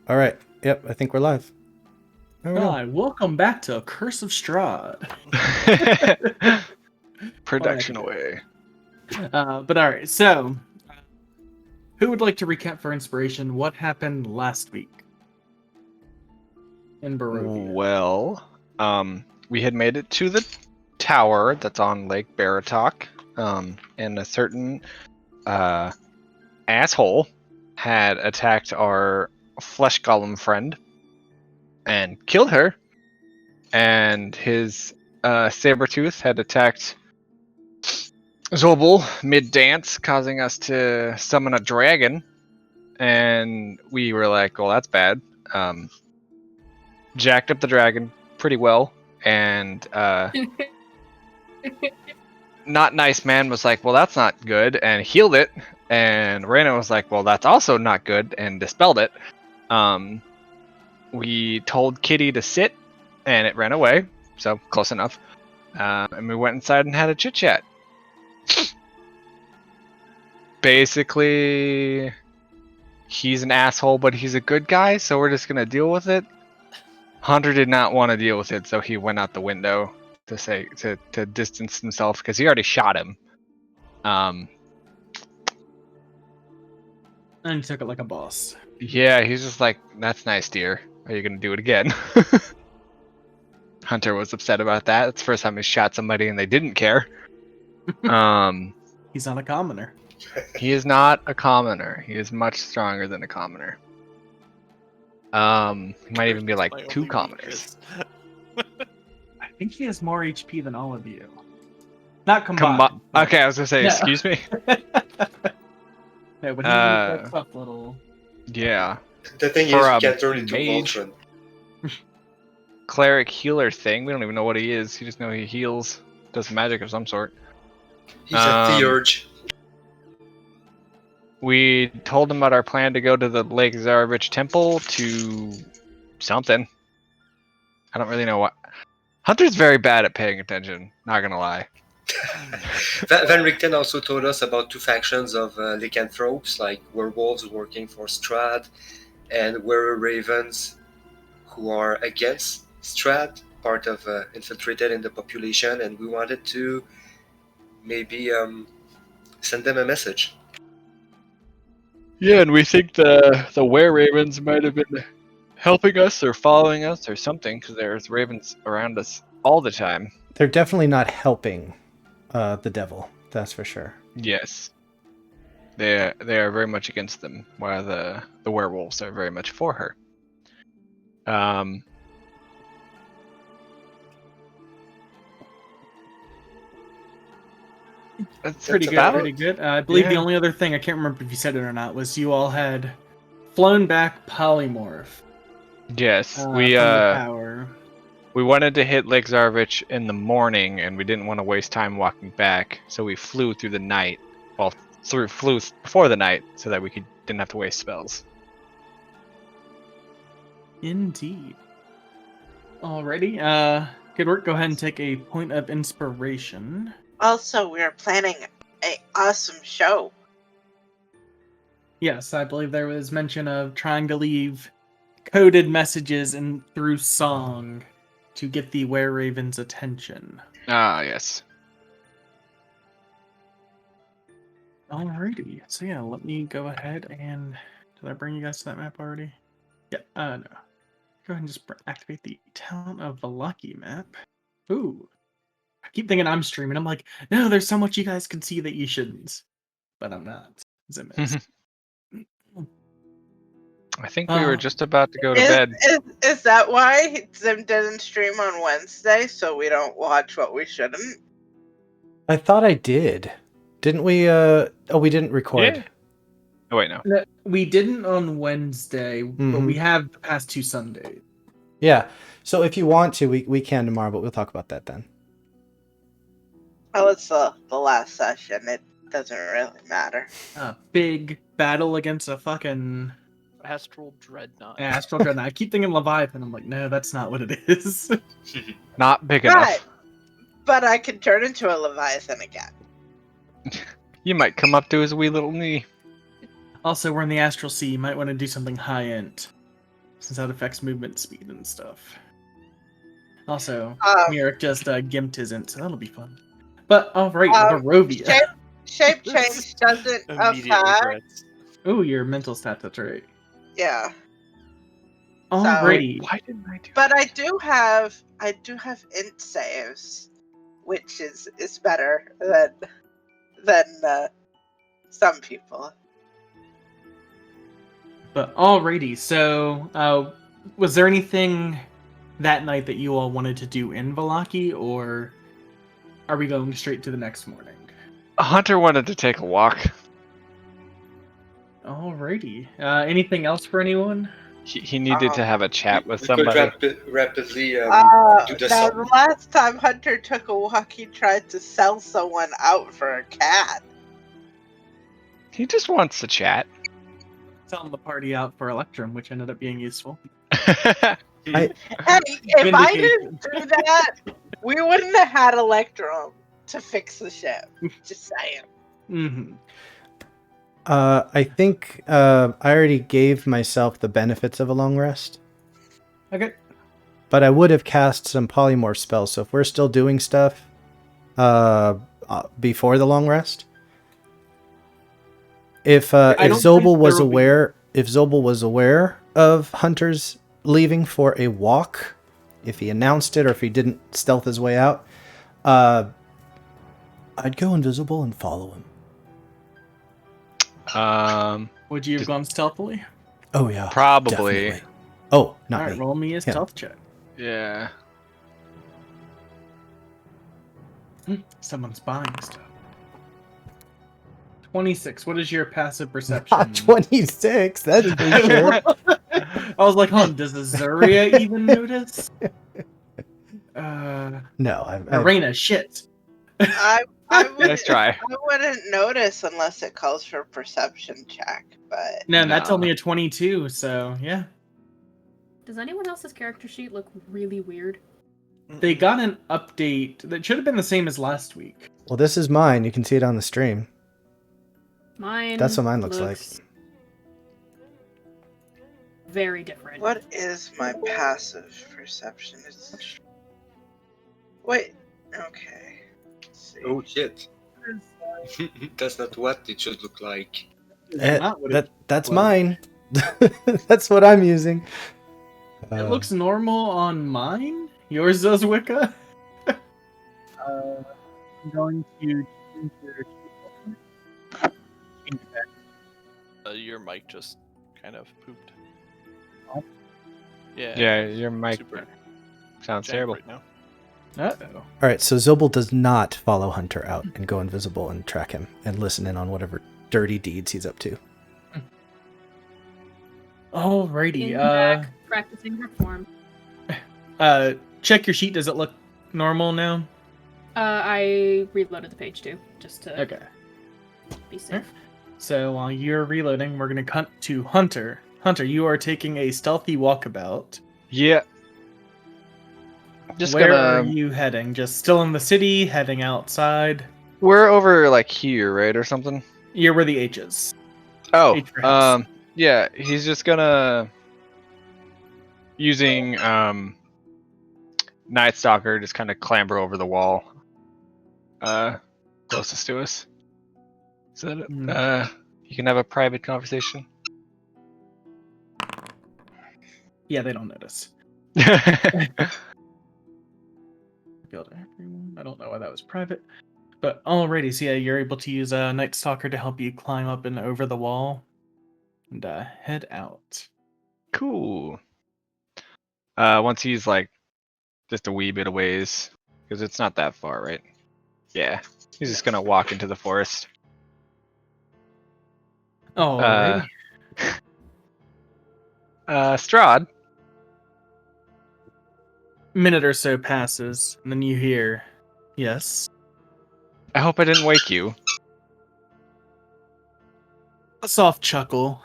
All right. Yep, I think we're live. There we go. Hi, welcome back to Curse of Strahd. Production away. But all right, so who would like to recap for inspiration what happened last week in Barovia? Well, we had made it to the tower that's on Lake Baratok, and a certain asshole had attacked our flesh golem friend and killed her, and his Sabertooth had attacked Zobel mid-dance, causing us to summon a dragon, and we were like, well, that's bad. Jacked up the dragon pretty well, and Not Nice Man was like, well, that's not good, and healed it, and Reyna was like, well, that's also not good, and dispelled it. We told Kitty to sit, and it ran away, so close enough. And we went inside and had a chit-chat. Basically, he's an asshole, but he's a good guy, so we're just gonna deal with it. Hunter did not want to deal with it, so he went out the window to distance himself because he already shot him. And he took it like a boss. Yeah, he's just like, that's nice, dear. Are you gonna do it again? Hunter was upset about that. It's the first time he shot somebody and they didn't care. He's not a commoner. He is not a commoner. He is much stronger than a commoner. He might even be like two commoners. I think he has more HP than all of you. Not combined. Okay, I was gonna say, Yeah. excuse me. No, but he's a tough little. Yeah. The thing is, For you a can turn into mage. Voltron. Cleric healer thing. We don't even know what he is. You just know he heals, does magic of some sort. He's a theurge. We told him about our plan to go to the Lake Zarovich temple to something. I don't really know what. Hunter's very bad at paying attention, not gonna lie. Van Richten also told us about two factions of lycanthropes, like werewolves working for Strahd, and were-ravens who are against Strahd, part of infiltrated in the population, and we wanted to maybe send them a message. Yeah, and we think the were-ravens might have been helping us or following us or something, because there's ravens around us all the time. They're definitely not helping the devil. That's for sure. Yes. They are very much against them, while the werewolves are very much for her. That's Pretty good, about pretty it. good. I believe the Yeah. only other thing, I can't remember if you said it or not, was you all had flown back polymorph. Yes, From the tower. we wanted to hit Lake Zarovich in the morning, and we didn't want to waste time walking back, so we flew through the night. Well, flew before the night, so that we didn't have to waste spells. Indeed. Alrighty, good work. Go ahead and take a point of inspiration. Also, we're planning an awesome show. Yes, I believe there was mention of trying to leave coded messages through song to get the were-raven's attention. Ah, yes. Alrighty, so yeah, let me go ahead and... Did I bring you guys to that map already? Yeah, no. Go ahead and just activate the Town of Valaki map. Ooh. I keep thinking I'm streaming. I'm like, no, there's so much you guys can see that you shouldn't. But I'm not. I think we were just about to go to bed. Is that why Zim didn't stream on Wednesday, so we don't watch what we shouldn't? I thought I did. Didn't we? Oh, we didn't record. Yeah. Oh, wait, no. We didn't on Wednesday, but we have the past 2 Sundays. Yeah. So if you want to, we can tomorrow, but we'll talk about that then. Well, it's the last session. It doesn't really matter. A big battle against a fucking... Astral Dreadnought. Astral Dreadnought. I keep thinking Leviathan. I'm like, no, that's not what it is. Not big Right. enough. But I can turn into a Leviathan again. You might come up to his wee little knee. Also, we're in the Astral Sea. You might want to do something high-end. since that affects movement speed and stuff. Also, Um, Mirek just gimped isn't, so that'll be fun. But alright, Um, Barovia. Shape change doesn't Immediate affect. regrets. Oh, your mental stat, that's right. Yeah, Alrighty. Why didn't I do but I do have int saves, which is better than some people. But alrighty, so was there anything that night that you all wanted to do in Valaki, or are we going straight to the next morning? Hunter wanted to take a walk. Alrighty. Anything else for anyone? He needed to have a chat with We somebody. could rapidly do the Now, the song. last time Hunter took a walk, he tried to sell someone out for a cat. He just wants to chat. Selling the party out for Electrum, which ended up being useful. Hey, if I didn't do that, we wouldn't have had Electrum to fix the ship. Just saying. Mm-hmm. I think I already gave myself the benefits of a long rest, Okay. but I would have cast some polymorph spells. So if we're still doing stuff before the long rest, if don't think Zobel was there will be- aware, if Zobel was aware of Hunter's leaving for a walk, if he announced it or if he didn't stealth his way out, I'd go invisible and follow him. Would you have gone stealthily? Oh yeah, Probably. definitely. Oh, not Alright, me. roll me a Him. stealth check. Yeah. Someone's buying stuff. 26. What is your passive perception? Not 26. That's for sure. I was like, does Azuria even notice? No, I've Arena, shit. I Nice wouldn't, try. I wouldn't notice unless it calls for a perception check, but No, that's No. only a 22, so yeah. Does anyone else's character sheet look really weird? They got an update that should have been the same as last week. Well, this is mine. You can see it on the stream. Mine. That's what mine looks like. Very different. what is my passive perception? It's... Wait, okay. Let's see. Oh shit. That's not what it should look like. Not what it That's was. mine. That's what I'm using. It looks normal on mine. Yours does, Wicca. I'm going to change your change it back. Your mic just kind of pooped. Oh. Yeah. Yeah, your mic Super sounds jank terrible. right now. Uh-oh. All right, so Zobel does not follow Hunter out and go invisible and track him and listen in on whatever dirty deeds he's up to. Alrighty. In back, practicing her form. Check your sheet. Does it look normal now? I reloaded the page too, just to Okay. be safe. So while you're reloading, we're gonna cut to Hunter. Hunter, you are taking a stealthy walkabout. Yeah. Just Where gonna. are you heading? Just still in the city, heading outside? We're over like here, right, or something. You're where the H is. Oh, H for house. yeah. He's just gonna using Night Stalker, just kind of clamber over the wall, closest to us, so that you can have a private conversation. Yeah, they don't notice. Killed everyone. I don't know why that was private. But alrighty, so yeah, you're able to use a Night Stalker to help you climb up and over the wall and head out. Cool. Once he's like just a wee bit of ways, because it's not that far, right? Yeah. He's just gonna walk into the forest. Alrighty. Strahd. Minute or so passes, and then you hear, yes. I hope I didn't wake you. A soft chuckle.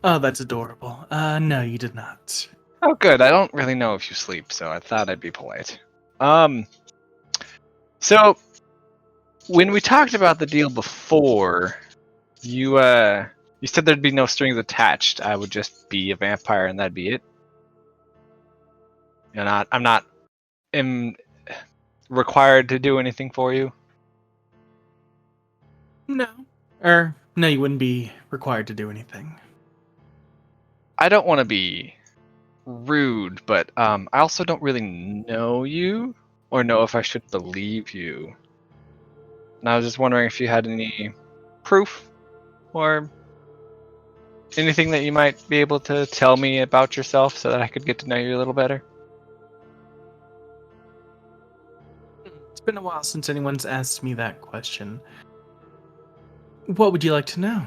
Oh, that's adorable. No, you did not. Oh, good. I don't really know if you sleep, so I thought I'd be polite. So when we talked about the deal before, you said there'd be no strings attached. I would just be a vampire and that'd be it. I'm not required to do anything for you. No. No, you wouldn't be required to do anything. I don't want to be rude, but I also don't really know you or know if I should believe you. And I was just wondering if you had any proof or anything that you might be able to tell me about yourself so that I could get to know you a little better. It's been a while since anyone's asked me that question. What would you like to know?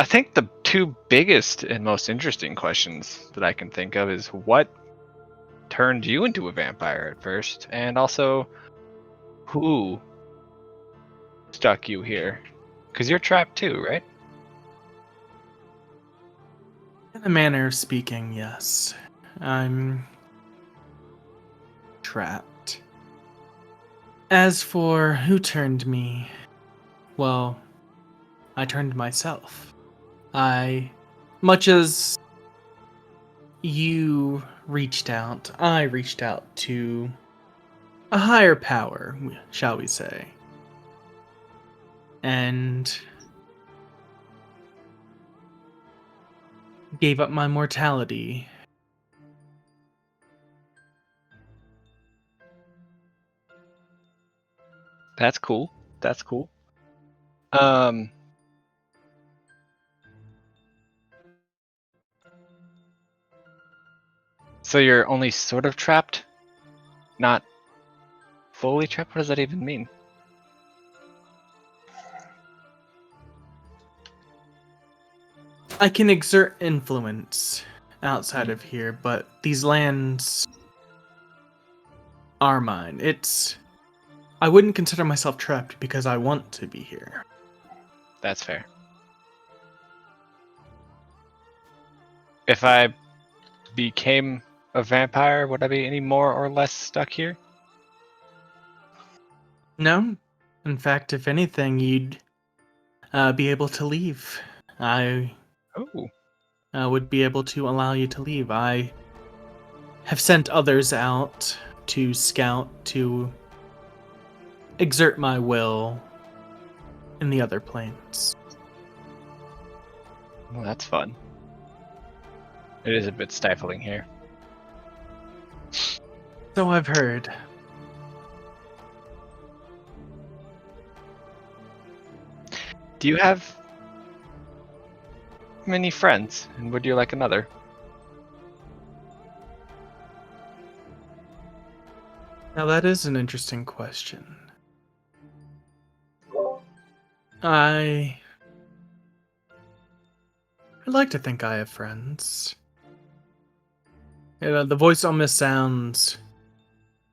I think the two biggest and most interesting questions that I can think of is what turned you into a vampire at first, and also who stuck you here? Because you're trapped too, right? In a manner of speaking, yes. I'm trapped. As for who turned me, well, I turned myself. Much as you reached out, I reached out to a higher power, shall we say. And gave up my mortality. That's cool. That's cool. So you're only sort of trapped? Not fully trapped? What does that even mean? I can exert influence outside of here, but these lands are mine. I wouldn't consider myself trapped because I want to be here. That's fair. If I became a vampire, would I be any more or less stuck here? No. In fact, if anything, you'd be able to leave. I would be able to allow you to leave. I have sent others out to scout, to exert my will in the other planes. Well, that's fun. It is a bit stifling here. So I've heard. Do you have many friends, and would you like another? Now that is an interesting question. I'd like to think I have friends. The voice almost sounds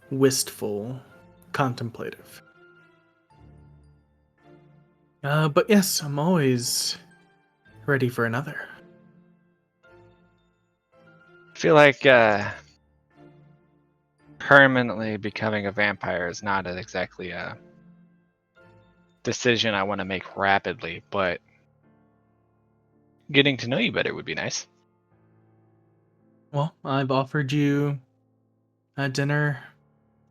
wistful, contemplative. But yes, I'm always ready for another. I feel like permanently becoming a vampire is not exactly a decision I want to make rapidly, but getting to know you better would be nice. Well, I've offered you a dinner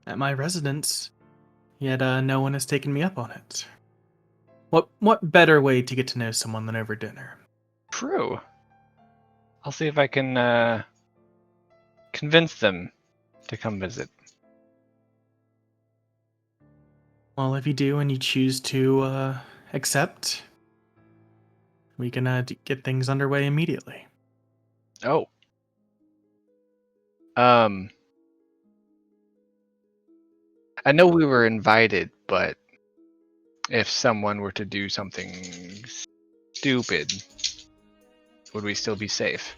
at my residence, yet no one has taken me up on it. What better way to get to know someone than over dinner? True. I'll see if I can convince them to come visit. Well, if you do and you choose to accept, we can get things underway immediately. Oh. I know we were invited, but if someone were to do something stupid, would we still be safe?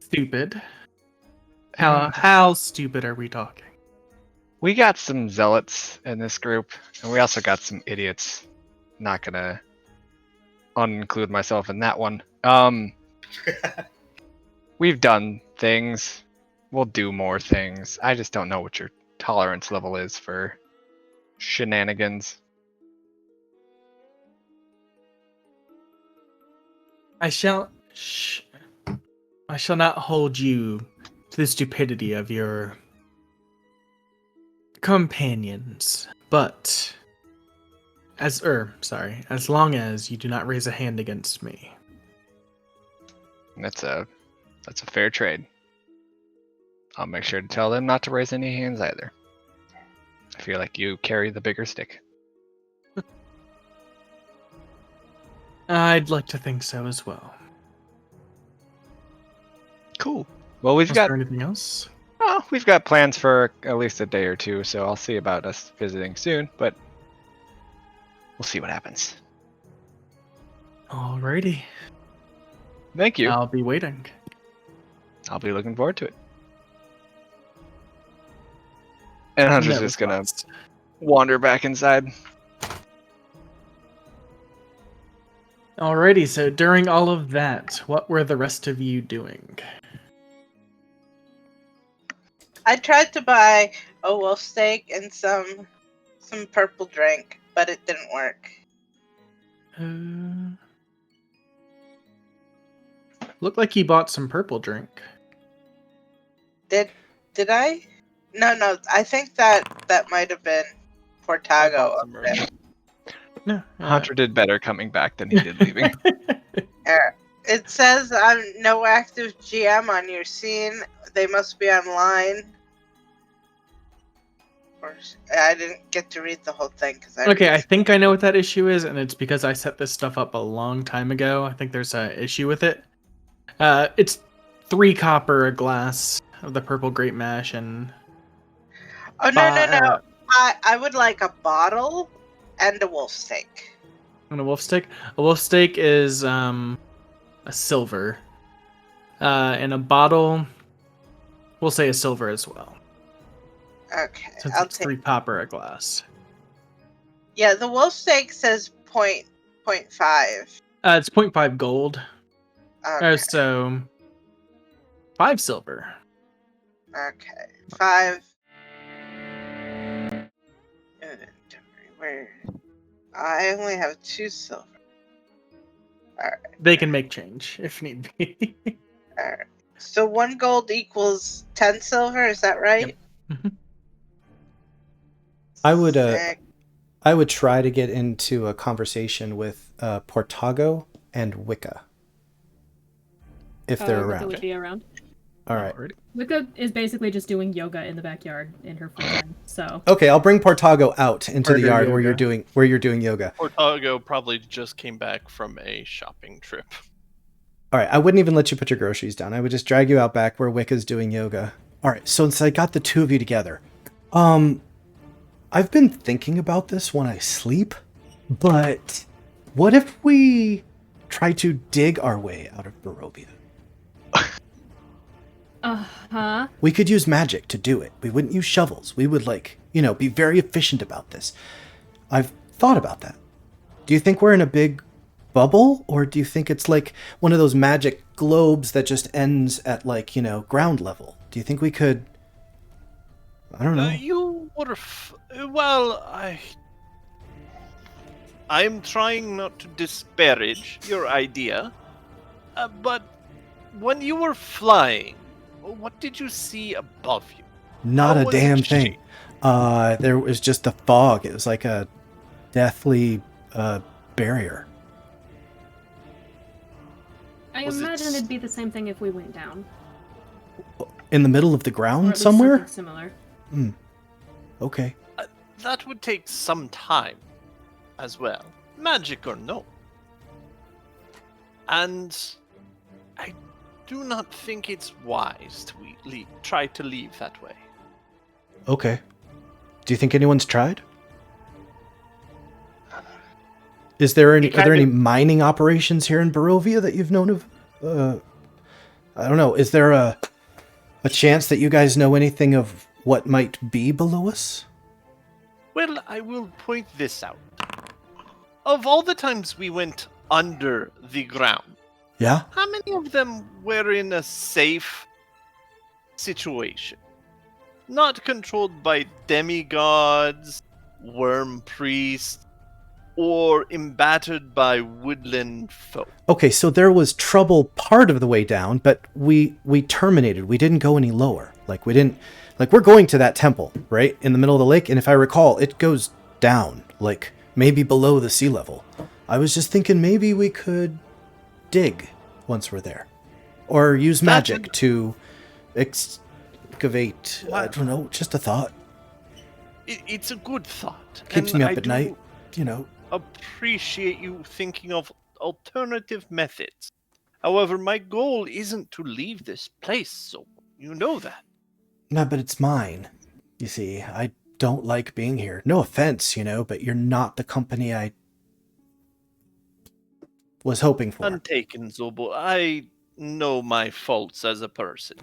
Stupid? How stupid are we talking? We got some zealots in this group, and we also got some idiots. Not gonna uninclude myself in that one. We've done things. We'll do more things. I just don't know what your tolerance level is for shenanigans. I shall Shh. I shall not hold you to the stupidity of your companions, but as long as you do not raise a hand against me. That's a fair trade. I'll make sure to tell them not to raise any hands either. I feel like you carry the bigger stick. I'd like to think so as well. Cool. Well, we've Was got there anything else? plans for at least a day or two, so I'll see about us visiting soon, but we'll see what happens. Alrighty. Thank you. I'll be waiting. I'll be looking forward to it. And Hunter's No just gonna response. wander back inside. Alrighty, so during all of that, what were the rest of you doing? I tried to buy a wolf steak and some purple drink, but it didn't work. Looked like you bought some purple drink. Did I? No. I think that might have been I Portago. bought some up there. earlier. No. Hunter did better coming back than he did leaving. It says I'm no active GM on your scene. They must be online. Or I didn't get to read the whole thing because Okay, I think I know what that issue is, and it's because I set this stuff up a long time ago. I think there's an issue with it. It's 3 copper a glass of the purple grape mash, and Oh no. I would like a bottle and a wolf steak. and a wolf steak. A wolf steak is a silver, and a bottle, we'll say a silver as well. Okay, Since I'll it's take. 3 copper a glass. Yeah, the wolf steak says 0.5. It's 0.5 gold. Okay. So 5 silver. Okay. 5. Inventory. Where? I only have 2 silver. They can make change if need be. Alright. So 1 gold equals 10 silver, is that right? Mhm. I would Sick. I would try to get into a conversation with Portago and Wicca. If they're Wicca around. would be around. All right. Alrighty. Wicca is basically just doing yoga in the backyard in her free time. So Okay, I'll bring Portago out into the Further yard where yoga. you're doing yoga. Portago probably just came back from a shopping trip. All right, I wouldn't even let you put your groceries down. I would just drag you out back where Wicca's doing yoga. All right, so since I got the 2 of you together, I've been thinking about this when I sleep, but what if we try to dig our way out of Barovia? uh-huh. We could use magic to do it. We wouldn't use shovels. We would, be very efficient about this. I've thought about that. Do you think we're in a big bubble, or do you think it's like one of those magic globes that just ends at, ground level? Do you think we could... I don't know. You were... well, I'm trying not to disparage your idea, but when you were flying, what did you see above you? Not How a was it damn thing. shaped? There was just the fog. It was like a deathly barrier. I Was it imagine s- it'd be the same thing if we went down. In the middle of the Or ground at least somewhere? something similar. Okay. That would take some time as well, magic or no. And I do not think it's wise to try to leave that way. Okay. Do you think anyone's tried? Are there any mining operations here in Barovia that you've known of? I don't know. Is there a chance that you guys know anything of what might be below us? Well, I will point this out. Of all the times we went under the ground, Yeah? how many of them were in a safe situation? Not controlled by demigods, worm priests, or embattered by woodland folk? Okay, so there was trouble part of the way down, but we terminated. We didn't go any lower. We're going to that temple, right? In the middle of the lake, and if I recall, it goes down, like maybe below the sea level. I was just thinking maybe we could dig once we're there. Or use magic to excavate. I don't know, just a thought. It's a good thought. Keeps me up at night, you know. Appreciate you thinking of alternative methods. However, my goal isn't to leave this place, so you know that. No, but it's mine. You see, I don't like being here. No offense, but you're not the company I was hoping for. Untaken, Zobo. I know my faults as a person.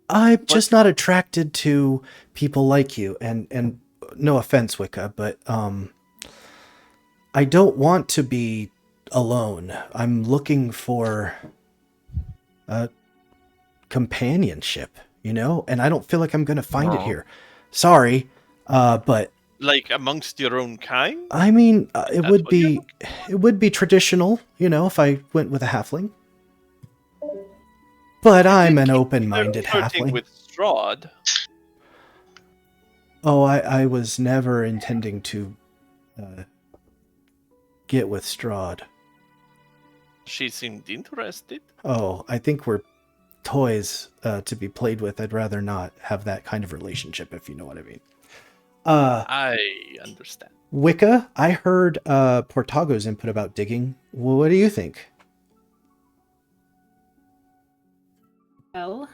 I'm just not attracted to people like you, and no offense, Wicca, but I don't want to be alone. I'm looking for companionship, and I don't feel like I'm going to find it here. Sorry, but like amongst your own kind? I mean, it would be traditional, if I went with a halfling. But I'm an open-minded halfling. With Strahd. Oh, I was never intending to get with Strahd. She seemed interested. Oh, I think we're toys to be played with. I'd rather not have that kind of relationship, if you know what I mean. I understand. Wicca, I heard Portago's input about digging. What do you think? Well,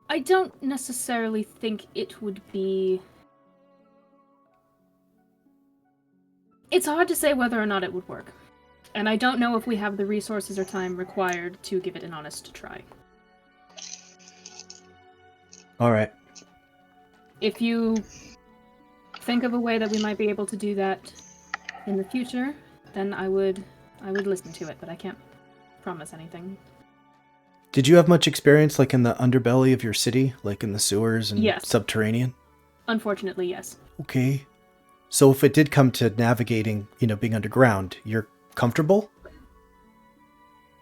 I don't necessarily think it would be... It's hard to say whether or not it would work. And I don't know if we have the resources or time required to give it an honest try. All right. If you think of a way that we might be able to do that in the future, then I would listen to it, but I can't promise anything. Did you have much experience in the underbelly of your city, like in the sewers and Yes. subterranean? Unfortunately, yes. Okay. So if it did come to navigating, being underground, you're comfortable?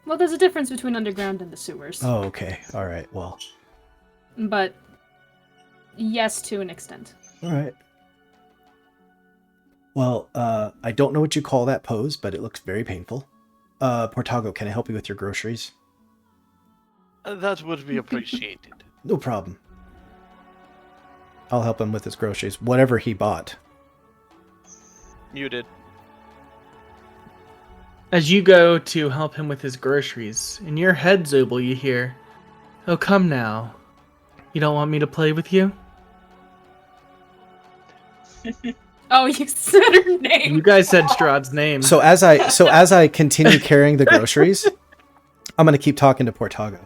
Well, there's a difference between underground and the sewers. Oh, okay. All right. Well. But yes, to an extent. All right. Well, I don't know what you call that pose, but it looks very painful. Portago, can I help you with your groceries? That would be appreciated. No problem. I'll help him with his groceries, whatever he bought. Muted. As you go to help him with his groceries, in your head, Zobel, you hear, "Oh, come now. You don't want me to play with you?" Oh, you said her name. You guys said Strahd's name. So as I continue carrying the groceries, I'm going to keep talking to Portago.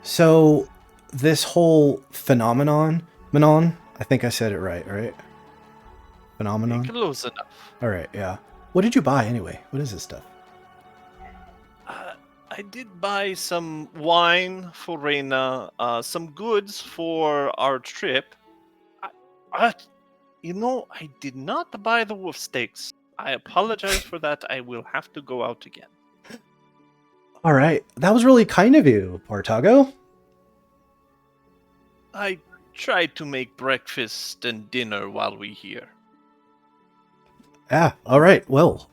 So this whole phenomenon, I think I said it right? Phenomenon? Close enough. All right, yeah. What did you buy anyway? What is this stuff? I did buy some wine for Reyna, some goods for our trip. I did not buy the wolf steaks. I apologize for that. I will have to go out again. All right. That was really kind of you, Portago. I tried to make breakfast and dinner while we here. Yeah, all right. Well,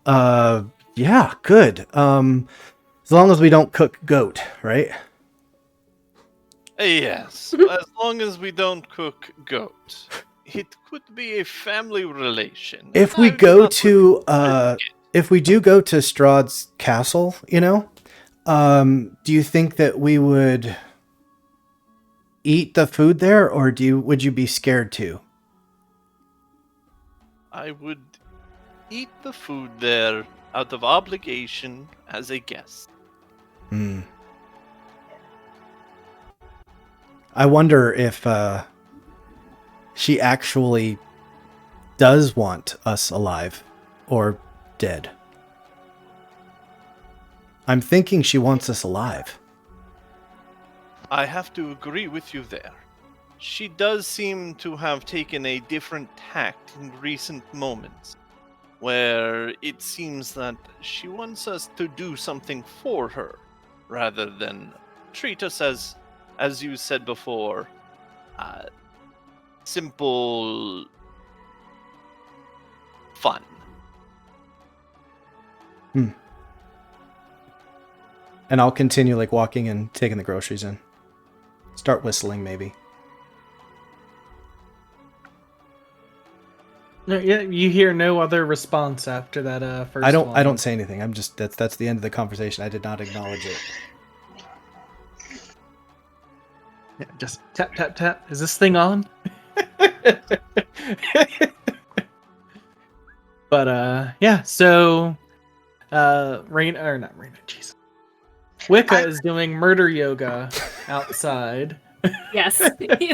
yeah, good. As long as we don't cook goat, right? Yes, as long as we don't cook goat. It could be a family relation. If we go to if we do go to Strahd's castle, do you think that we would eat the food there, or would you be scared to? I would eat the food there out of obligation as a guest. I wonder if she actually does want us alive or dead. I'm thinking she wants us alive. I have to agree with you there. she does seem to have taken a different tact in recent moments, where it seems that she wants us to do something for her, rather than treat us as you said before, uh, simple fun. And I'll continue like walking and taking the groceries in. Start whistling maybe. No, yeah, you hear no other response after that first I don't line. say anything. I'm just that's the end of the conversation. I did not acknowledge it. Yeah, just tap tap tap. Is this thing on? But yeah, so Raina, or not Raina, Jesus. Wicca is doing murder yoga outside. Yes,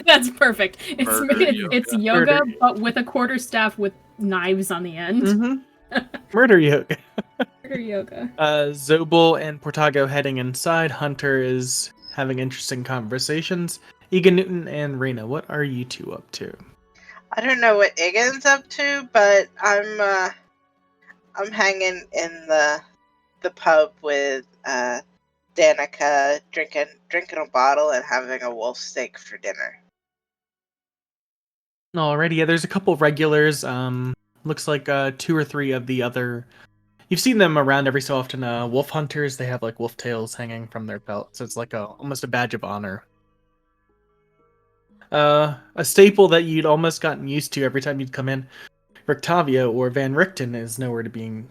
that's perfect. It's yoga, Murder. but with a quarterstaff with knives on the end. Mm-hmm. Murder yoga. Murder yoga. Zobel and Portago heading inside. Hunter is having interesting conversations. Egan Newton and Raina, what are you two up to? I don't know what Egan's up to, but I'm hanging in the pub with Danica, drinking a bottle and having a wolf steak for dinner. Alrighty, yeah, there's a couple of regulars. Looks like 2 or 3 of the other. You've seen them around every so often. Wolf hunters. They have like wolf tails hanging from their belt, so it's like almost a badge of honor. A staple that you'd almost gotten used to every time you'd come in. Rictavio or Van Richten is nowhere to be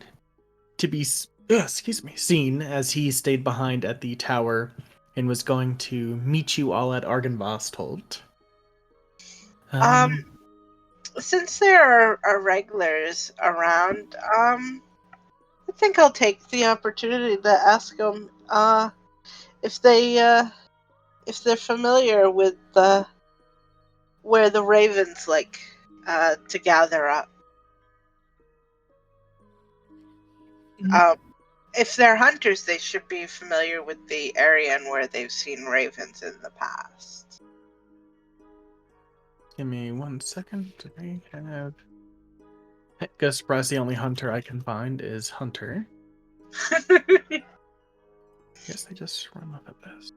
seen, as he stayed behind at the tower and was going to meet you all at Argynvostold. Since there are regulars around, I think I'll take the opportunity to ask them if they're familiar with where the ravens like to gather up. If they're hunters, they should be familiar with the area and where they've seen ravens in the past. Give me 1 second. I have. Guess surprise, the only hunter I can find is Hunter. Guess they just run off at best.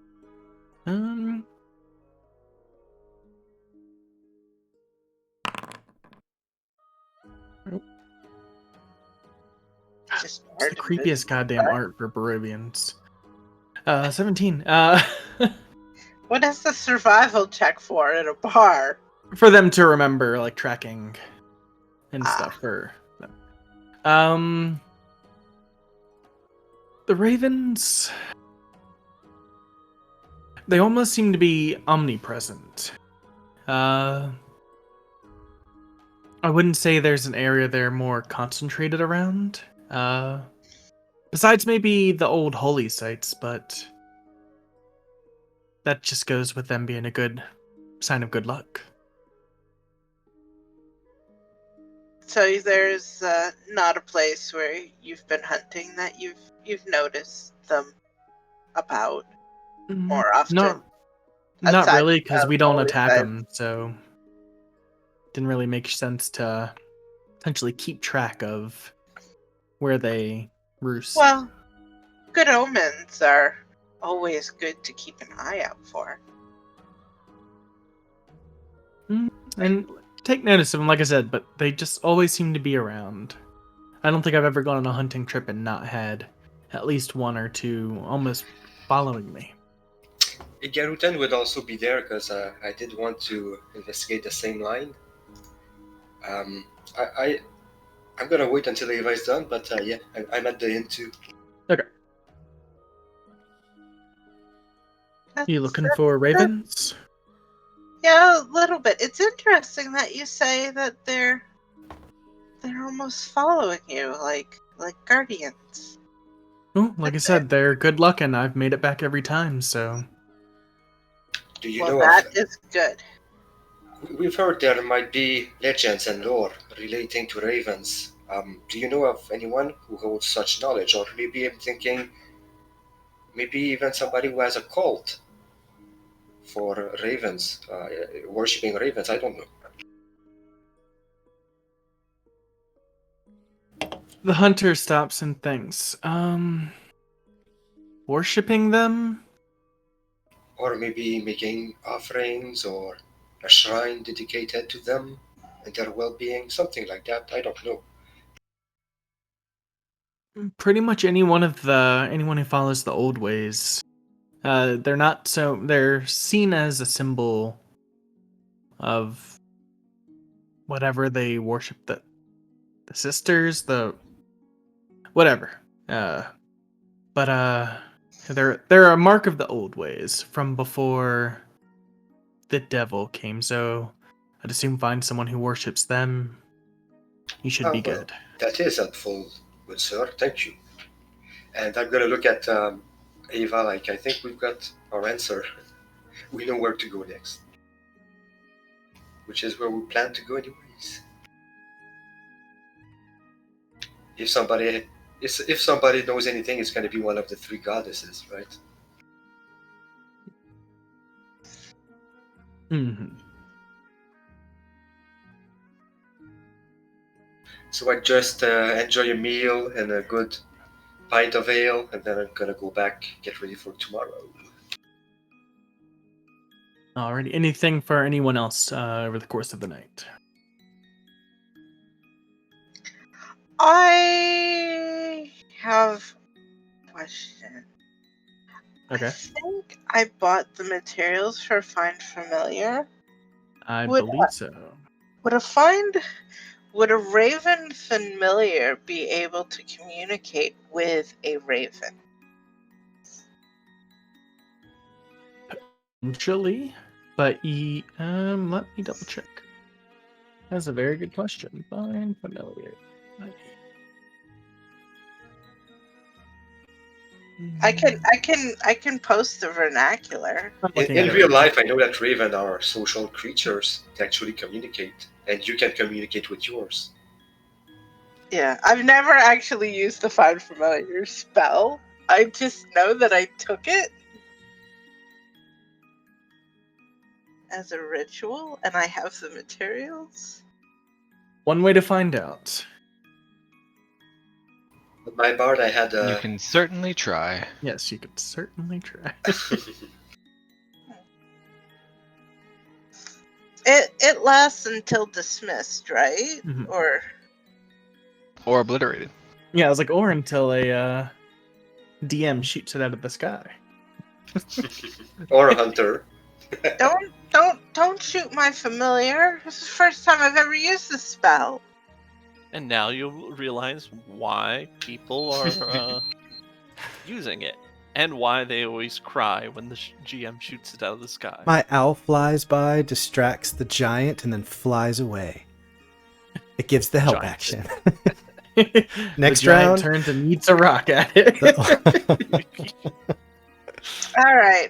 Just It's the creepiest goddamn art for Barovians. 17. What is the survival check for at a bar? For them to remember, like, tracking and stuff for them. The ravens, they almost seem to be omnipresent. I wouldn't say there's an area they're more concentrated around. Besides maybe the old holy sites, but that just goes with them being a good sign of good luck. So there's not a place where you've been hunting that you've noticed them about more often. Not really, because we don't holy attack sites. them, so didn't really make sense to potentially keep track of where they roost. Well, good omens are always good to keep an eye out for. And take notice of them, like I said, but they just always seem to be around. I don't think I've ever gone on a hunting trip and not had at least 1 or 2 almost following me. Garutan would also be there because I did want to investigate the same line. I'm gonna wait until Levi's done, but yeah, I'm at the inn too. Okay. You looking for ravens? Yeah, a little bit. It's interesting that you say that they're almost following you, like guardians. Oh, like I said, they're good luck, and I've made it back every time, so. Do you Well, know that is good. We've heard there might be legends and lore relating to ravens. Do you know of anyone who holds such knowledge? Or maybe I'm thinking, maybe even somebody who has a cult for ravens, worshipping ravens. I don't know. The hunter stops and thinks. Worshipping them? Or maybe making offerings or a shrine dedicated to them and their well-being, something like that. I don't know. Pretty much anyone who follows the old ways. They're seen as a symbol of whatever they worship, the sisters, the whatever. But they're a mark of the old ways from before the devil came. So I'd assume find someone who worships them. You should be Well, good. that is helpful, good sir. Thank you. And I'm gonna look at Ava. Like I think we've got our answer. We know where to go next, which is where we plan to go anyways. If somebody knows anything, it's gonna be one of the three goddesses, right? Mm-hmm. So I just enjoy a meal and a good pint of ale, and then I'm gonna go back, get ready for tomorrow. Alrighty. Anything for anyone else over the course of the night? I have a question. Okay. I think I bought the materials for Find Familiar. I Would- believe so. Would a Raven Familiar be able to communicate with a Raven? Potentially, but let me double check. That's a very good question. Find familiar. I can post the vernacular. I'm looking In at it real right life, I know that raven are social creatures. They actually communicate, and you can communicate with yours. Yeah, I've never actually used the Find Familiar spell. I just know that I took it as a ritual, and I have the materials. One way to find out. With my bard, I had You a. can certainly try. Yes, you could certainly try. It lasts until dismissed, right? Mhm. Or obliterated. Yeah, I was like, or until a DM shoots it out of the sky. Or a hunter. Don't shoot my familiar. This is the first time I've ever used this spell. And now you'll realize why people are using it. And why they always cry when the GM shoots it out of the sky. My owl flies by, distracts the giant, and then flies away. It gives the help Giant. action. the Next giant round. turns and meets a rock at it. All right.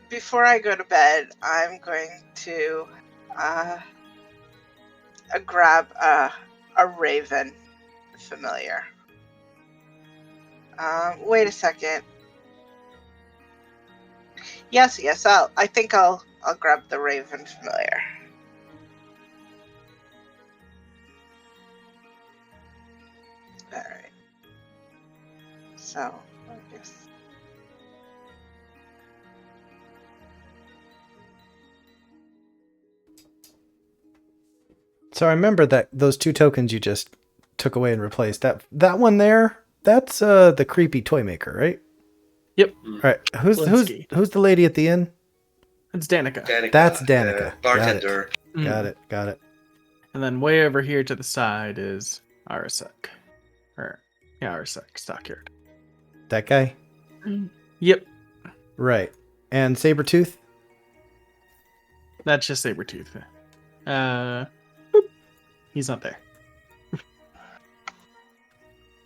Before I go to bed, I'm going to grab a raven familiar. Wait a second. Yes. I think I'll grab the raven familiar. All right. So I guess. So I remember that those 2 tokens you just took away and replaced. That one there, that's the creepy toy maker, right? Yep. All right. Who's Linsky. the lady at the inn? It's Danica. Danica, That's Danica. bartender. Got it. And then way over here to the side is Arasek. Arasek, Stockyard. That guy? Yep. Right. And Sabretooth? That's just Sabretooth. Boop. He's not there.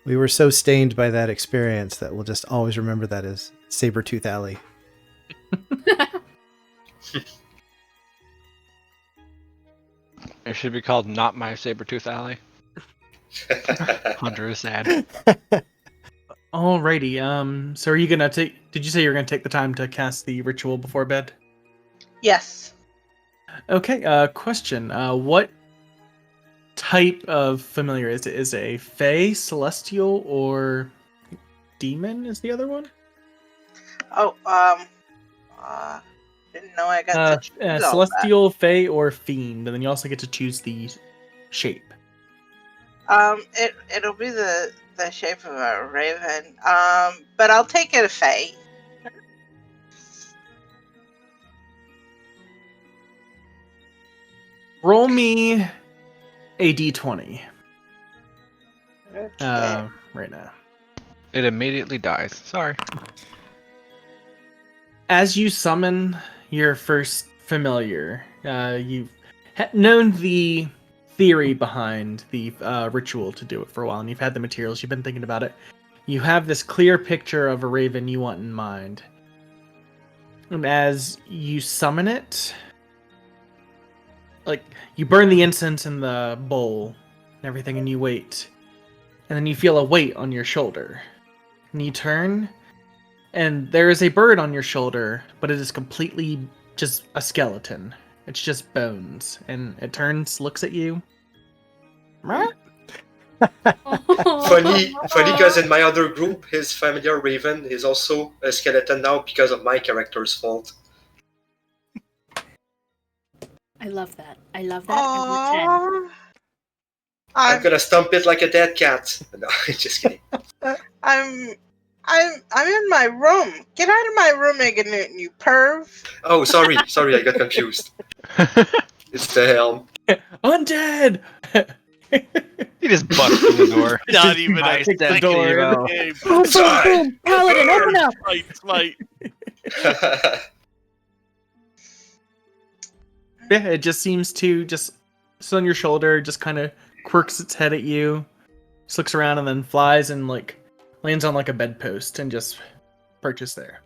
We were so stained by that experience that we'll just always remember that as Sabretooth Alley. It should be called Not My Sabertooth Alley. Hunter is sad. Alrighty. So are you gonna take? Did you say you're gonna take the time to cast the ritual before bed? Yes. Okay, question. What type of familiar is it? Is it a Fae, Celestial, or Demon is the other one? Oh, didn't know I got to choose all that. Celestial, Fae, or Fiend, and then you also get to choose the shape. It'll be the shape of a raven. But I'll take it a Fae. Roll me a d20 Okay. right now. It immediately dies. Sorry. As you summon your first familiar, you've known the theory behind the ritual to do it for a while, and you've had the materials, you've been thinking about it. You have this clear picture of a raven you want in mind. And as you summon it, like, you burn the incense in the bowl and everything, and you wait. And then you feel a weight on your shoulder. And you turn, and there is a bird on your shoulder, but it is completely just a skeleton. It's just bones. And it turns, looks at you. Funny, because in my other group, his familiar raven is also a skeleton now because of my character's fault. I love that. I love that. I want 10. Aww. I'm gonna stomp it like a dead cat. No, just kidding. I'm in my room. Get out of my room, Mega Newton, you perv. Oh, sorry, I got confused. It's the helm. Undead! He just busts in the door. Not even a Kick the second door in. in the game. Boom, boom, boom! Paladin, open up! Smite. Yeah, it just seems to just sit on your shoulder, just kind of quirks its head at you, just looks around and then flies and like lands on like a bedpost and just perches there.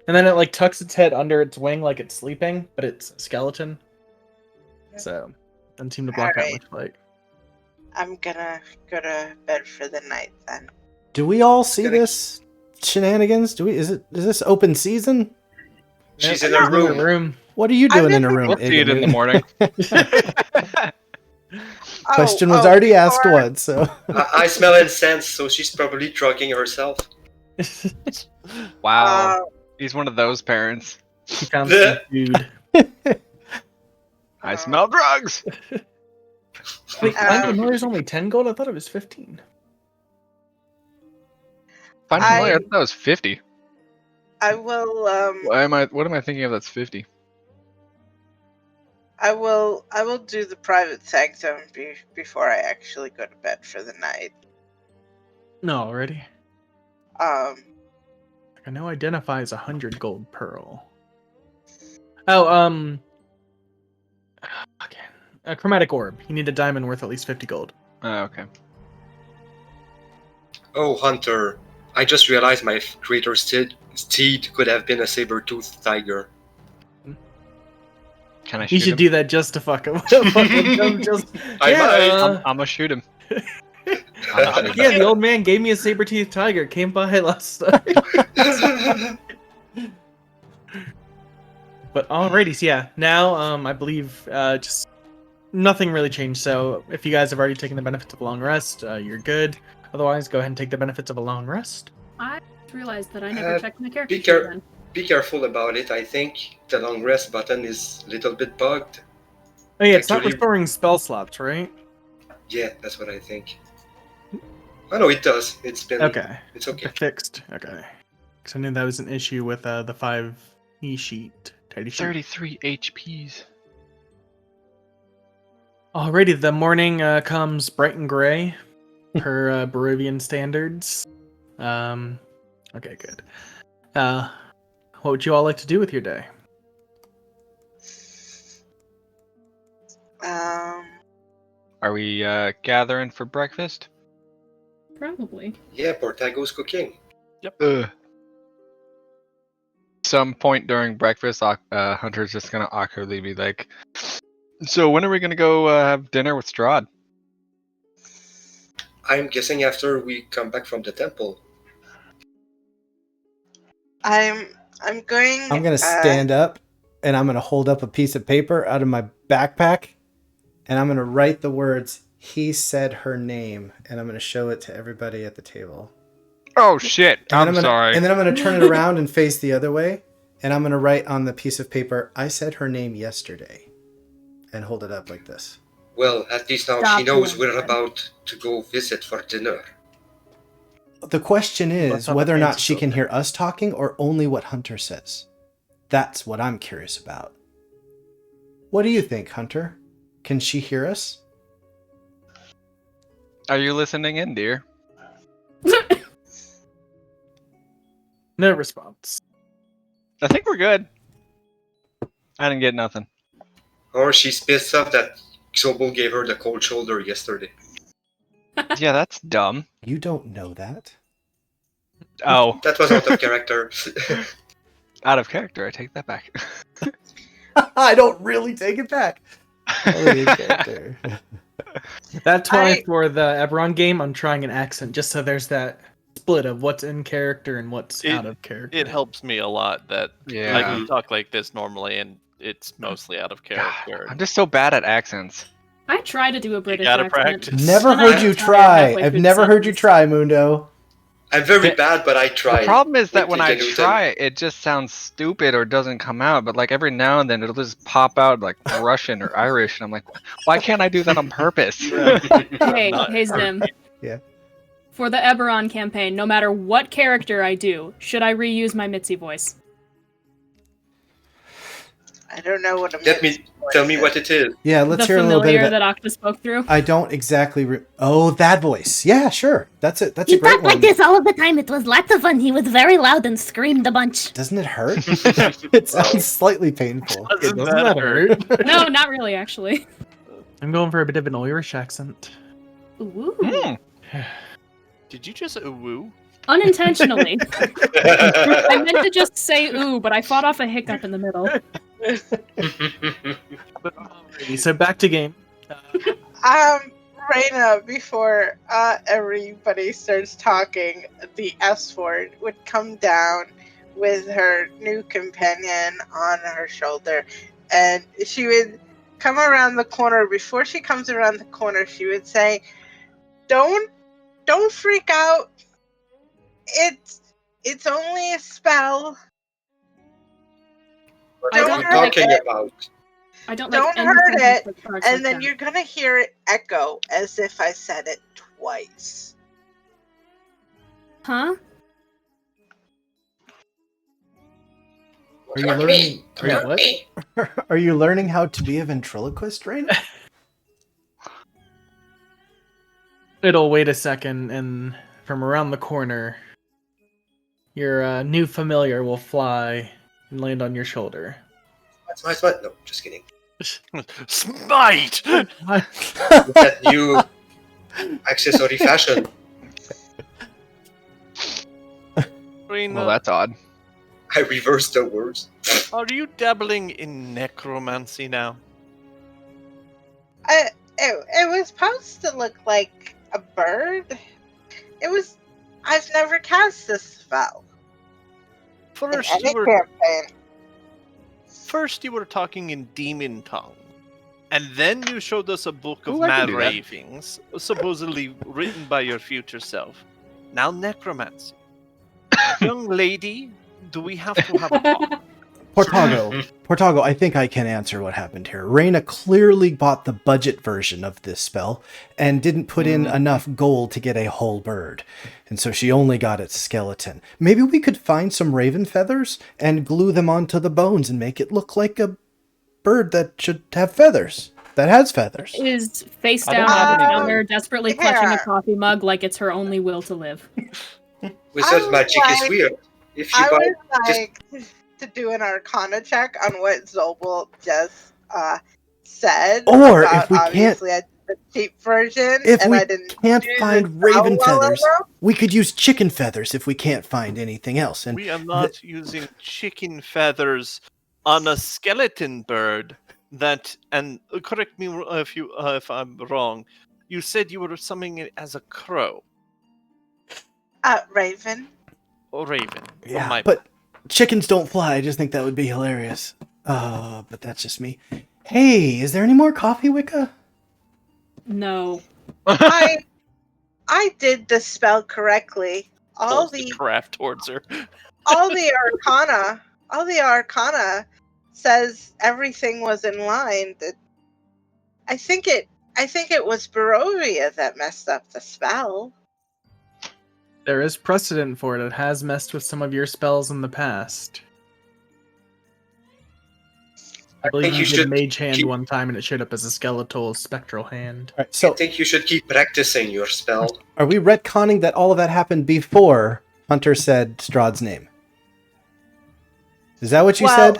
And then it like tucks its head under its wing like it's sleeping, but it's a skeleton. So doesn't seem to block out Alright. much light. I'm gonna go to bed for the night then. Do we all see this shenanigans? Is this open season? She's Nope, in her she's room. room. What are you I'm doing in in a the- room? We'll see it in the Iganu? morning. Question was already asked once, so I smell incense, so she's probably drugging herself. Wow. Uh, He's one of those parents. She found some food. I smell drugs. Wait, Finding Familiar's only 10 gold? I thought it was 15. Find familiar. I thought that was 50. I will What am I thinking of? That's 50. I will do the private sanctum before I actually go to bed for the night. No, already. Um I know identify as 100 gold pearl. Oh, okay. A chromatic orb. You need a diamond worth at least 50 gold. Oh, okay. Oh, Hunter. I just realized my greater steed could have been a saber-toothed tiger. Can I You shoot should him? do that just to fuck him. Just, I might. I'm gonna shoot him. yeah, the old man gave me a saber-toothed tiger. Came by last night. But alrighty, so yeah. Now, I believe just nothing really changed. So if you guys have already taken the benefits of a long rest, you're good. Otherwise, go ahead and take the benefits of a long rest. I just realized that I never checked my character be sheet care- then. Be careful about it. I think the long rest button is a little bit bugged. Oh yeah, it's not Actually- restoring spell slots, right? Yeah, that's what I think. Oh no, it does. It's been Okay. It's okay. Fixed. Okay. Because I knew that was an issue with the 5e sheet. Tidy sheet. 33 HPs. Alrighty, the morning comes bright and gray, per Barovian standards. Okay, good. What would you all like to do with your day? Are we gathering for breakfast? Probably. Yeah, Portago's cooking. Ugh. Some point during breakfast, Hunter's just gonna awkwardly be like, "So when are we gonna go have dinner with Strahd?" I'm guessing after we come back from the temple. I'm going I'm gonna stand up and I'm going to hold up a piece of paper out of my backpack, and I'm going to write the words, "He said her name," and I'm going to show it to everybody at the table. Oh shit! And I'm sorry. And then I'm going to turn it around and face the other way, and I'm going to write on the piece of paper, "I said her name yesterday," and hold it up like this. Well, at least now Stop she knows doing we're that. about to go visit for dinner. The question Let's is have a whether or not fancy she can book. hear us talking or only what Hunter says. That's what I'm curious about. What do you think, Hunter? Can she hear us? Are you listening in, dear? No response. I think we're good. I didn't get nothing. Or she's pissed off that Xobo gave her the cold shoulder yesterday. Yeah, that's dumb. You don't know that. Oh, That was out of character. out of character. I take that back. I don't really take it back. Only in character. That's why I- for the Eberron game, I'm trying an accent, just so there's that split of what's in character and what's out of character. It helps me a lot that Yeah. I can talk like this normally, and it's mostly out of God, character. I'm just so bad at accents. I try to do a British gotta accent. practice. Never And I heard you get tired try. halfway I've through the never heard you sentence. try, Mundo. I'm very Okay. bad, but I try. The problem is that With when I Newton. try, it just sounds stupid or doesn't come out. But like every now and then, it'll just pop out like Russian or Irish, and I'm like, why can't I do that on purpose? Hey, Not- hey Zim. Yeah. For the Eberron campaign, no matter what character I do, should I reuse my Mitzi voice? I don't know what a Let me Mitzi voice tell me is. what it is. Yeah, let's The hear a little bit familiar of it. that Octa spoke through? I don't exactly. Oh, that voice. Yeah, sure. That's it. That's He a great talked like one. this all of the time. It was lots of fun. He was very loud and screamed a bunch. Doesn't it hurt? It sounds slightly painful. Doesn't that hurt? No, not really, actually. I'm going for a bit of an Irish accent. Ooh. Hmm. Did you just woo? Unintentionally. I meant to just say ooh, but I fought off a hiccup in the middle. Alrighty, so back to game. Raina, before everybody starts talking, the escort would come down with her new companion on her shoulder, and she would come around the corner. Before she comes around the corner, she would say, Don't freak out. It's only a spell. What I are don't you like talking it. about? I don't Don't like hurt anything it, that starts And like then that. you're gonna hear it echo as if I said it twice. Huh? Are you learning? Wait, what? Are you learning how to be a ventriloquist, Rain? It'll wait a second, and from around the corner, your new familiar will fly and land on your shoulder. Smite. No, just kidding. Smite! With that new accessory fashion. Rena, Well, that's odd. I reversed the words. are you dabbling in necromancy now? It was supposed to look like a bird. I've never cast this spell in First any you were campaign. First, you were talking in demon tongue, and then you showed us a book of Ooh, I can mad do that. ravings, supposedly written by your future self. Now necromancy. Young lady, do we have to have a talk? Portago, I think I can answer what happened here. Reyna clearly bought the budget version of this spell and didn't put in enough gold to get a whole bird. And so she only got its skeleton. Maybe we could find some raven feathers and glue them onto the bones and make it look like a bird that should have feathers. That has feathers. Is face I don't down have on the any counter, desperately clutching a yeah. coffee mug like it's her only will to live. Wizard magic is like- weird. If you I buy would just like to do an Arcana check on what Zobel just said. Or about, if we can't- obviously I did the cheap version, If and we I didn't can't do find the raven spell well feathers, enough. we could use chicken feathers if we can't find anything else. And We are not using chicken feathers on a skeleton bird. That and correct me if I'm wrong. You said you were summoning it as a crow Raven. or raven. Oh, yeah, my but chickens don't fly. I just think that would be hilarious. But that's just me. Hey, is there any more coffee, Wicca? No. I did the spell correctly. Pulls the craft towards her. All the arcana says everything was in line. I think it was Barovia that messed up the spell. There is precedent for it. It has messed with some of your spells in the past. I believe think you you did should Mage Hand keep- one time and it showed up as a skeletal spectral hand. All right, I so think you should keep practicing your spell. are we retconning that all of that happened before Hunter said Strahd's name? Is that what you said?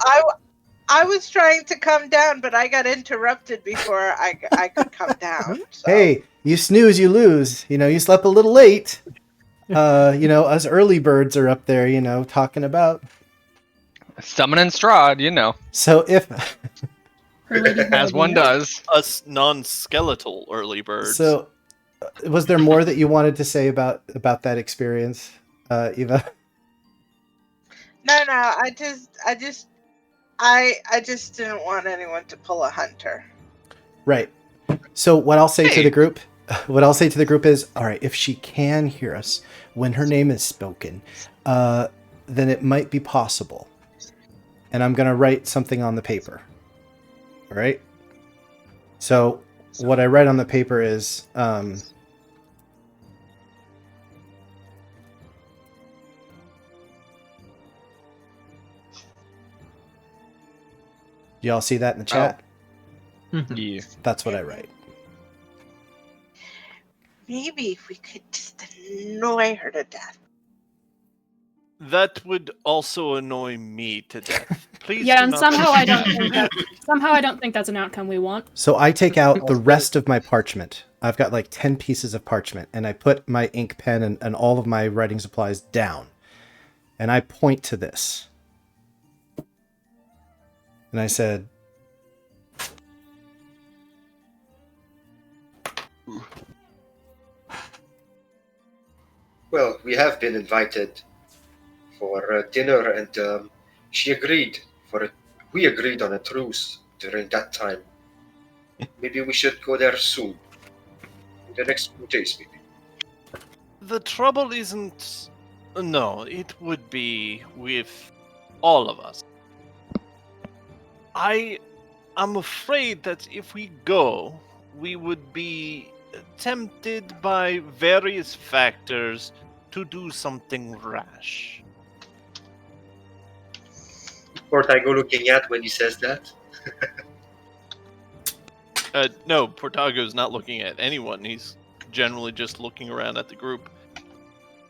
I was trying to come down, but I got interrupted before I could come down. So. Hey, you snooze, you lose. You know, you slept a little late. Us early birds are up there, talking about. Summoning Strahd, you know, So if Her lady as one Barovia. does. Us non-skeletal early birds. so, was there more that you wanted to say about that experience, Eva? No, I just didn't want anyone to pull a Hunter. Right. So what I'll say to Hey. the group, is, all right, if she can hear us when her name is spoken, then it might be possible. And I'm going to write something on the paper. All right. So what I write on the paper is, do y'all see that in the chat? Yeah. That's what I write. Maybe if we could just annoy her to death. That would also annoy me to death. Please. Yeah, do and not somehow I don't proceed. think that's an outcome we want. So I take out the rest of my parchment. I've got like 10 pieces of parchment, and I put my ink pen and all of my writing supplies down. And I point to this. And I said, Well, we have been invited for dinner, and she agreed. We agreed on a truce during that time. Maybe we should go there soon. In the next few days, maybe. The trouble isn't. No, it would be with all of us. I am afraid that if we go, we would be tempted by various factors to do something rash. What I go looking at when he says that? No, Portago's not looking at anyone. He's generally just looking around at the group.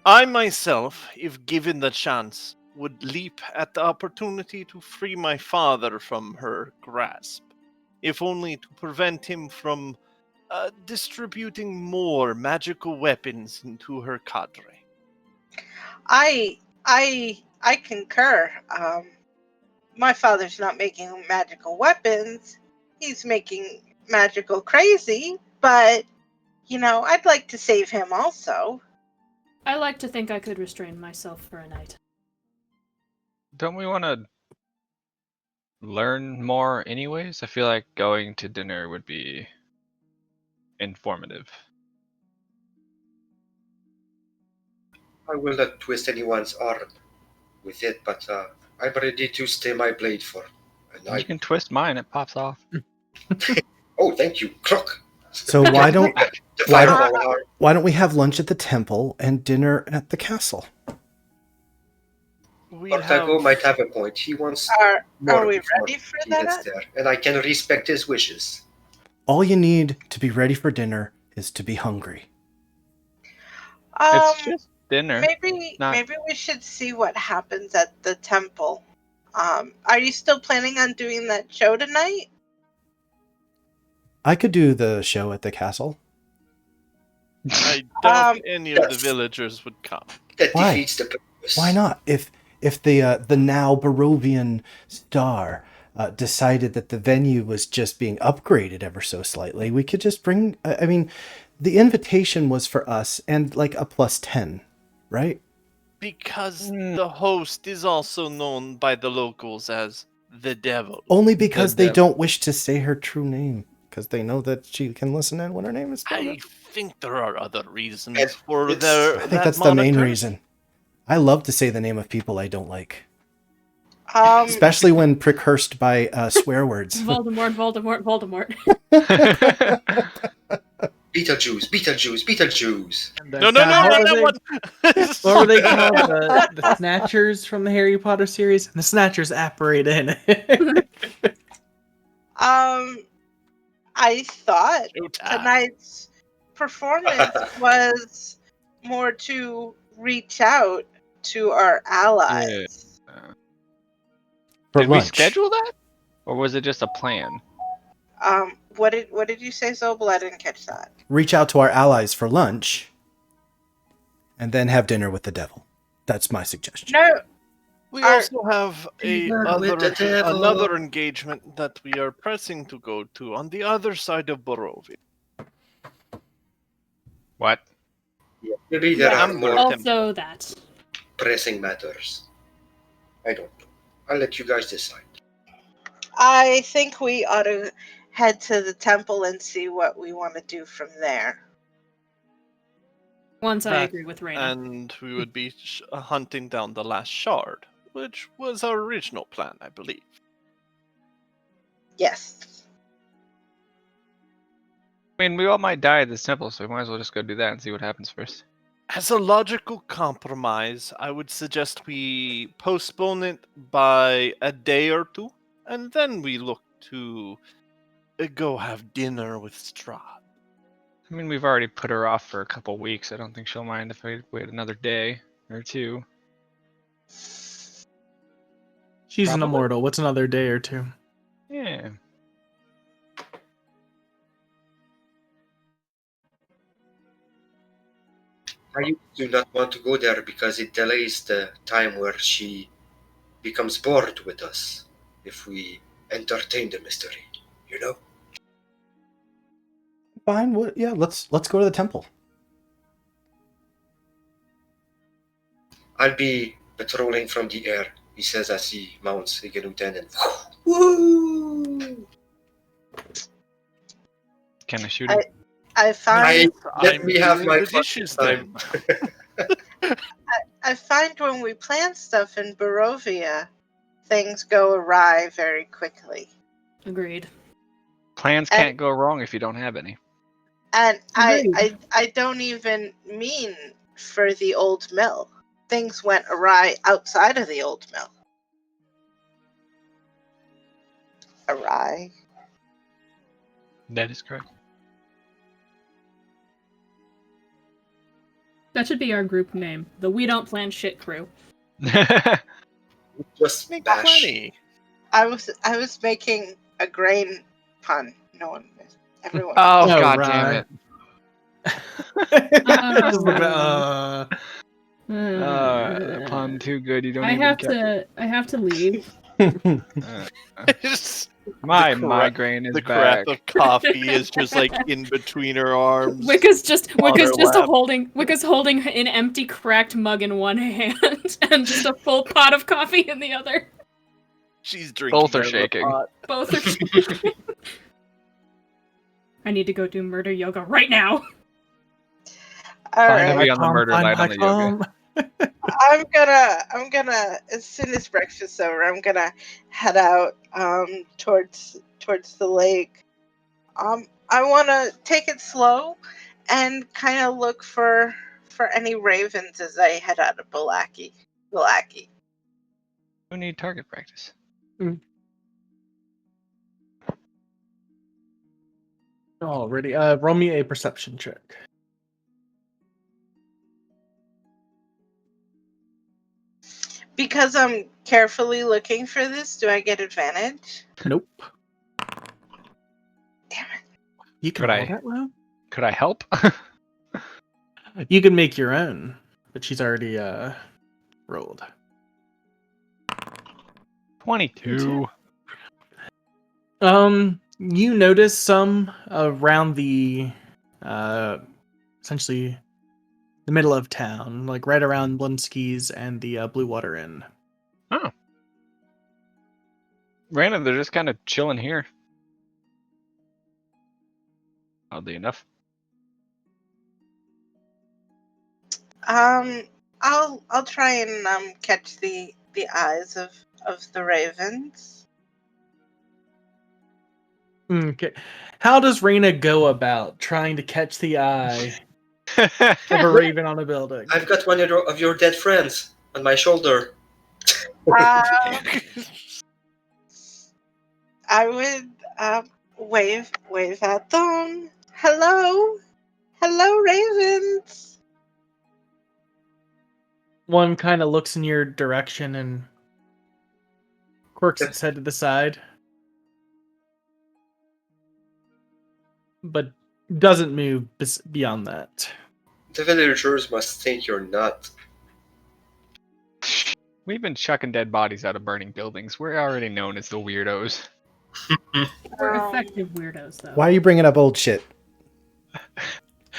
I myself, if given the chance, would leap at the opportunity to free my father from her grasp, if only to prevent him from distributing more magical weapons into her cadre. I concur. My father's not making magical weapons. He's making magical crazy, but I'd like to save him also. I like to think I could restrain myself for a night. Don't we want to learn more anyways? I feel like going to dinner would be informative. I will not twist anyone's arm with it, but I'm ready to stay my blade for a You night. can twist mine; it pops off. Oh, thank you, Crook. so why don't The why fireball don't- arm. why don't we have lunch at the temple and dinner at the castle? Portago might have a point. He wants Are more we before ready for he gets that? there, and I can respect his wishes. All you need to be ready for dinner is to be hungry. It's just dinner. Maybe not- maybe we should see what happens at the temple. Are you still planning on doing that show tonight? I could do the show at the castle. I doubt any of the yes. villagers would come. That Why? defeats the purpose. Why not? If the now Barovian star decided that the venue was just being upgraded ever so slightly, we could just bring. I mean, the invitation was for us and like a +10, right? Because the host is also known by the locals as the devil. Only because they devil. don't wish to say her true name. Because they know that she can listen in when her name is spelled. I think there are other reasons It- for it's- their. I think that that's the main moniker. reason. I love to say the name of people I don't like. Um, Especially when prick-cursed by swear words. Voldemort, Voldemort, Voldemort. Beetlejuice, Beetlejuice, Beetlejuice. No, no, no, What not were that they- one. What were they called? The Snatchers from the Harry Potter series? The Snatchers apparate in. I thought Showtime. tonight's performance was more to reach out to our allies. For Did we lunch. schedule that? Or was it just a plan? What did you say, Zobel? I didn't catch that. Reach out to our allies for lunch. And then have dinner with the devil. That's my suggestion. No, We Our- also have Dinner with the devil. another engagement that we are pressing to go to on the other side of Barovia. What? Maybe there are I'm more gonna- Also that. pressing matters. I don't know. I'll let you guys decide. I think we ought to head to the temple and see what we want to do from there. Once I That- agree with Raina. And we would be hunting down the last shard, which was our original plan, I believe. Yes. I mean, we all might die at this temple, so we might as well just go do that and see what happens first. As a logical compromise, I would suggest we postpone it by a day or two, and then we look to go have dinner with Strahd. I mean, we've already put her off for a couple weeks. I don't think she'll mind if we wait another day or two. She's an Probably. immortal. What's another day or two? Yeah. I do not want to go there because it delays the time where she becomes bored with us if we entertain the mystery, you know? Fine. Yeah, let's go to the temple. I'll be patrolling from the air, he says as he mounts a lieutenant. Woo! Can I shoot him? I find Let me have doing my the fun dishes time. then. I find when we plan stuff in Barovia, things go awry very quickly. Agreed. Plans can't go wrong if you don't have any. And Agreed. I don't even mean for the old mill. Things went awry outside of the old mill. Awry? That is correct. That should be our group name. The We Don't Plan Shit Crew. Just Make bash. plenty. I was making a grain pun. No one is. Everyone. Oh, Oh, god right. damn it. Just look at, That pun too good. You don't I even have catch it. to. I have to leave. Just My the crap- migraine is the back. crap of coffee is just like in between her arms. Wicca's just on her lap. holding an empty cracked mug in one hand and just a full pot of coffee in the other. She's drinking. Both are out of the shaking. pot. Both are. I need to go do murder yoga right now. All Fine. right. Be on the murder light on the yoga. I'm gonna as soon as breakfast's over, I'm gonna head out towards the lake. I wanna take it slow and kinda look for any ravens as I head out of Balaki. Who need target practice? Alrighty. Roll me a perception check. Because I'm carefully looking for this, do I get advantage? Nope. Damn it. You can Could roll I- that low? Could I help? You can make your own, but she's already rolled. 22. You notice some around the essentially the middle of town, like right around Blinsky's and the Blue Water Inn. Oh. Random, they're just kind of chilling here. Oddly enough. I'll try and catch the eyes of the ravens. Okay. How does Rena go about trying to catch the eye of a raven on a building? I've got one of your dead friends on my shoulder. I would wave at them. Hello, ravens. One kind of looks in your direction and quirks its head to the side, but doesn't move beyond that. The villagers must think you're not. We've been chucking dead bodies out of burning buildings. We're already known as the weirdos. We're effective weirdos, though. Why are you bringing up old shit?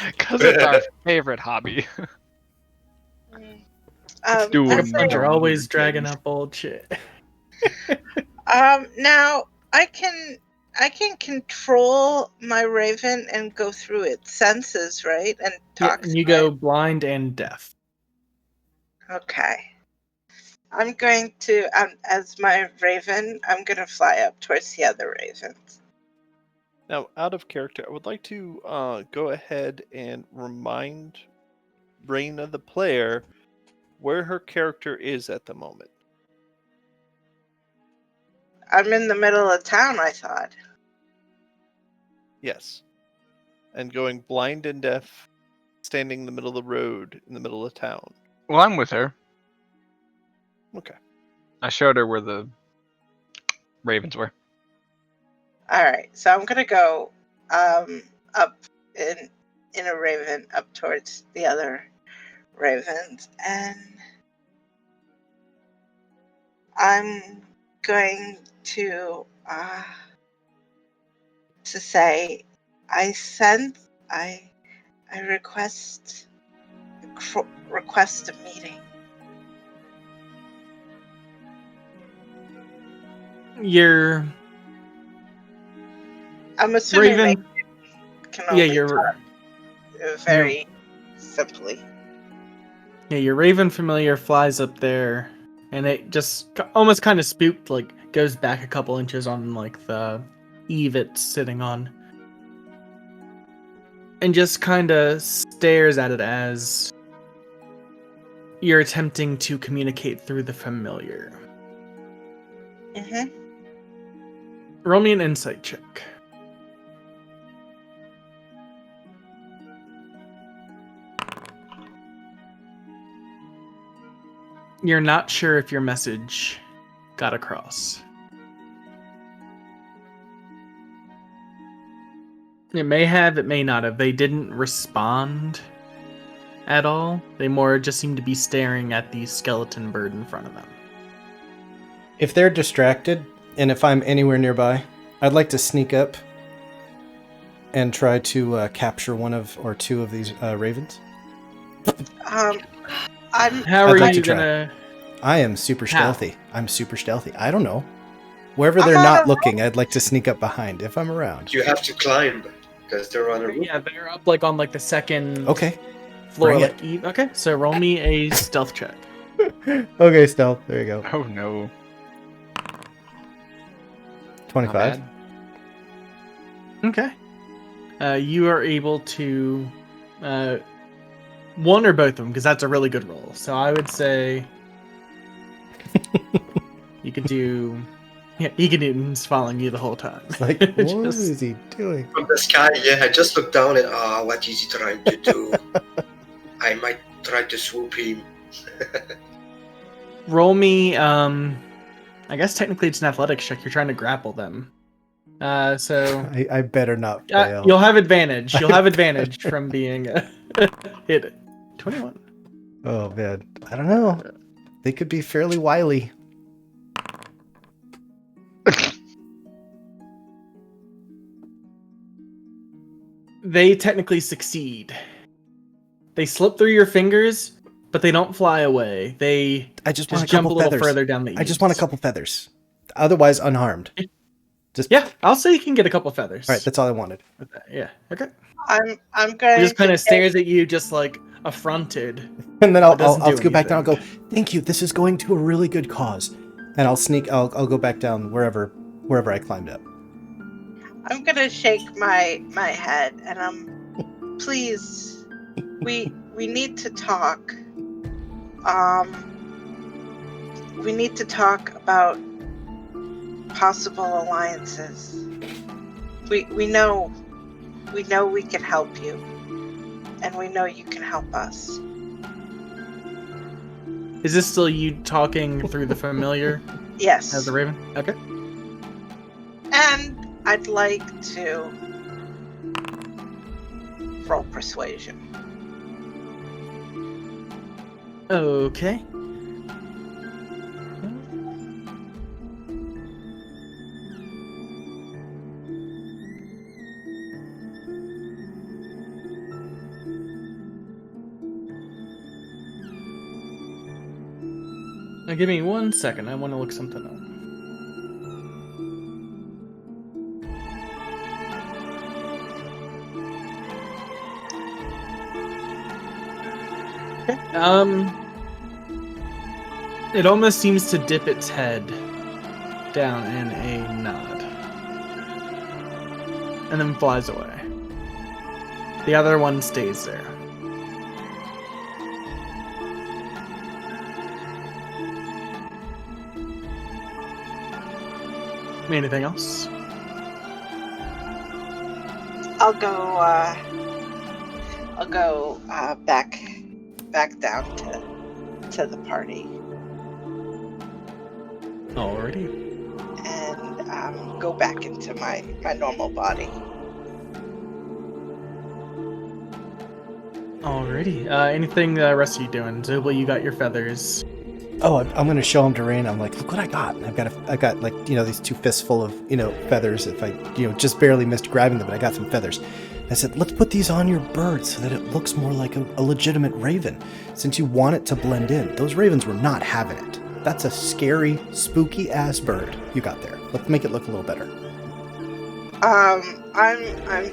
Because it's our favorite hobby. Doing I'll say- You're always dragging up old shit. now I can control my raven and go through its senses, right? And talk. And you to it. go blind and deaf. Okay. I'm going to, as my raven, I'm going to fly up towards the other ravens. Now, out of character, I would like to go ahead and remind Raina, the player, where her character is at the moment. I'm in the middle of town, I thought. Yes. And going blind and deaf, standing in the middle of the road, in the middle of town. Well, I'm with her. Okay. I showed her where the ravens were. All right, so I'm going to go up in a raven up towards the other ravens, and I'm going to say I request a meeting. I'm assuming Raven. they can only You're talk very simply. your Raven familiar flies up there, and it just almost kind of spooked, like goes back a couple inches on like the eave it's sitting on, and just kind of stares at it as you're attempting to communicate through the familiar. Mm-hmm. Roll me an insight check. You're not sure if your message got across. It may have, it may not have. They didn't respond at all. They more just seemed to be staring at the skeleton bird in front of them. If they're distracted, and if I'm anywhere nearby, I'd like to sneak up and try to capture one of or two of these ravens. How are like you to try. gonna? I am super How? stealthy. I'm super stealthy. I don't know. Wherever they're not looking, I'd like to sneak up behind if I'm around. You have to climb because they're on a roof. Yeah, they're up like on like the second Okay. floor. bring Like, okay, so roll me a stealth check. Okay, stealth. There you go. Oh no. 25. Okay. You are able to one or both of them because that's a really good roll. So I would say you could do. Yeah, Egan's following you the whole time. It's like, what Just- is he doing? From the sky, yeah, I just looked down and, what is he trying to do? I might try to swoop him. Roll me. I guess technically it's an athletics check. You're trying to grapple them. So I better not fail. you'll have advantage. You'll have advantage from being hit. 21. Oh, man. I don't know. They could be fairly wily. They technically succeed. They slip through your fingers, but they don't fly away. They I just want just a jump a couple little feathers. further down the eaves. I just want a couple feathers. otherwise unharmed. Just Yeah, I'll say you can get a couple feathers. All right, that's all I wanted. with that. Yeah. Okay. I'm going He just kind to of stares at you, just like affronted. And then It doesn't I'll do go back down. I'll anything. go. Thank you. This is going to a really good cause. And I'll sneak. I'll go back down wherever I climbed up. I'm gonna shake my head and please, we need to talk. We need to talk about possible alliances. We know we can help you, and we know you can help us. Is this still you talking through the familiar Yes. as the Raven? Okay. And I'd like to roll persuasion. Okay. Now give me 1 second. I want to look something up. Okay. It almost seems to dip its head down in a nod. And then flies away. The other one stays there. Anything else? I'll go back down to the party Alrighty. and go back into my normal body. Alrighty. Anything the rest of you doing? Zubla, you got your feathers. Oh, I'm gonna show him to Rain. I'm like, look what I got. And I got like these 2 fistful of feathers. If I just barely missed grabbing them, but I got some feathers. I said, let's put these on your bird so that it looks more like a legitimate raven. Since you want it to blend in, those ravens were not having it. That's a scary, spooky ass bird you got there. Let's make it look a little better. I'm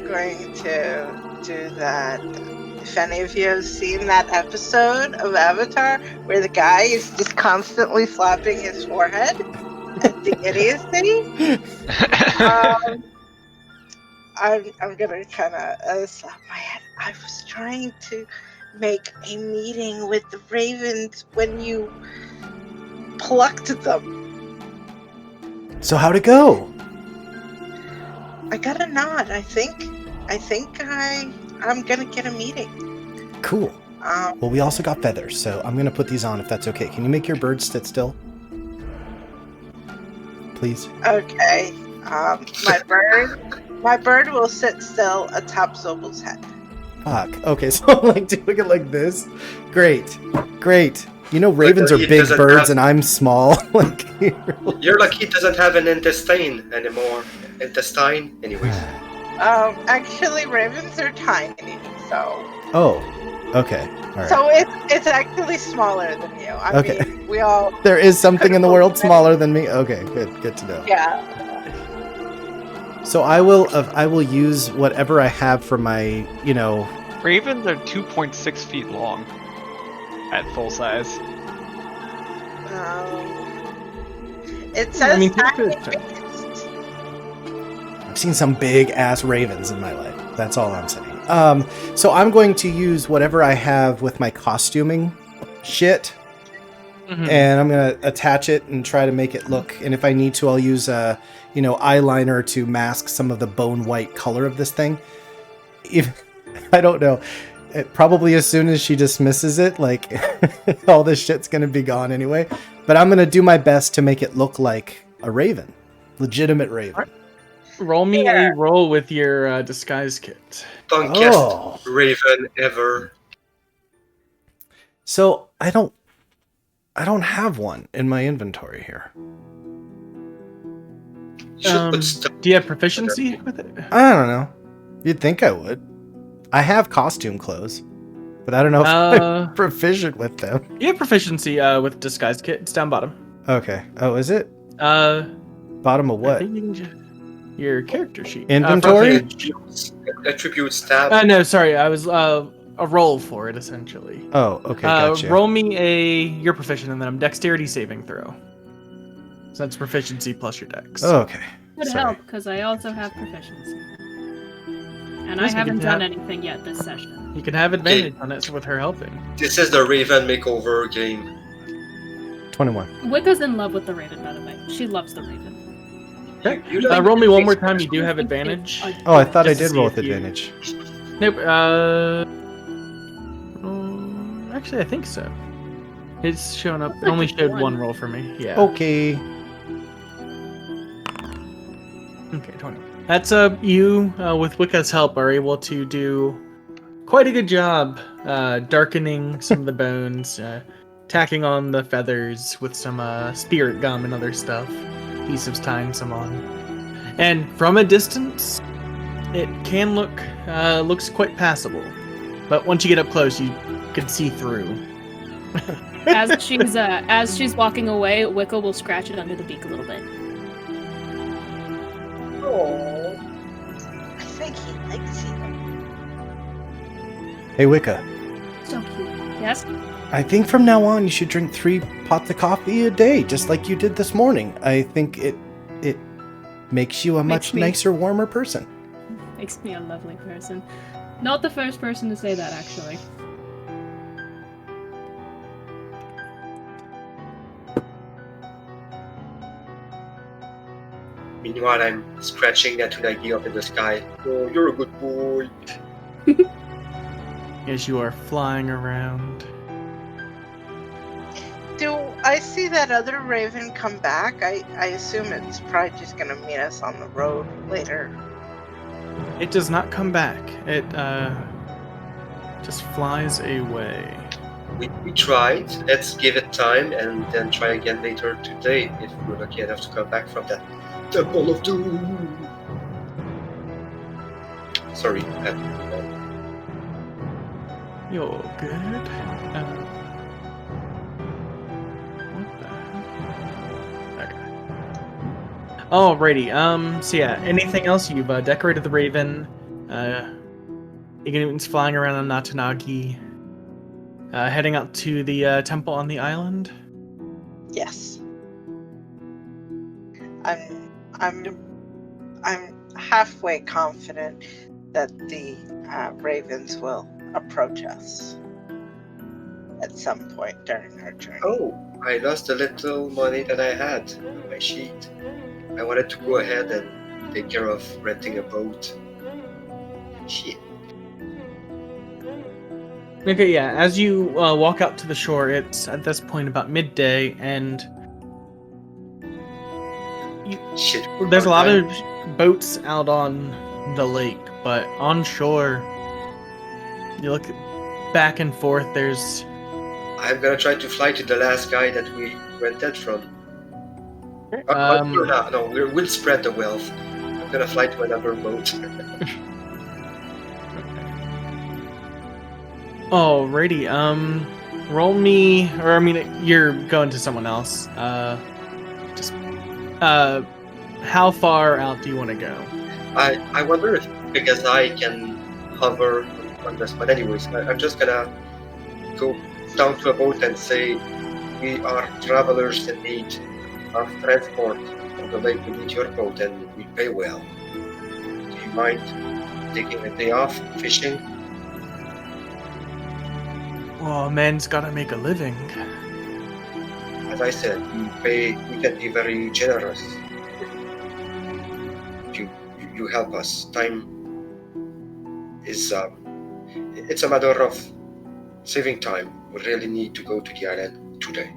going to do that. If any of you have seen that episode of Avatar where the guy is just constantly slapping his forehead, the idiocy, I'm gonna kind of slap my head. I was trying to make a meeting with the ravens when you plucked them. So how'd it go? I got a nod. I think I'm gonna get a meeting. Cool. Well, we also got feathers, so I'm gonna put these on if that's okay. Can you make your bird sit still? Please? Okay. My bird will sit still atop Zobel's head. Fuck. Okay, so I'm like doing it like this. Great. Ravens are he big doesn't birds have- and I'm small. Like You're lucky it doesn't have an intestine anymore. Anyways. Actually, ravens are tiny, so. Oh. Okay. All right. So it's actually smaller than you. I Okay. mean, we all. There is something in the world smaller than me. Okay, good to know. Yeah. So I will use whatever I have for my, Ravens are 2.6 feet long at full size. It says I mean, tiny take it. beast. I've seen some big ass ravens in my life. That's all I'm saying. So I'm going to use whatever I have with my costuming shit, and I'm gonna attach it and try to make it look. And if I need to, I'll use eyeliner to mask some of the bone white color of this thing. If I don't know, probably as soon as she dismisses it, like all this shit's gonna be gone anyway. But I'm gonna do my best to make it look like a raven, legitimate raven. Roll me a roll with your disguise kit. Tongue-kissed raven ever. So I don't have one in my inventory here. You should put stuff. Do you have proficiency with it? I don't know. You'd think I would. I have costume clothes, but I don't know if I'm proficient with them. You have proficiency with disguise kit. It's down bottom. Okay. Oh, is it? Bottom of I what? think you can just your character sheet. Inventory? Attributes tab. No, sorry, I was a roll for it essentially. Oh, okay, gotcha. Roll me your proficient, and then I'm dexterity saving throw. So that's proficiency plus your dex. Oh, okay. Would Sorry. help, because I also have proficiency. And I Yes, you haven't can done have- anything yet this session. You can have advantage on it with her helping. This is the Raven makeover game. 21. Wicca's in love with the Raven, by the way. She loves the Raven. You don't Roll me one more think- time. You do have advantage. Oh, I thought I Just to did see roll if with you- advantage. Nope. Actually, I think so. It's shown up. It only Just showed one. one roll for me. Yeah. Okay. Okay, 20. That's you with Wicca's help are able to do quite a good job darkening some of the bones, tacking on the feathers with some spirit gum and other stuff. Adhesives tying some on. And from a distance, it can looks quite passable. But once you get up close, you can see through. As she's walking away, Wicca will scratch it under the beak a little bit. Oh, I think he likes you. Hey, Wicca. So cute. Yes? I think from now on you should drink 3 pots of coffee a day, just like you did this morning. I think it makes you a much me- nicer, warmer person. Makes me a lovely person. Not the first person to say that, actually. Meanwhile, I'm scratching that Unagi up in the sky. Oh, you're a good boy. As you are flying around. Do I see that other Raven come back? I assume it's probably just gonna meet us on the road later. It does not come back. It just flies away. We tried. Let's give it time and then try again later today if we're lucky enough to come back from that Temple of Doom. Sorry. You're good. What the heck? Okay. Alrighty. So yeah. Anything else? You've decorated the Raven. Ignut's flying around on Natanagi. Heading out to the temple on the island. Yes. I'm halfway confident that the Ravens will approach us at some point during our journey. Oh, I lost the little money that I had on my sheet. I wanted to go ahead and take care of renting a boat. Shit. Okay, yeah. As you walk out to the shore, it's at this point about midday, and Shit. there's a lot of boats out on the lake, but on shore, you look back and forth. There's I'm gonna try to fly to the last guy that we rented from. No, we'll spread the wealth. I'm gonna fly to another boat. alrighty. Roll me, or I mean, you're going to someone else. How far out do you want to go? I wonder if because I can hover on this, but anyways, I'm just gonna go down to a boat and say we are travelers in need of transport on the lake. We need your boat and we pay well. Do you mind taking a day off fishing? Well, a man's gotta make a living. As I said, we can be very generous. You help us. Time is it's a matter of saving time. We really need to go to the island today.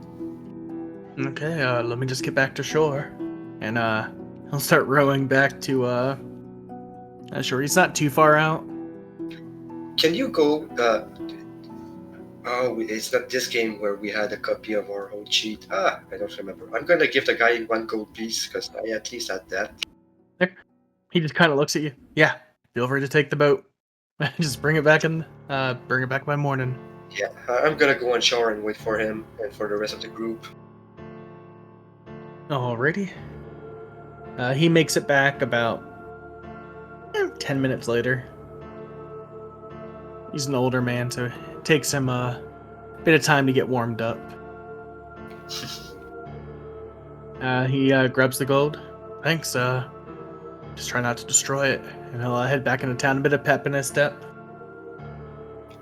Okay, let me just get back to shore, and I'll start rowing back to shore. He's not too far out. Can you go? Oh, it's not this game where we had a copy of our own cheat. I don't remember. I'm gonna give the guy 1 gold piece because I at least had that. He just kind of looks at you. Yeah, feel free to take the boat. Just bring it back by morning. Yeah, I'm gonna go on shore and wait for him and for the rest of the group. Alrighty. He makes it back about 10 minutes later. He's an older man, so it takes him a bit of time to get warmed up. He grabs the gold. Thanks. Just try not to destroy it, and he'll head back into town. A bit of pep in his step.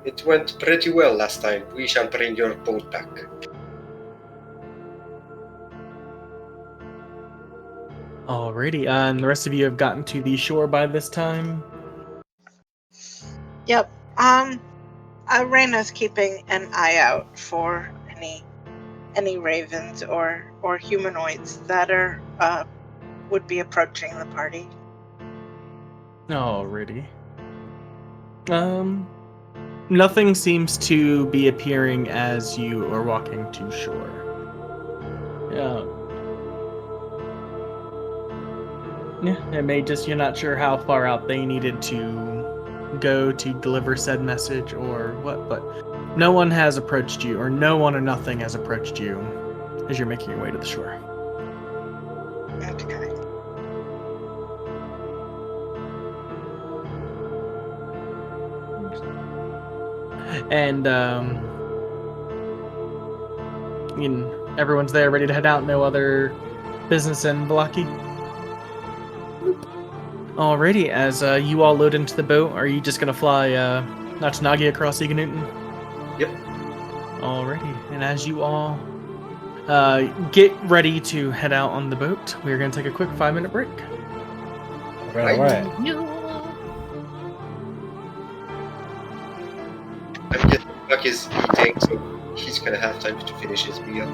It went pretty well last time. We shall bring your boat back. Alrighty, and the rest of you have gotten to the shore by this time. Yep. Reina's keeping an eye out for any ravens or humanoids that are would be approaching the party. Alrighty. Nothing seems to be appearing as you are walking to shore. Yeah, it may just, you're not sure how far out they needed to go to deliver said message or what, but no one has approached you, or no one or nothing has approached you as you're making your way to the shore. Okay. And everyone's there ready to head out. No other business in Valaki. Alrighty, as you all load into the boat, are you just gonna fly Nachinagi across Egan Newton? Yep. Alrighty, and as you all get ready to head out on the boat, we're gonna take a quick 5-minute break. All right. I'm guessing Buck is eating, so he's gonna have time to finish his meal.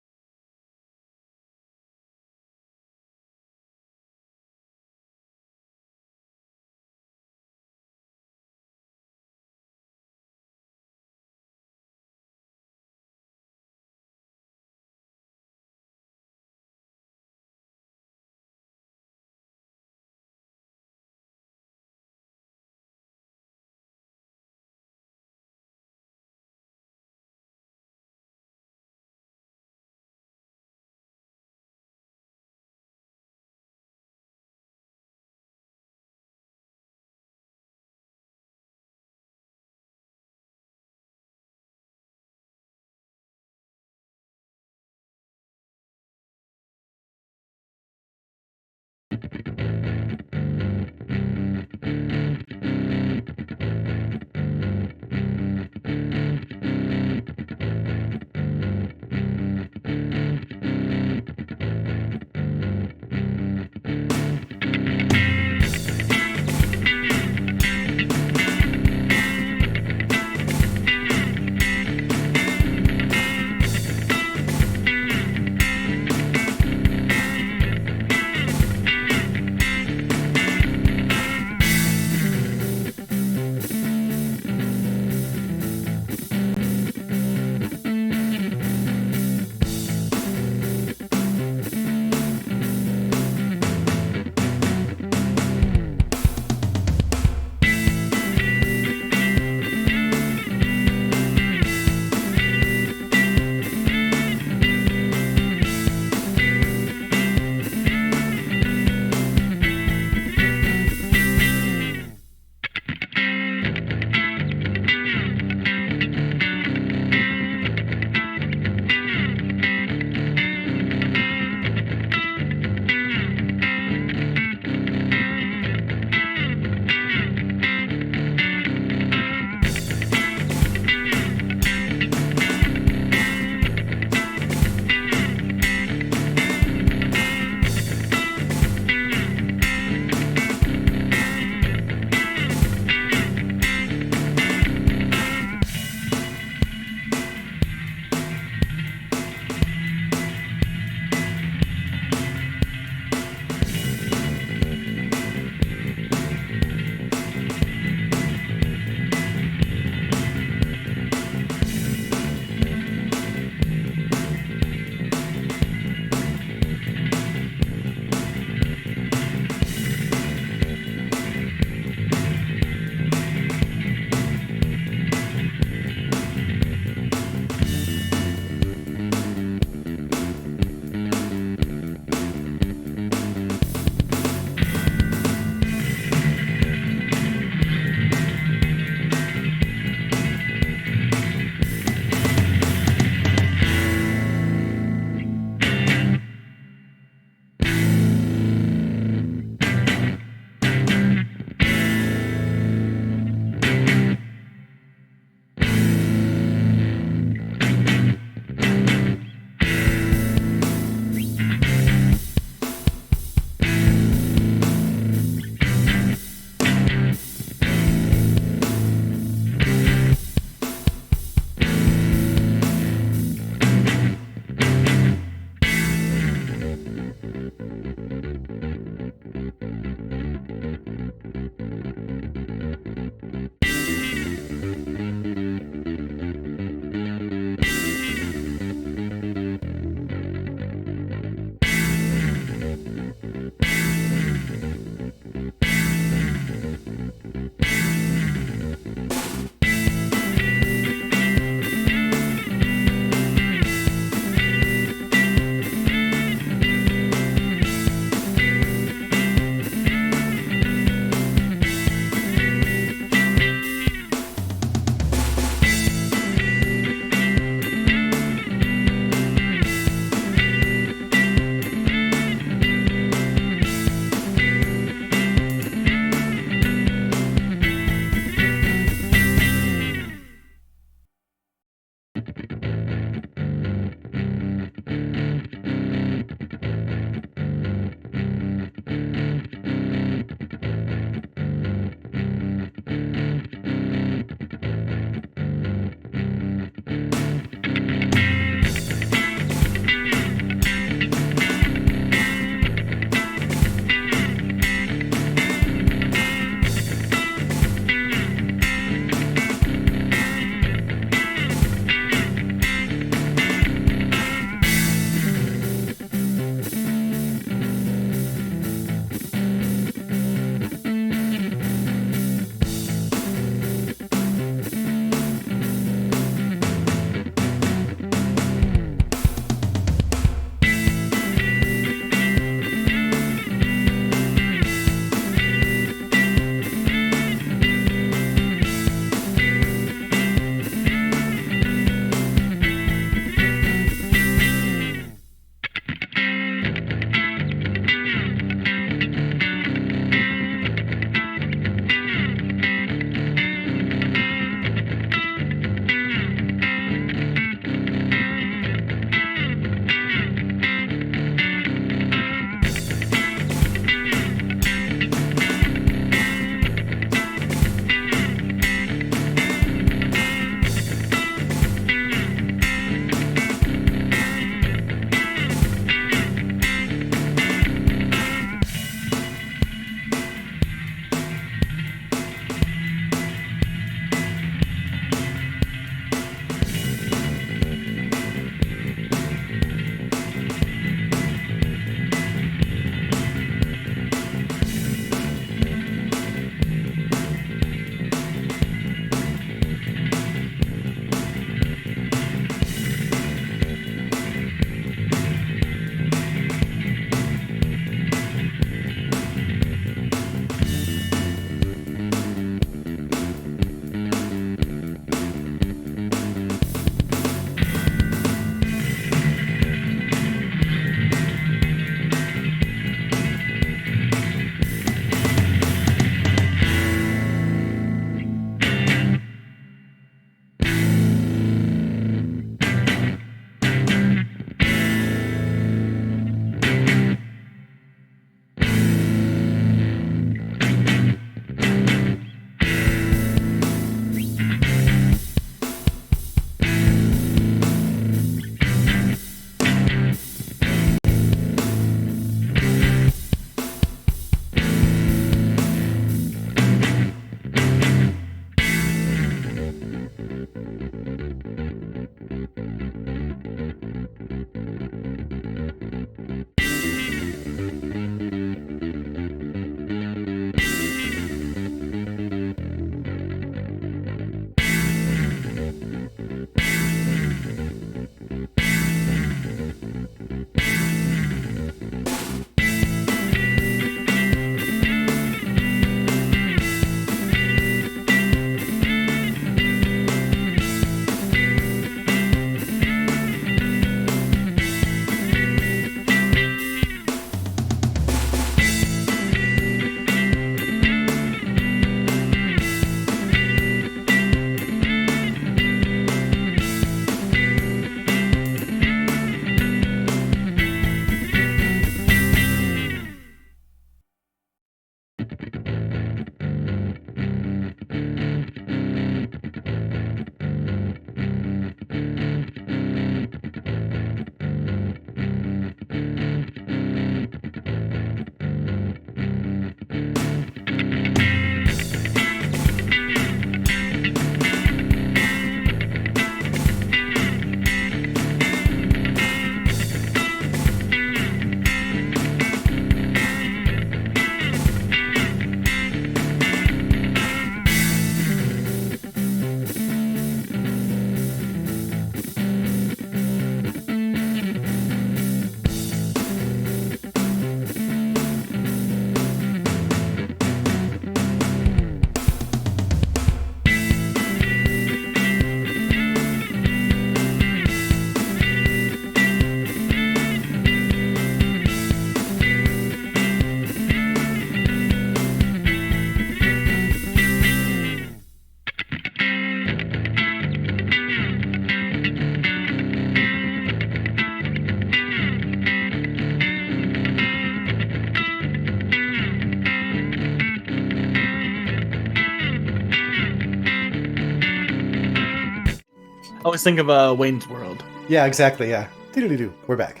always think of Wayne's World. Yeah, exactly. Yeah. Doo-doo-doo-doo. We're back.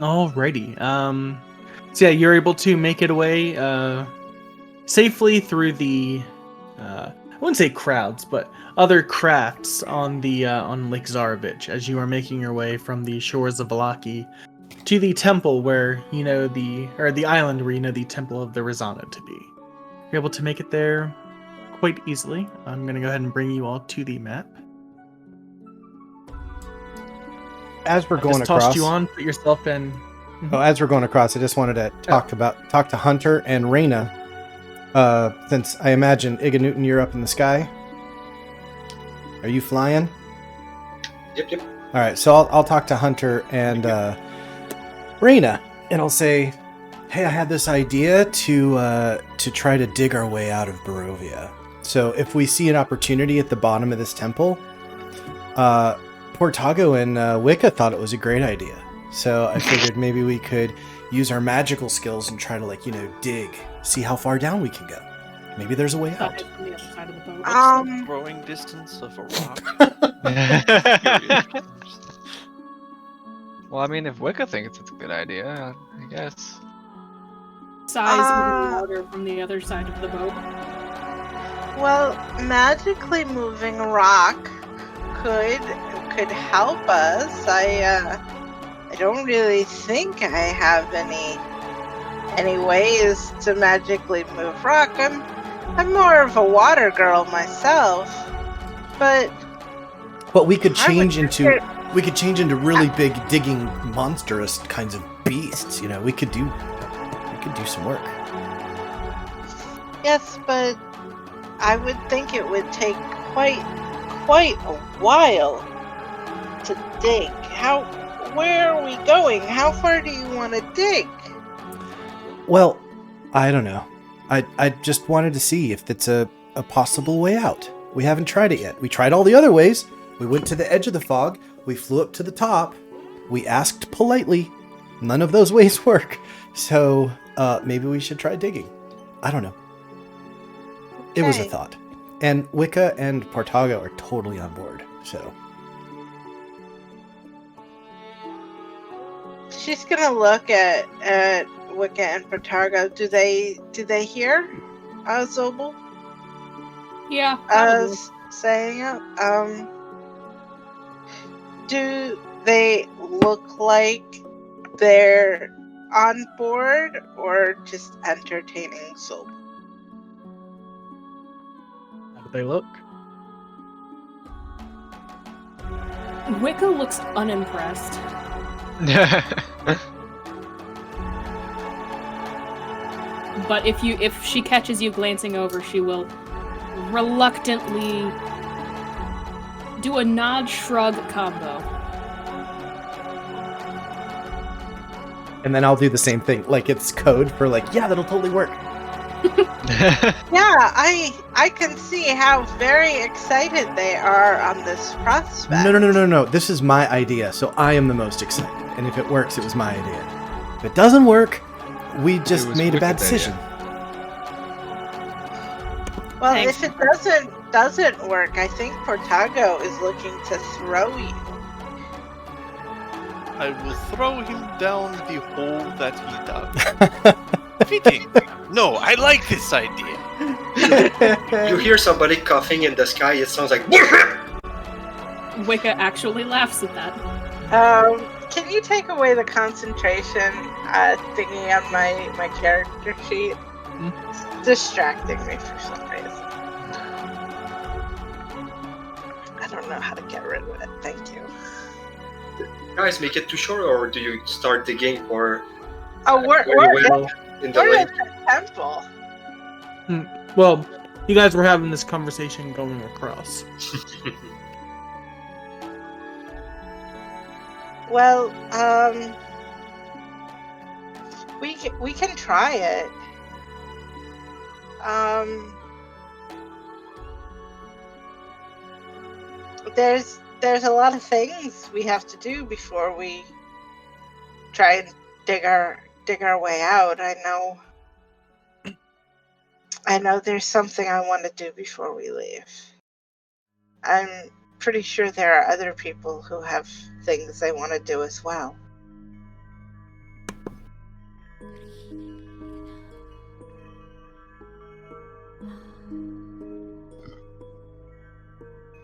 Alrighty. So yeah, you're able to make it away safely through the I wouldn't say crowds, but other crafts on the on Lake Zarovich as you are making your way from the shores of Valaki to the temple where you know the island where you know the temple of the Rosana to be. You're able to make it there quite easily. I'm gonna go ahead and bring you all to the map. As we're I going just across, tossed you on. Put yourself in. as we're going across, I just wanted to talk to Hunter and Reyna. Since I imagine Iga Newton, you're up in the sky. Are you flying? Yep. All right, so I'll talk to Hunter and Reyna, and I'll say, "Hey, I had this idea to try to dig our way out of Barovia. So if we see an opportunity at the bottom of this temple, Portago and Wicca thought it was a great idea. So I figured maybe we could use our magical skills and try to dig, see how far down we can go. Maybe there's a way out." On the other side of the boat. What's the throwing distance of a rock? Curious. Well, I mean, if Wicca thinks it's a good idea, I guess. Size moving louder from the other side of the boat. Well, magically moving rock could help us. I don't really think I have any ways to magically move rock. I'm more of a water girl myself, but we could change into really big digging monstrous kinds of beasts. We could do some work. yes, but I would think it would take quite a while to dig. Where are we going? How far do you want to dig? Well, I don't know. I just wanted to see if it's a possible way out. We haven't tried it yet. We tried all the other ways. We went to the edge of the fog. We flew up to the top. We asked politely. None of those ways work. So maybe we should try digging. I don't know. It was a Okay. thought. And Wicca and Portago are totally on board. So She's gonna look at Wicca and Patargo. Do they hear Zobel Yeah, probably. saying it? Do they look like they're on board or just entertaining Zobel? How do they look? Wicca looks unimpressed. But if she catches you glancing over, she will reluctantly do a nod shrug combo. and then I'll do the same thing. Like it's code for yeah, that'll totally work. Yeah, I can see how very excited they are on this prospect. No. This is my idea, so I am the most excited. And if it works, it was my idea. If it doesn't work, we just was made a bad Wicca's decision. Well, Thanks. if it doesn't work, I think Portago is looking to throw you. I will throw him down the hole that he dug. Fitting. No, I like this idea. You hear somebody coughing in the sky, it sounds like Wicca actually laughs at that. Can you take away the concentration thingy on my character sheet? It's distracting me for some reason. I don't know how to get rid of it. Thank you. guys, make it too short, or do you start digging for Oh, we're well in the in lake? the temple. Well, you guys were having this conversation going across. Well, we can try it. There's a lot of things we have to do before we try and dig our way out. I know there's something I want to do before we leave. I'm pretty sure there are other people who have things they want to do as well.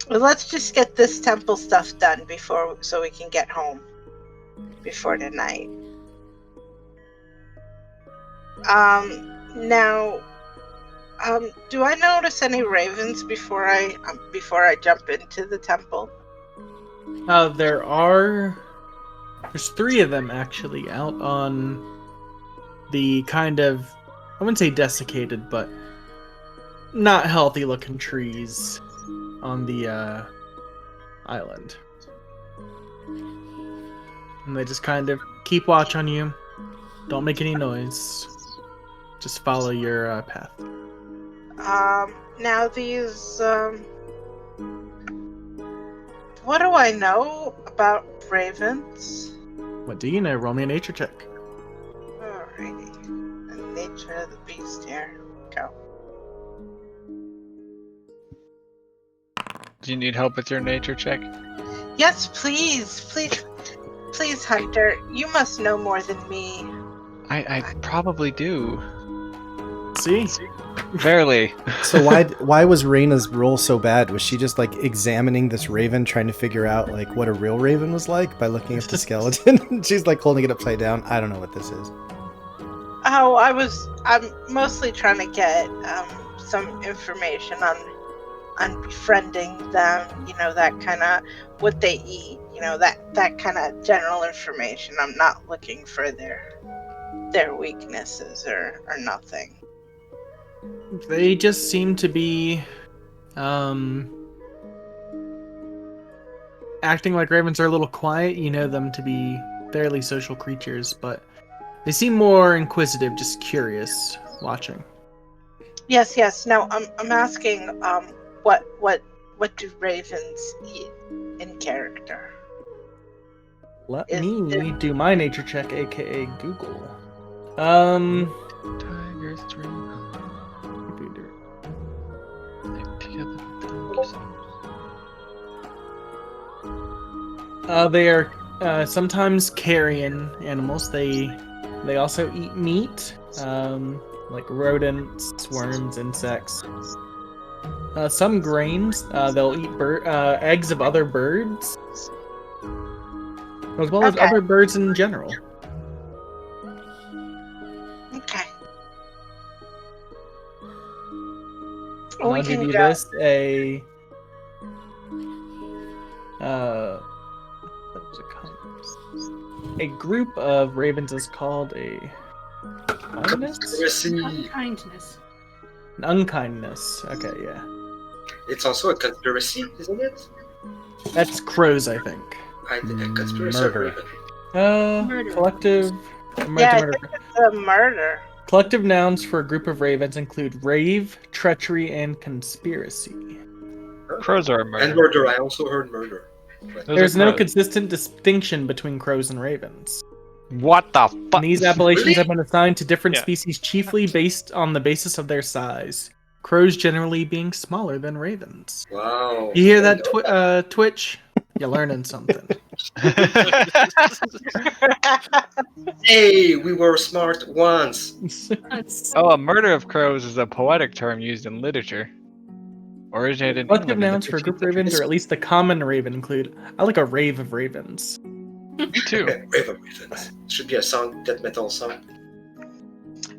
Well, let's just get this temple stuff done so we can get home before tonight. Now, do I notice any ravens before I jump into the temple? There's 3 of them actually out on the kind of, I wouldn't say desiccated, but not healthy looking trees on the island. And they just kind of keep watch on you. Don't make any noise. Just follow your path. Now these, what do I know about ravens? What do you know? Roll me a nature check. Alrighty. The nature of the beast here. Go. Do you need help with your nature check? Yes, please. Please, Hunter. You must know more than me. I probably do. See? Barely. So why was Raina's roll so bad? Was she just like examining this raven, trying to figure out like what a real raven was like by looking at the skeleton? She's like holding it upside down. I don't know what this is. Oh, I'm mostly trying to get some information on befriending them, that kind of what they eat, that kind of general information. I'm not looking for their weaknesses or nothing. They just seem to be acting like ravens are a little quiet. You know them to be fairly social creatures, but they seem more inquisitive, just curious, watching. Yes. Now I'm asking, what do ravens eat in character? Let me do my nature check, aka Google. Tigers, they are sometimes carrion animals. They also eat meat, like rodents, worms, insects. Some grains. They'll eat eggs of other birds, as well as other birds in general. Okay. And I'll give you this, a group of ravens is called a Unkindness. An unkindness. Okay, yeah. It's also a conspiracy, isn't it? That's crows, I think. I think a conspiracy. Murder. Murder. Collective. Yeah, I think it's a murder. Collective nouns for a group of ravens include rave, treachery, and conspiracy. Crows are a murder. And murder. I also heard murder. But There's no consistent distinction between crows and ravens. What the fuck? And these appellations Really? have been assigned to different Yeah. species chiefly based on the basis of their size. Crows generally being smaller than ravens. wow. You hear I that, know Twitch? You're learning something. Hey, we were smart once. Oh, a murder of crows is a poetic term used in literature. Originated in Collective England in the nouns for a group of 15th ravens, or at least the common raven, include I like a rave of ravens. Me too. Rave of Ravens. Should be a song, death metal song.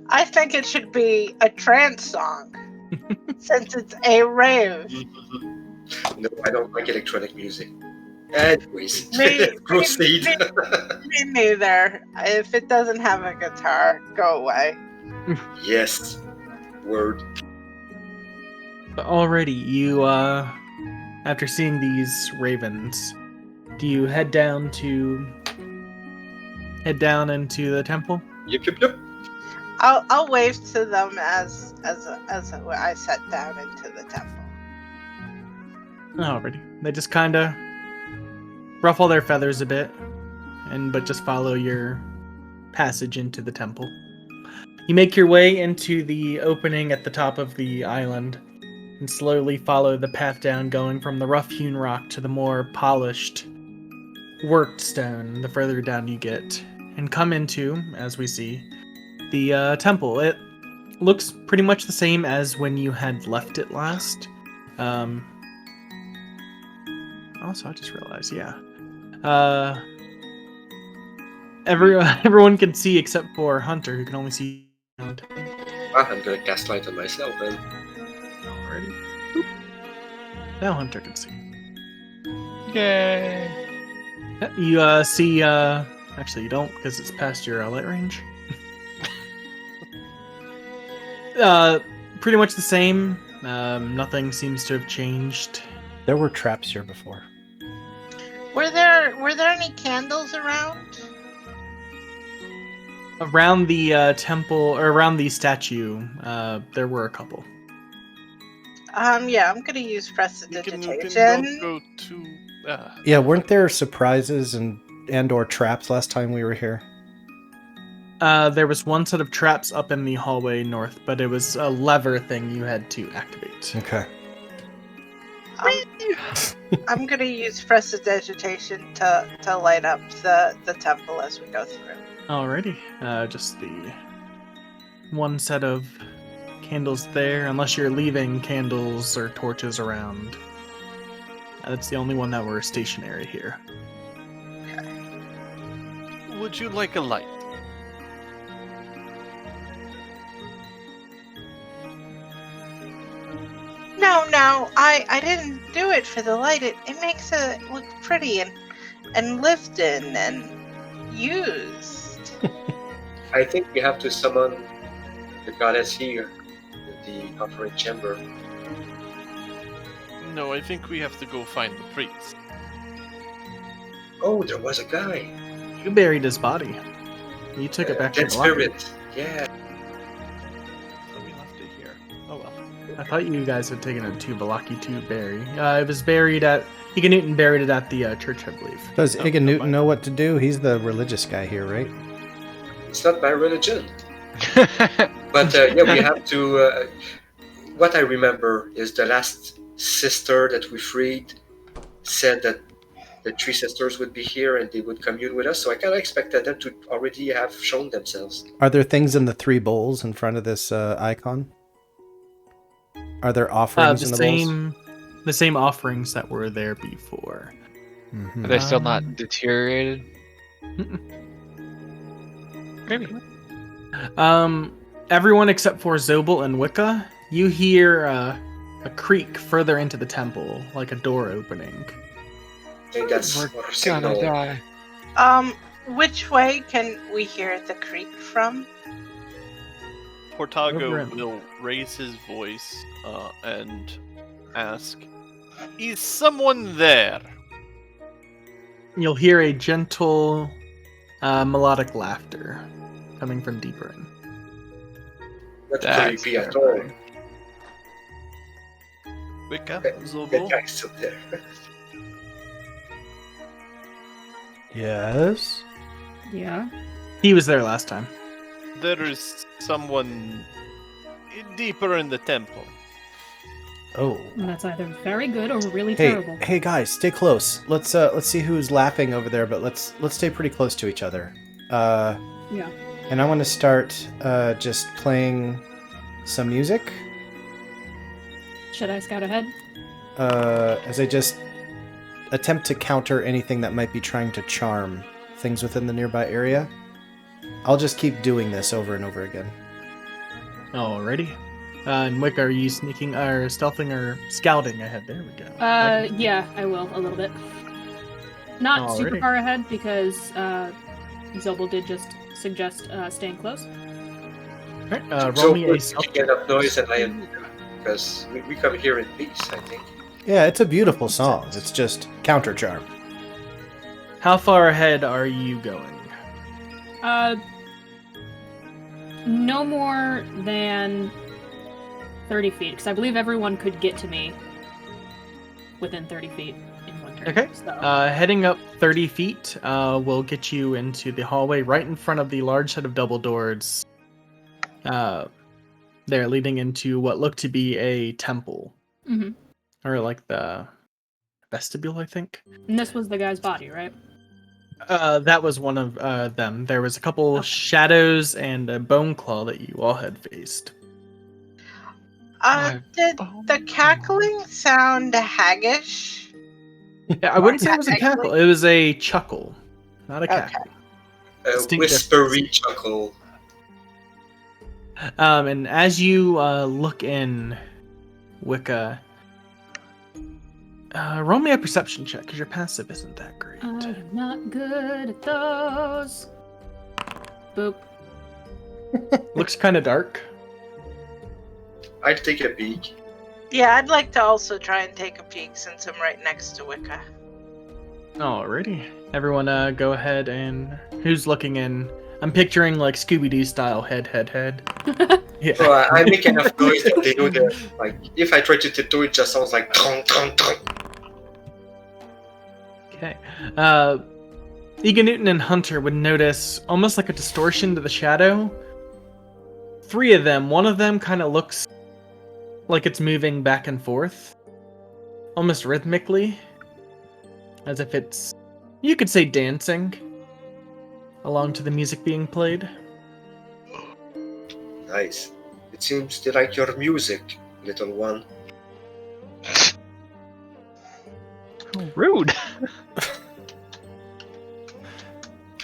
I think it should be a trance song, since it's a rave. No, I don't like electronic music. Anyways, Me- proceed. Me neither. If it doesn't have a guitar, go away. Yes. Word. But already, you, after seeing these ravens, do you head down into the temple? Yep. I'll wave to them as I sat down into the temple. Already. They just kind of ruffle their feathers a bit, but just follow your passage into the temple. You make your way into the opening at the top of the island. and slowly follow the path down, going from the rough-hewn rock to the more polished, worked stone the further down you get, and come into, as we see, the temple. It looks pretty much the same as when you had left it last. Also, I just realized, yeah. Everyone can see except for Hunter, who can only see around. I'm gonna cast light on myself then. Already. Now Hunter can see. Yay! You see, actually you don't, because it's past your light range. Pretty much the same. Nothing seems to have changed. There were traps here before. Were there any candles around? Around the temple, or around the statue, there were a couple. Yeah, I'm gonna use We prestidigitation. cannot go to. Yeah, weren't there surprises and or traps last time we were here? There was one set of traps up in the hallway north, but it was a lever thing you had to activate. Okay. I'm gonna use prestidigitation to light up the temple as we go through. Alrighty. Just the one set of candles there, unless you're leaving candles or torches around. That's the only one that were stationary here. Would you like a light? No, I didn't do it for the light. It makes it look pretty and lived in and used. I think we have to summon the goddess here in the offering chamber. No, I think we have to go find the priest. Oh, there was a guy. You buried his body. You took it back to Dead the locker. spirit. Yeah. So we left it here. Oh well. I thought you guys had taken it to Balaki to bury. It was buried at... Egan Newton buried it at the church, I believe. Does Oh, Igan never Newton mind. know what to do? He's the religious guy here, right? It's not my religion. But yeah, we have to. What I remember is the last sister that we freed said that the three sisters would be here and they would commune with us. So I kind of expected them to already have shown themselves. Are there things in the three bowls in front of this icon? Are there offerings in the bowls? The same offerings that were there before. Mhm. Are they still not deteriorated? Maybe. Everyone except for Zobel and Wicca, you hear a creak further into the temple, like a door opening. I think that's We're our gonna signal. die. Which way can we hear the creak from? Over Portago in- will raise his voice and ask, "Is someone there?" You'll hear a gentle, melodic laughter coming from deeper in. Not That's creepy at all. Wicca, The Zobel, guy's still there. Yes. Yeah. He was there last time. there is someone deeper in the temple. Oh. And that's either very good or really Hey, terrible. hey guys, stay close. Let's see who's laughing over there, but let's stay pretty close to each other. Yeah. And I want to start just playing some music Should I scout ahead? as I just attempt to counter anything that might be trying to charm things within the nearby area. I'll just keep doing this over and over again. Alrighty. And Wicca, are you sneaking or stealthing or scouting ahead? There we go. Yeah, I will a little bit. Not super Alrighty. far ahead because Zobel did just suggest staying close. Alright, roll So me we're a stealth. making enough noise and I am because we come here in peace, I think. Yeah, it's a beautiful song. It's just counter charm. How far ahead are you going? No more than 30 feet, because I believe everyone could get to me within 30 feet in one turn. Okay. So. Heading up 30 feet will get you into the hallway right in front of the large set of double doors. They're leading into what look to be a temple. Mm-hmm. or like the vestibule, I think. And this was the guy's body, right? That was one of them. There was a couple shadows and a bone claw that you all had faced. Did the cackling sound haggish? I wouldn't say it was a cackle. It was a chuckle, not a cackle. A Distinct whispery chuckle. And as you look in, Wicca, roll me a perception check because your passive isn't that great. I am not good at those. Boop. Looks kind of dark. I'd take a peek. Yeah, I'd like to also try and take a peek since I'm right next to Wicca. Alrighty. Everyone go ahead and... Who's looking in? I'm picturing like Scooby-Doo style head. Yeah. So I make enough noise that they know that, like, if I try to tiptoe, it just sounds like tong, tong, tong. Okay. Egan Newton and Hunter would notice almost like a distortion to the shadow. 3 of them. One of them kind of looks like it's moving back and forth, almost rhythmically, as if it's, you could say, dancing along to the music being played. Nice. It seems they like your music, little one. Rude.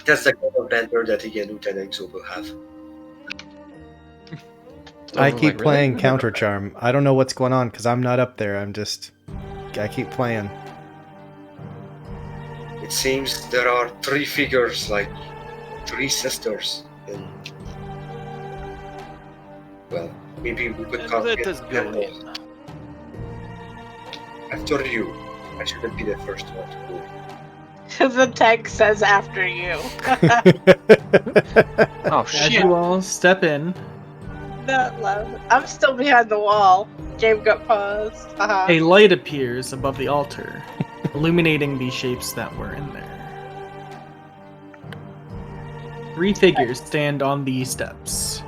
That's the kind of banter that Egan Newton and Exo will have. I keep playing Counter Charm. I don't know what's going on because I'm not up there. I keep playing. It seems there are 3 figures, like 3 sisters. And, well, maybe we could And call let it us go Temple. in. After you. I shouldn't be the first one to go. The text says after you. Oh As shit! you all step in, Not love. I'm still behind the wall. Game got paused. Haha. a light appears above the altar, illuminating the shapes that were in there. 3 figures stand on the steps.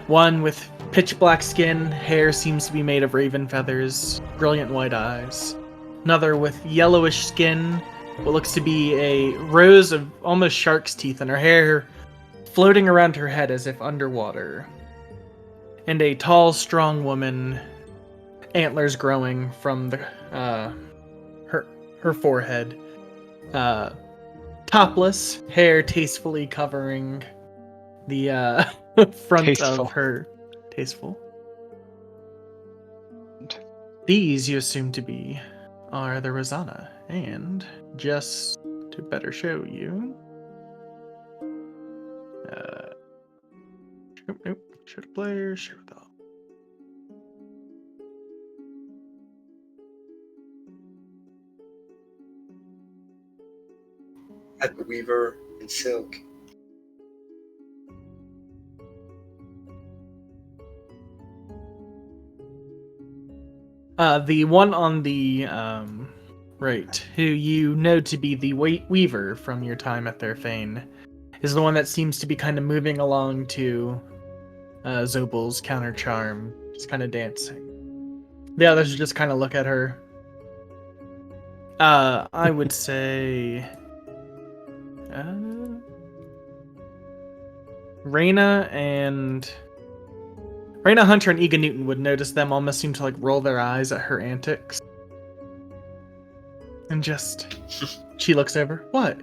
One with pitch black skin, hair seems to be made of raven feathers, brilliant white eyes. Another with yellowish skin, what looks to be a rows of almost shark's teeth, and her hair floating around her head as if underwater. And a tall, strong woman, antlers growing from the her forehead, topless, hair tastefully covering the front Tasteful. of her. Tasteful. These you assume to be are the Rosana, and just to better show you, nope, show the player, show the. At the Weaver in silk. The one on the right, who you know to be the Weaver from your time at their fane, is the one that seems to be kind of moving along to Zobal's counter charm, just kind of dancing. The others just kind of look at her. I would say Reyna, Hunter, and Egan Newton would notice them almost seem to like roll their eyes at her antics. And just, she looks over. What?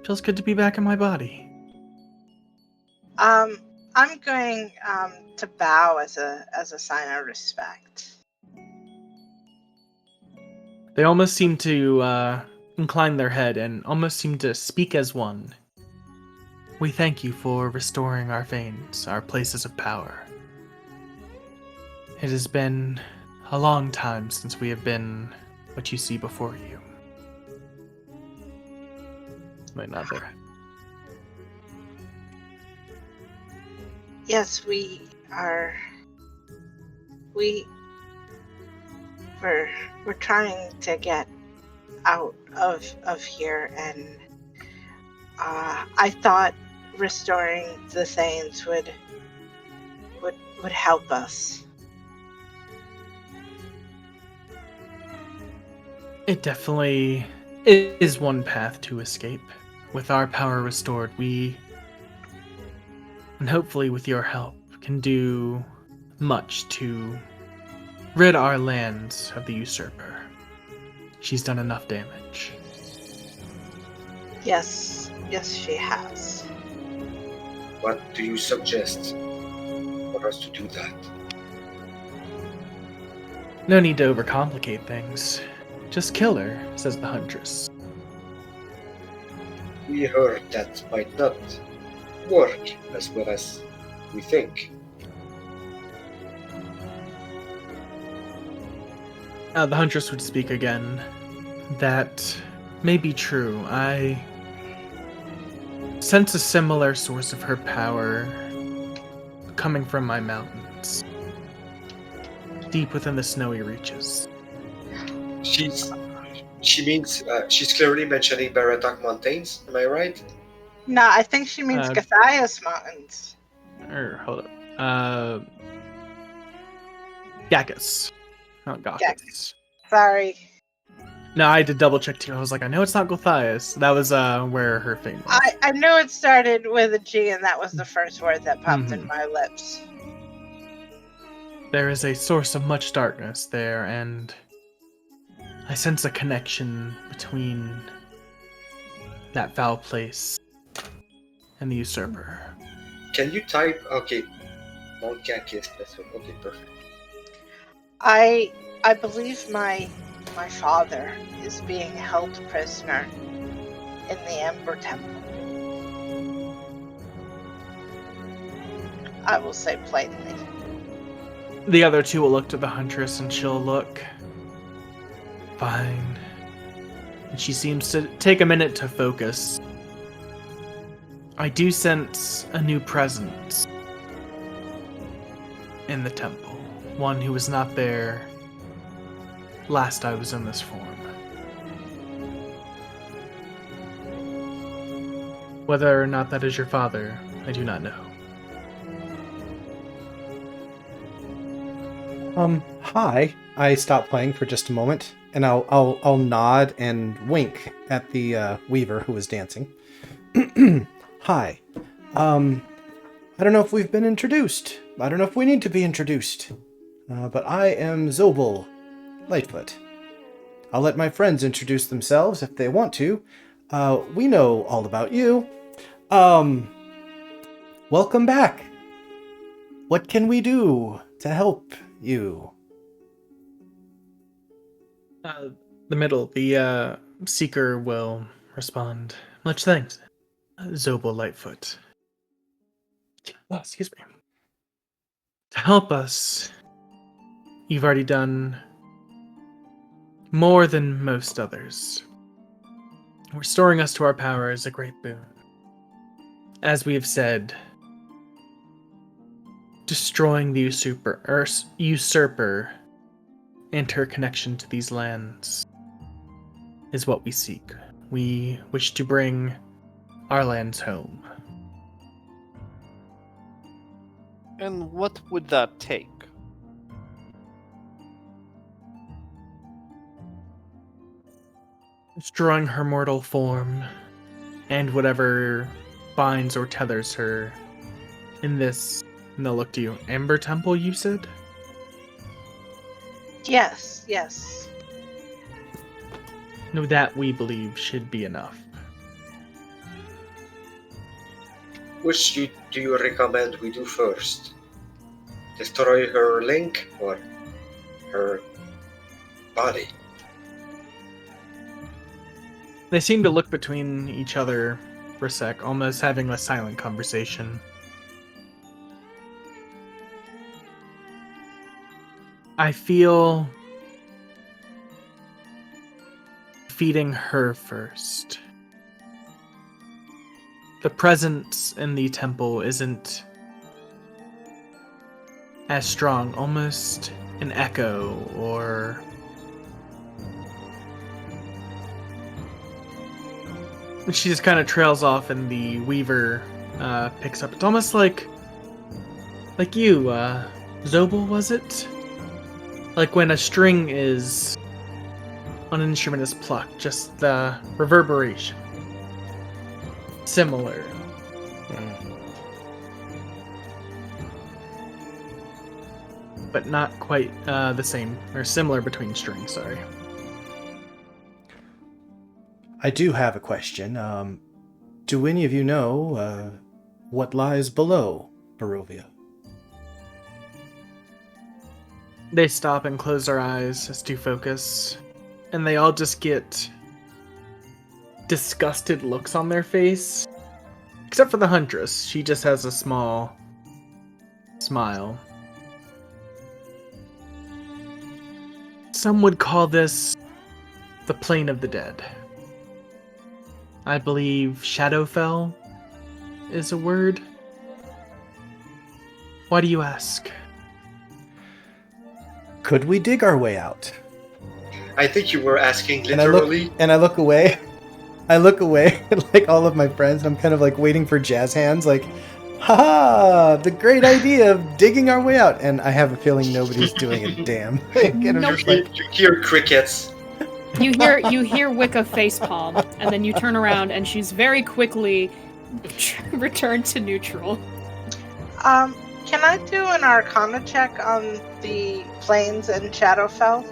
Feels good to be back in my body. I'm going to bow as a sign of respect. They almost seem to incline their head and almost seem to speak as one. We thank you for restoring our fanes, our places of power. It has been a long time since we have been what you see before you. Wait, not there. Yes, we're trying to get out of here, and I thought restoring the Thanes would help us. It definitely is one path to escape. With our power restored, we, and hopefully with your help, can do much to rid our lands of the usurper. She's done enough damage. Yes, she has. What do you suggest for us to do that? No need to overcomplicate things. Just kill her, says the Huntress. We heard that might not work as well as we think. The Huntress would speak again. That may be true. I sense a similar source of her power coming from my mountains, deep within the snowy reaches. She's clearly mentioning Baratok Mountains, am I right? No, I think she means Gathias Mountains. Hold up. Gacchus. Not Gacchus. Sorry. No, I had to double check too. I was like, I know it's not Gothias. That was where her fame was. I knew it started with a G, and that was the first word that popped in my lips. There is a source of much darkness there, and I sense a connection between that foul place and the usurper. Can you type? Okay, Mount Gacchus. That's it. Okay, perfect. I believe my father is being held prisoner in the Ember Temple. I will say plainly. The other two will look to the Huntress, and she'll look fine. And she seems to take a minute to focus. I do sense a new presence in the temple. One who was not there last I was in this form. Whether or not that is your father, I do not know. Hi. I stop playing for just a moment, and I'll nod and wink at the weaver who was dancing. Hi. I don't know if we've been introduced. I don't know if we need to be introduced. But I am Zobel Lightfoot. I'll let my friends introduce themselves if they want to. We know all about you. Welcome back. What can we do to help you? The seeker will respond. Much thanks, Zobel Lightfoot. Oh, excuse me. To help us, you've already done more than most others. Restoring us to our power is a great boon. As we have said, destroying the usurper and her connection to these lands is what we seek. We wish to bring our lands home. And what would that take? Destroying her mortal form and whatever binds or tethers her in this, and they'll look to you, Ember Temple, you said? Yes. No, that we believe should be enough. Which do you recommend we do first? Destroy her link or her body? They seem to look between each other for a sec, almost having a silent conversation. I feel feeding her first. The presence in the temple isn't as strong, almost an echo, or she just kind of trails off, and the weaver picks up. It's almost like you, Zobel, was it? Like when a string is on an instrument is pluck, just the reverberation. Similar. But not quite the same, or similar between strings, sorry. I do have a question. Do any of you know what lies below Barovia? They stop and close their eyes as to focus, and they all just get disgusted looks on their face. Except for the Huntress. She just has a small smile. Some would call this the Plane of the Dead. I believe Shadowfell is a word. Why do you ask? Could we dig our way out? I think you were asking And I look away. I look away at like all of my friends, and I'm kind of like waiting for jazz hands, like, haha, the great idea of digging our way out. And I have a feeling nobody's doing a damn thing. And I'm Nope. just like, You hear crickets. You hear Wicca facepalm, and then you turn around, and she's very quickly returned to neutral. Can I do an Arcana check on the plains and Shadowfell?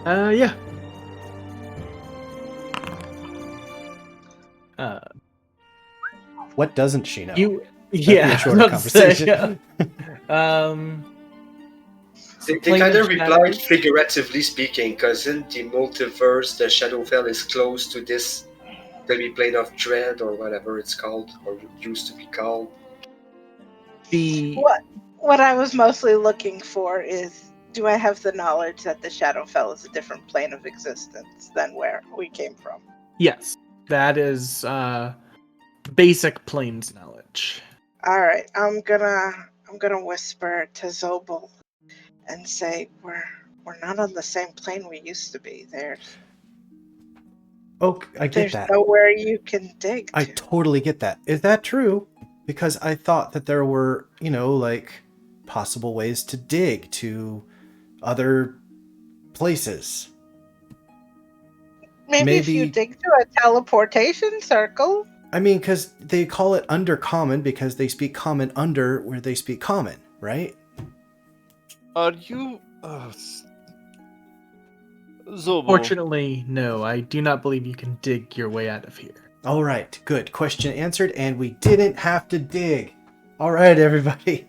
Yeah. what doesn't she know? You. That'd be Yeah. a shorter I was about to say, conversation. They Plane kind of of replied Shadow. figuratively speaking, because in the multiverse, the Shadowfell is close to this maybe plane of dread or whatever it's called, or used to be called. The What I was mostly looking for is, do I have the knowledge that the Shadowfell is a different plane of existence than where we came from? yes, that is basic planes knowledge. All right, I'm gonna whisper to Zobel and say we're not on the same plane we used to be. There's I get that. nowhere you can dig I to. totally get that. Is that true? Because I thought that there were, like possible ways to dig to other places. Maybe if you maybe- dig to a teleportation circle. I mean, because they call it undercommon because they speak common under where they speak common, right? Are you... Zobo, Fortunately, no, I do not believe you can dig your way out of here. All right, good. Question answered, and we didn't have to dig. All right, everybody.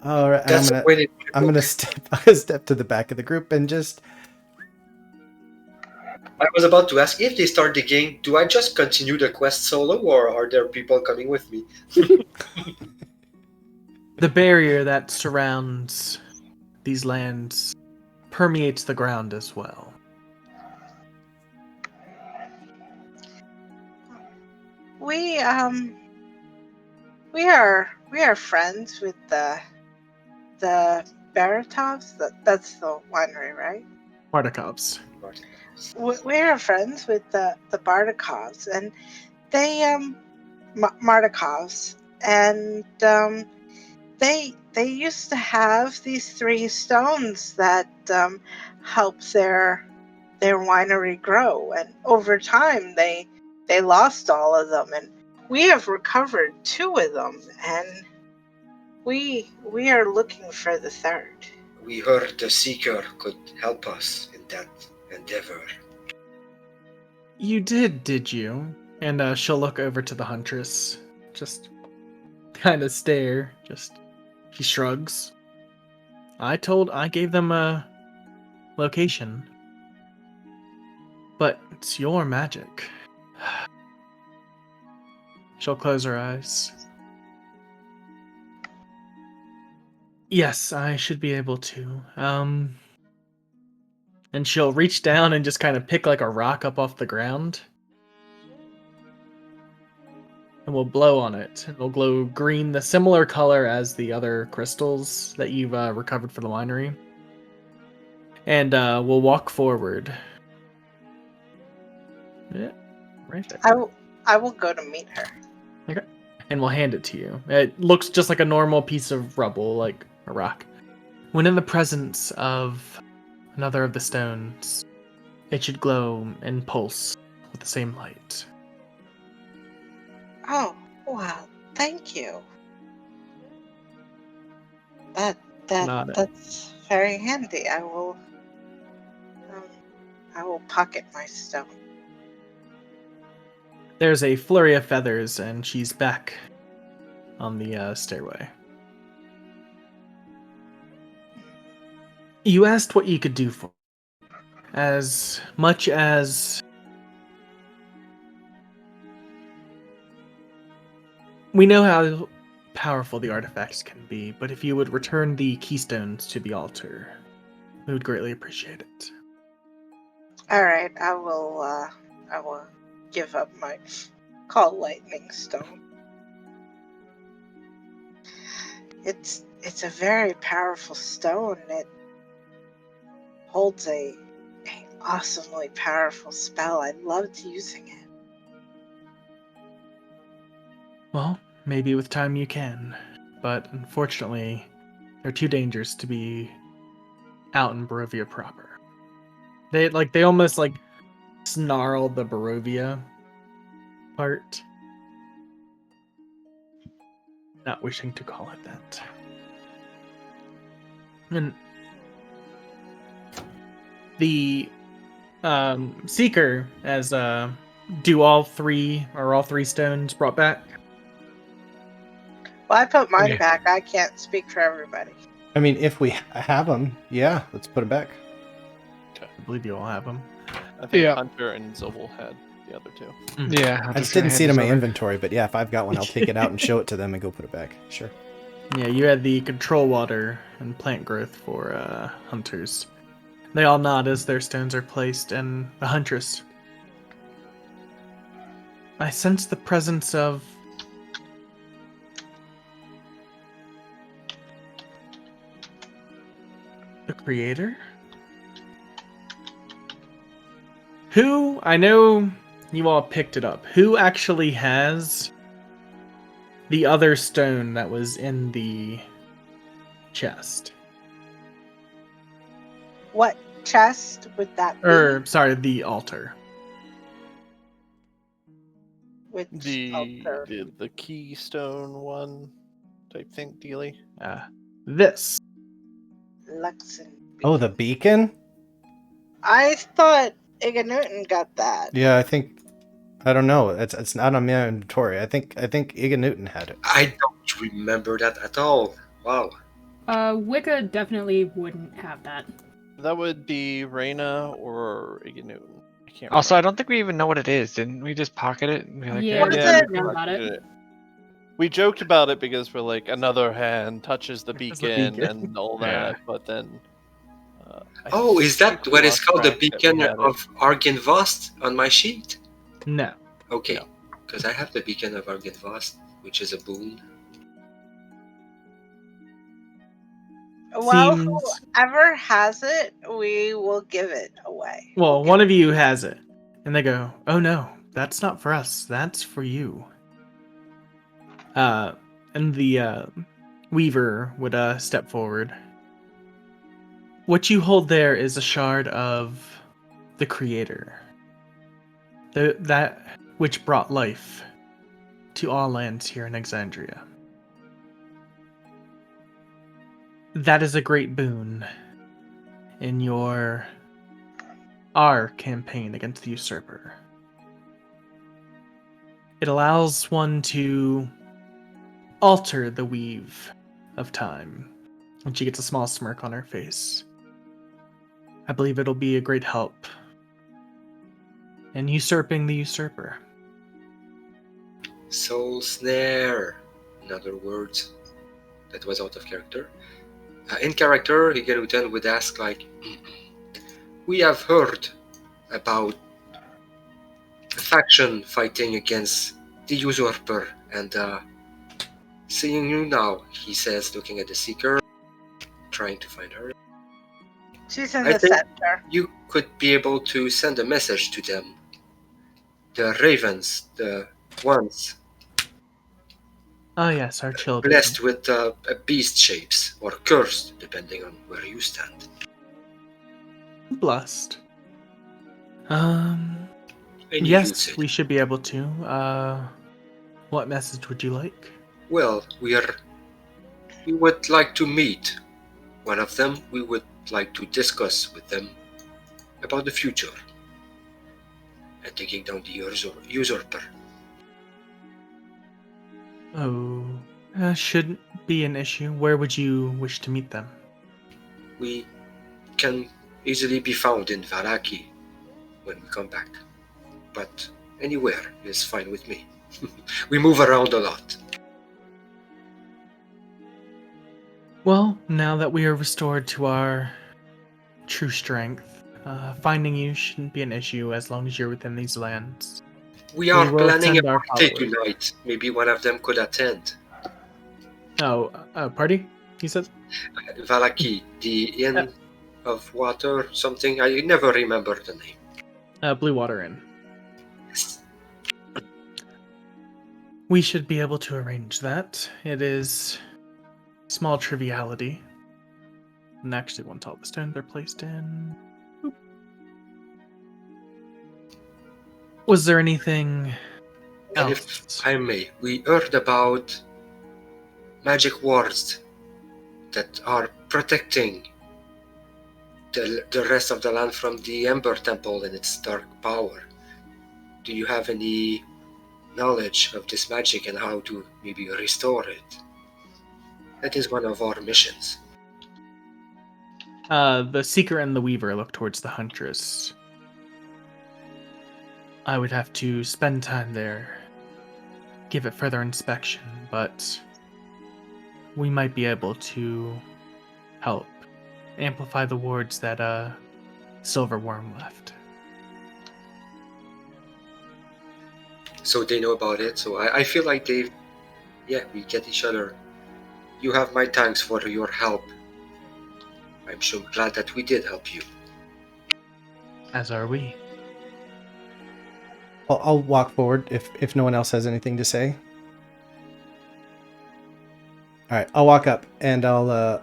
All right, That's the way I'm gonna step to the back of the group and just. I was about to ask, if they start digging, do I just continue the quest solo, or are there people coming with me? The barrier that surrounds these lands permeates the ground as well. We are friends with the Baratovs. That's the winery, right? Martikovs. We are friends with the Bartikovs, and they Martikovs, and they used to have these 3 stones that help their winery grow, and over time they lost all of them, and we have recovered 2 of them, and we are looking for the 3rd. We heard the Seeker could help us in that endeavor. You did you? And she'll look over to the Huntress. Just kind of stare. She shrugs. I gave them a location. But it's your magic. She'll close her eyes. Yes, I should be able to. And she'll reach down and just kind of pick like a rock up off the ground. And we'll blow on it. And it'll glow green, the similar color as the other crystals that you've recovered for the winery. And we'll walk forward. Yeah, right there. I will go to meet her. Okay. And we'll hand it to you. It looks just like a normal piece of rubble, like a rock. When in the presence of another of the stones, It should glow and pulse with the same light. Oh, wow. Thank you. That's very handy. I will pocket my stone. There's a flurry of feathers, and she's back on the stairway. You asked what you could do for me. As much as we know how powerful the artifacts can be, but if you would return the keystones to the altar, we would greatly appreciate it. All right, I will give up my call lightning stone. It's a very powerful stone. It holds a awesomely powerful spell. I loved using it. Well, maybe with time you can, but unfortunately, they're too dangerous to be out in Barovia proper. They almost snarl the Barovia part. Not wishing to call it that. And the Seeker as do all three stones brought back? Well, I put mine Yeah. back. I can't speak for everybody. I mean, if we have them, yeah, let's put them back. I believe you all have them. I think Yeah. Hunter and Zobel had the other two. Yeah. I just didn't see it in my inventory, but yeah, if I've got one, I'll take it out and show it to them and go put it back. Sure. Yeah, you had the control water and plant growth for hunters. They all nod as their stones are placed, and the Huntress. I sense the presence of the creator? Who, I know you all picked it up, who actually has the other stone that was in the chest? What chest would that be? Sorry, the altar. Which The altar? the keystone one type thing, dealy. This. Luxon. Oh, the beacon? I thought Iga Newton got that. Yeah, I don't know. It's not on my inventory. I think Iga Newton had it. I don't remember that at all. Wow. Wicca definitely wouldn't have that. That would be Reyna or Iga Newton. I can't Also, I remember. don't think we even know what it is. Didn't we just pocket it? And be like, Yeah, What we is didn't it? know about it. We joked about it because we're like, another hand touches the Touches the beacon beacon. and all Yeah. that, but then. I Oh, is that think we what is lost called the track that we beacon had it. of Argynvost on my sheet? No. Okay, No. because I have the beacon of Argynvost, which is a boon. Well, Seems... whoever has it, we will give it away. Well, one of you has it. And they go, oh no, that's not for us. That's for you. And the Weaver would step forward. What you hold there is a shard of the Creator. That which brought life to all lands here in Exandria. That is a great boon in our campaign against the usurper. It allows one to alter the weave of time. And she gets a small smirk on her face. I believe it'll be a great help in usurping the usurper. Soul Snare, in other words. That was out of character. In character, Iga Newton would ask like, we have heard about a faction fighting against the usurper, and seeing you now, he says, looking at the Seeker, trying to find her. She's in I the think- center. You could be able to send a message to them. The ravens, the ones Oh yes, our children. blessed with beast shapes, or cursed, depending on where you stand. Blessed. Any Yes, usage. we should be able to. What message would you like? Well, we would like to meet one of them. We would like to discuss with them about the future and taking down the usurper. Oh, shouldn't be an issue. Where would you wish to meet them? We can easily be found in Vallaki when we come back, but anywhere is fine with me. We move around a lot. Well, now that we are restored to our true strength, finding you shouldn't be an issue as long as you're within these lands. We are will planning a send our party followers. tonight. Maybe one of them could attend. Oh, party? You said? Vallaki, the Inn of Water, something. I never remember the name. Blue Water Inn. We should be able to arrange that. It is small triviality. And actually, once all the stones are placed in. Boop. Was there anything And else? if I may, we heard about magic wards that are protecting the rest of the land from the Ember Temple and its dark power. Do you have any knowledge of this magic and how to maybe restore it? That is one of our missions. The Seeker and the Weaver look towards the Huntress. I would have to spend time there, give it further inspection, but we might be able to help amplify the wards that Silverworm left. So they know about it. So I feel like we get each other. You have my thanks for your help. I'm so glad that we did help you. As are we. I'll walk forward if no one else has anything to say. All right, I'll walk up and I'll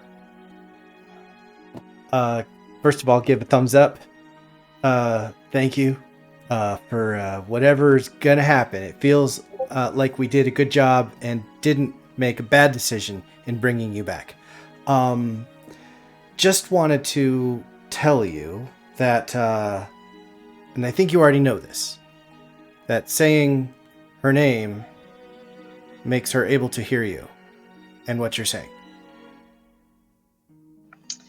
first of all give a thumbs up. Thank you for whatever's gonna happen. It feels like we did a good job and didn't make a bad decision in bringing you back. Just wanted to tell you that, and I think you already know this, that saying her name makes her able to hear you and what you're saying.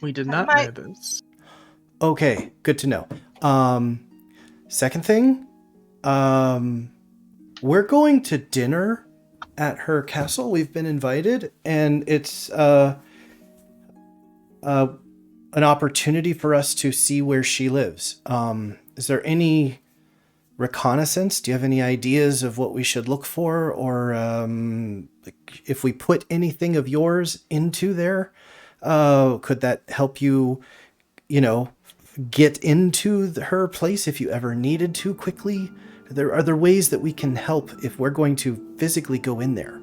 We did not know this. Okay, good to know. Second thing, we're going to dinner at her castle. We've been invited, and it's an opportunity for us to see where she lives. Is there any reconnaissance? Do you have any ideas of what we should look for, or if we put anything of yours into there, could that help you, get into her place if you ever needed to quickly? Are there ways that we can help if we're going to physically go in there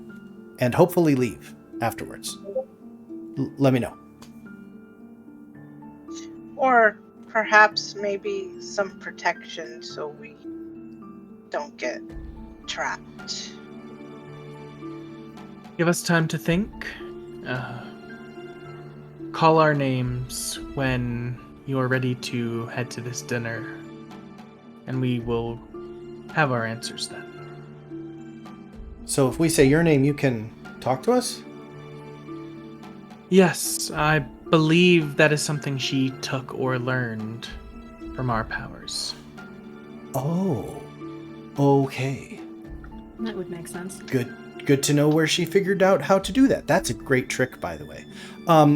and hopefully leave afterwards? Let me know. Or perhaps maybe some protection so we don't get trapped. Give us time to think. Call our names when you are ready to head to this dinner, and we will have our answers then. So if we say your name, you can talk to us? Yes, I believe that is something she took or learned from our powers. Oh, okay. That would make sense. Good to know where she figured out how to do that. That's a great trick, by the way.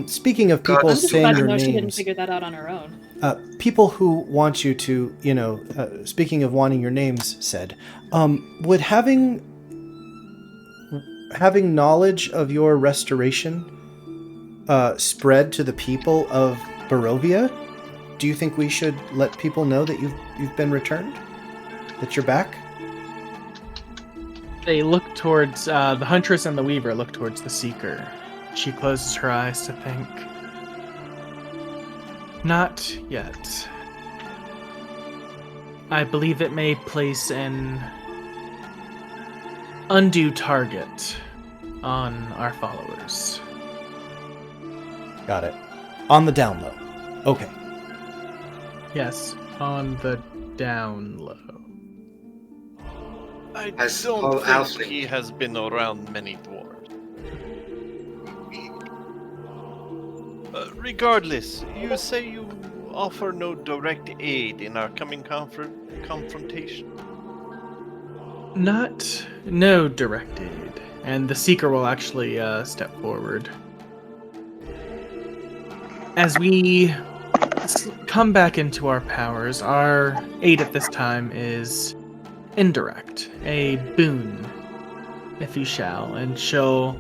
Speaking of people I'm just saying glad to their know she didn't names, figure that out on her own. people who want you to, speaking of wanting your names said, would having knowledge of your restoration spread to the people of Barovia? Do you think we should let people know that you've been returned? That you're back? They look towards the Huntress and the Weaver look towards the Seeker. She closes her eyes to think. Not yet. I believe it may place an undue target on our followers. Got it. On the down low. Okay. Yes, on the down low. I As don't all think halfling. he has been around many dwarves. Regardless, you say you offer no direct aid in our coming confrontation. No direct aid. And the Seeker will actually step forward. As we come back into our powers, our aid at this time is indirect, a boon, if you shall. And she'll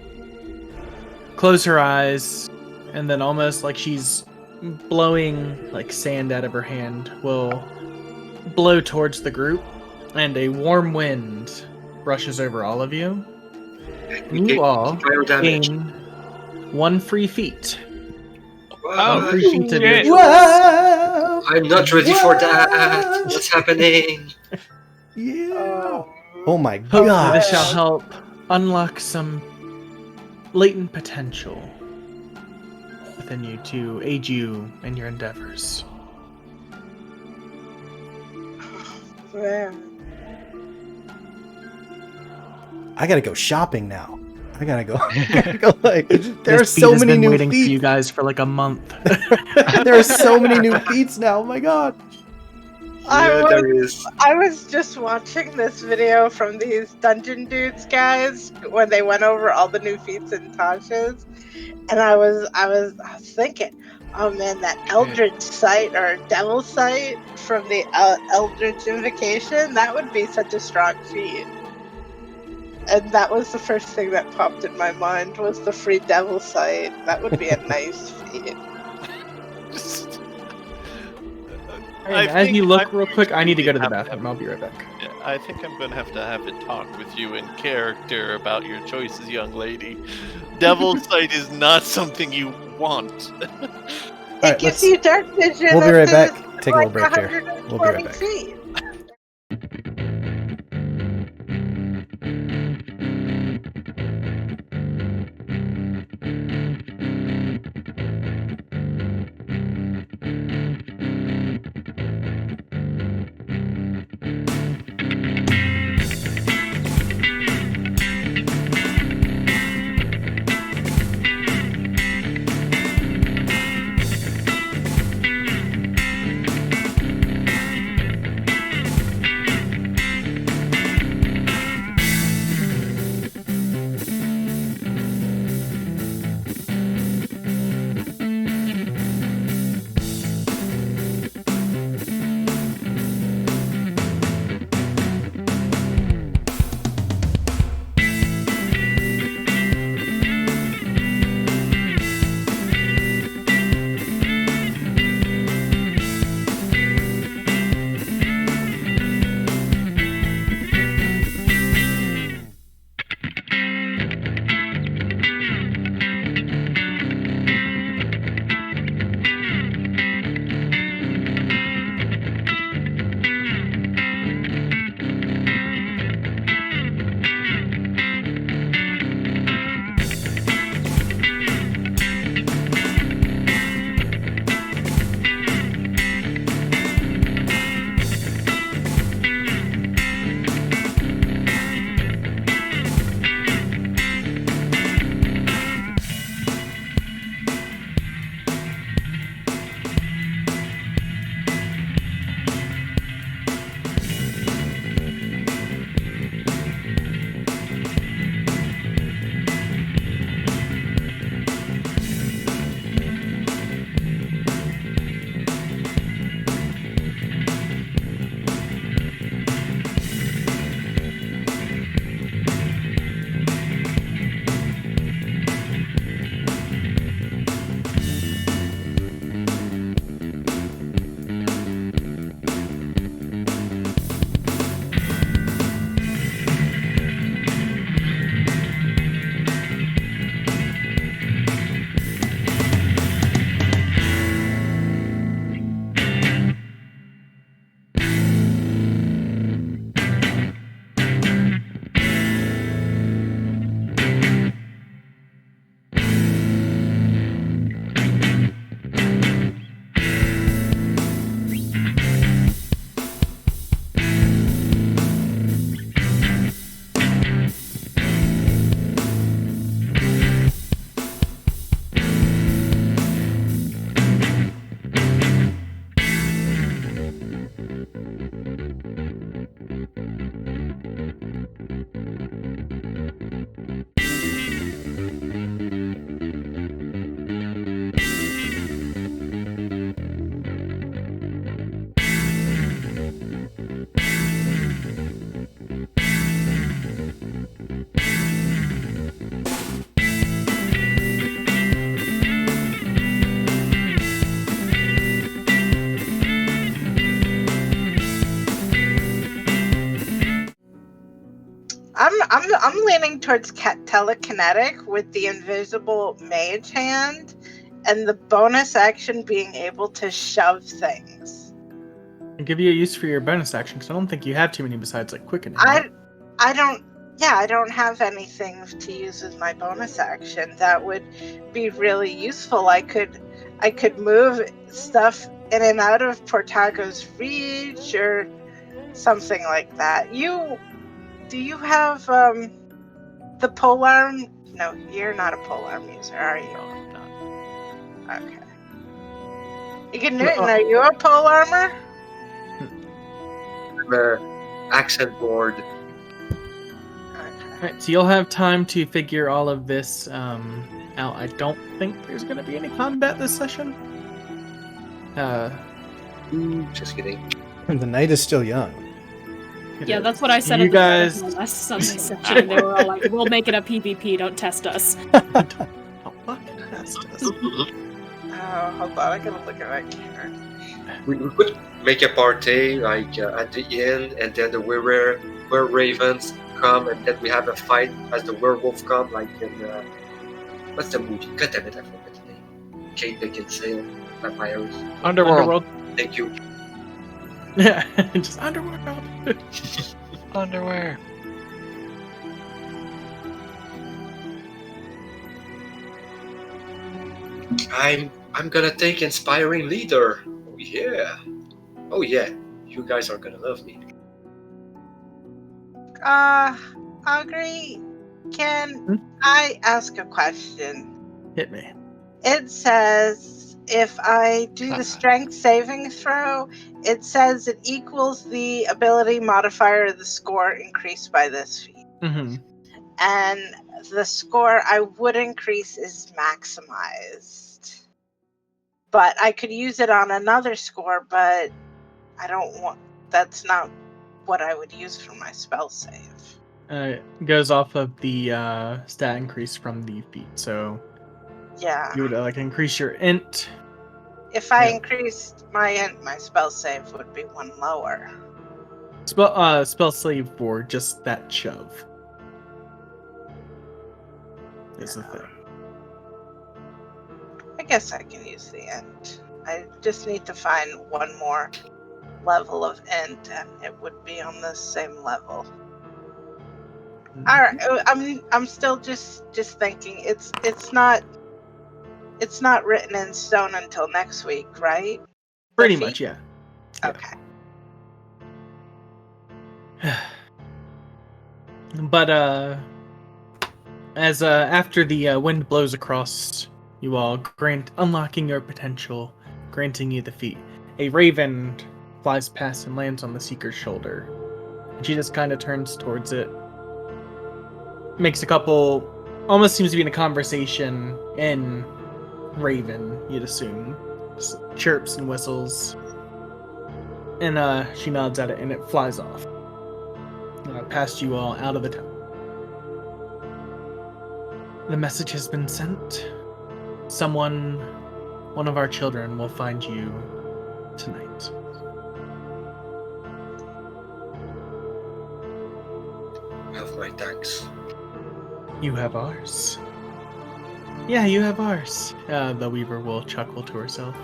close her eyes, and then almost like she's blowing like sand out of her hand, will blow towards the group, and a warm wind brushes over all of you. And you all fire damage. gain 1 free feat. Oh, One free feat of your shit. choice. Whoa! I'm not ready for that. What's happening? Yeah. Oh my Hopefully god. this shall help unlock some latent potential within you to aid you in your endeavors. Man. I gotta go shopping now. I gotta go. Like, there are This feat so has many been new waiting for you feats. guys for like a month. There are so many new feats now. Oh my god. Yeah, there is. I was just watching this video from these Dungeon Dudes guys when they went over all the new feats in Tasha's, and I was thinking, oh man, that Eldritch Sight or Devil Sight from the Eldritch Invocation, that would be such a strong feat. And that was the first thing that popped in my mind was the free Devil Sight. That would be a nice feat. As you look real quick, I need to go to the bathroom. I'll be right back. Yeah, I think I'm going to have a talk with you in character about your choices, young lady. Devil's Sight is not something you want. It gives you dark vision. We'll be right up to back. Take a little break here. We'll be right 120 back. feet. I'm leaning towards telekinetic with the invisible mage hand, and the bonus action being able to shove things. I'll give you a use for your bonus action because I don't think you have too many besides like quickening. I don't have anything to use as my bonus action. That would be really useful. I could move stuff in and out of Portago's reach or something like that. Do you have the polearm? No, you're not a polearm user, are you? No, I'm not. Okay. Egan Newton, are you a polearmer? Accent board. Alright, so you'll have time to figure all of this out. I don't think there's going to be any combat this session. Just kidding. The night is still young. Yeah, that's what I said You at the guys- start of my last Sunday session. They were all like, we'll make it a PvP, don't test us. Oh, fucking test us. Oh, hold on, I gotta look at my character. We could make a party like at the inn, and then the were ravens come, and then we have a fight as the werewolf come, like in what's the movie? God damn it, I forgot the name. Kate Beckinsale, vampires. Underworld. Thank you. Yeah, just Underworld. Underwear. I'm gonna take inspiring leader. Oh yeah. Oh yeah. You guys are gonna love me. Augury, can I ask a question? Hit me. It says if I do the strength saving throw, it says it equals the ability modifier of the score increased by this feat. Mm-hmm. And the score I would increase is maximized. But I could use it on another score, but I don't want... That's not what I would use for my spell save. It goes off of the stat increase from the feat, so Yeah. you would like increase your int. If I Yeah. increased my int, my spell save would be one lower. Spell save for just that shove. Is the thing. I guess I can use the int. I just need to find one more level of int, and it would be on the same level. All right, I'm still just thinking. It's not written in stone until next week, right? Pretty The much, feat? yeah. Yeah. Okay. But as after the wind blows across you all, unlocking your potential, granting you the feat, a raven flies past and lands on the Seeker's shoulder. And she just kind of turns towards it, makes a couple, almost seems to be in a conversation in Raven, you'd assume. Just chirps and whistles. And she nods at it and it flies off. Past you all, out of the town. The message has been sent. One of our children will find you tonight. Have my thanks. You have ours. Yeah, you have ours. The Weaver will chuckle to herself.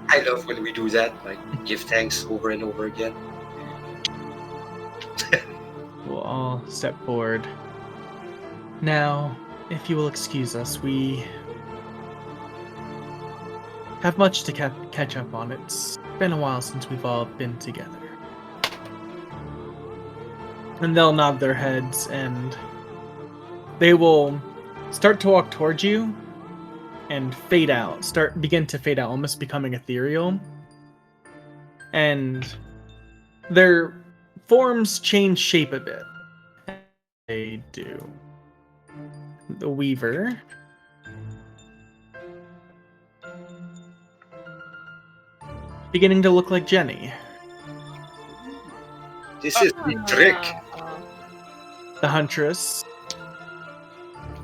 I love when we do that, like give thanks over and over again. We'll all step forward. Now, if you will excuse us, we have much to catch up on. It's been a while since we've all been together. And they'll nod their heads, and they will start to walk towards you and begin to fade out, almost becoming ethereal. and their forms change shape a bit. They do. The Weaver. Beginning to look like Jenny. This is the trick. The Huntress.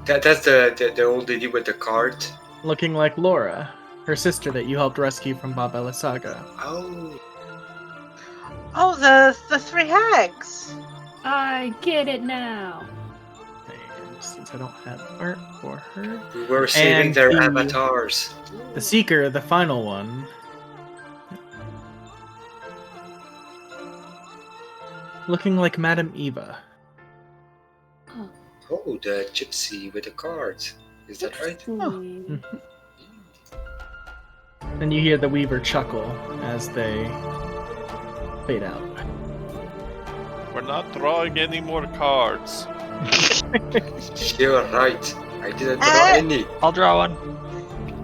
That's the old lady with the cart. Looking like Laura, her sister that you helped rescue from Babella Saga. Oh. Oh, the three hags. I get it now. And since I don't have art for her. We were saving And their the- avatars. The Seeker, the final one. Looking like Madame Eva. Oh, the gypsy with the cart. Is that right? Ooh. And you hear the Weaver chuckle as they fade out. We're not drawing any more cards. You're right. I didn't draw any. I'll draw one.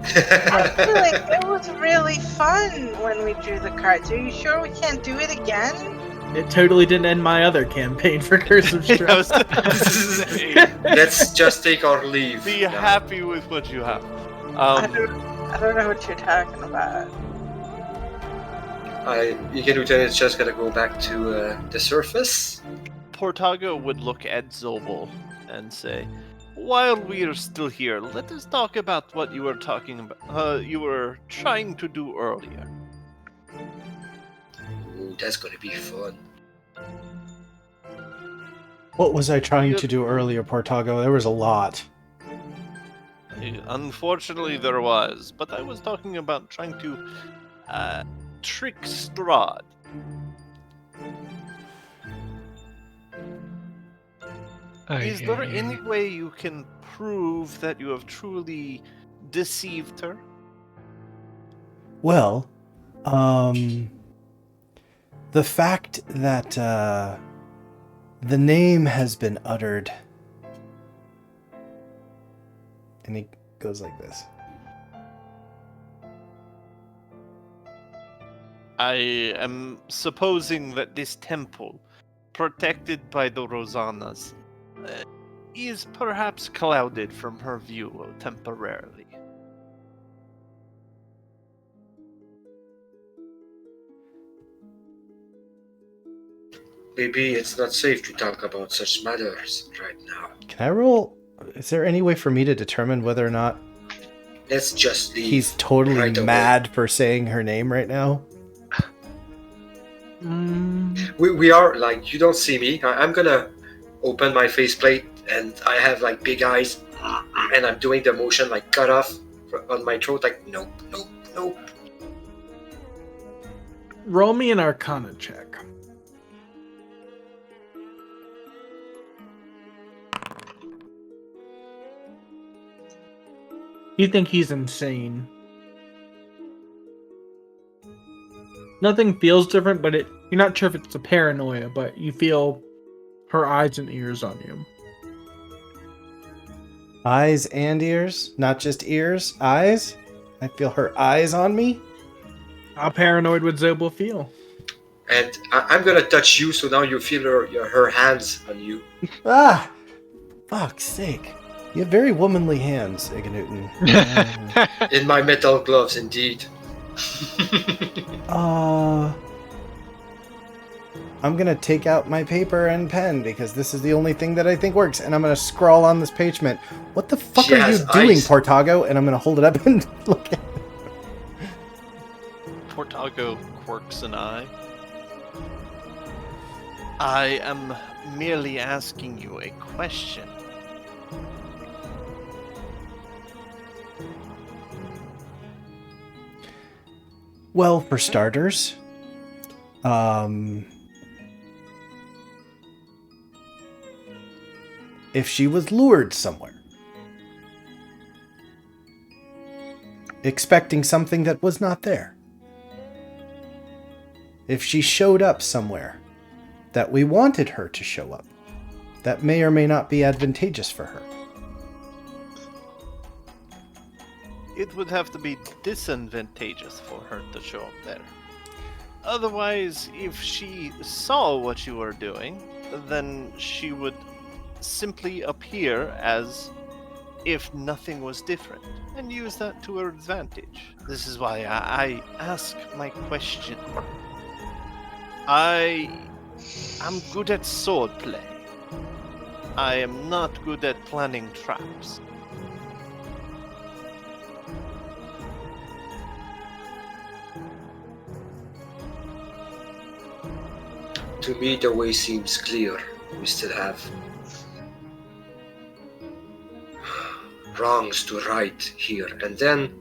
I feel like it was really fun when we drew the cards. Are you sure we can't do it again? It totally didn't end my other campaign for Curse of I Strahd. was gonna say, Let's just take our leave. be now. happy with what you have. I don't know what you're talking about. Ike Lieutenant's just gonna go back to the surface. Portago would look at Zobel and say, "While we are still here, let us talk about what you were talking about. You were trying to do earlier." Ooh, that's gonna be fun. What was I trying to do earlier, Portago? There was a lot. Unfortunately, there was, but I was talking about trying to trick Strahd. Is there any way you can prove that you have truly deceived her? Well, the fact that the name has been uttered, and he goes like this. I am supposing that this temple, protected by the Rosanas, is perhaps clouded from her view temporarily. Maybe it's not safe to talk about such matters right now. Can I roll? Is there any way for me to determine whether or not Let's just leave. he's totally right away. mad for saying her name right now? We are like, you don't see me. I'm gonna open my faceplate and I have like big eyes and I'm doing the motion like cut off on my throat like nope, nope, nope. Roll me an Arcana check. You think he's insane. Nothing feels different, but you're not sure if it's a paranoia, but you feel her eyes and ears on you. Eyes and ears? Not just ears? Eyes? I feel her eyes on me? How paranoid would Zobel feel? And I'm gonna touch you so now you feel her hands on you. Ah! Fuck's sake. You have very womanly hands, Ike Newton. In my metal gloves, indeed. I'm gonna take out my paper and pen because this is the only thing that I think works, and I'm gonna scrawl on this parchment. What the fuck She are you has doing, eyes. Portago? And I'm gonna hold it up and look at it. Portago quirks an eye. I am merely asking you a question. Well, for starters, if she was lured somewhere, expecting something that was not there, if she showed up somewhere that we wanted her to show up, that may or may not be advantageous for her. It would have to be disadvantageous for her to show up there. Otherwise, if she saw what you were doing, then she would simply appear as if nothing was different and use that to her advantage. This is why I ask my question. I am good at swordplay. I am not good at planning traps. To me, the way seems clear. We still have wrongs to right here, and then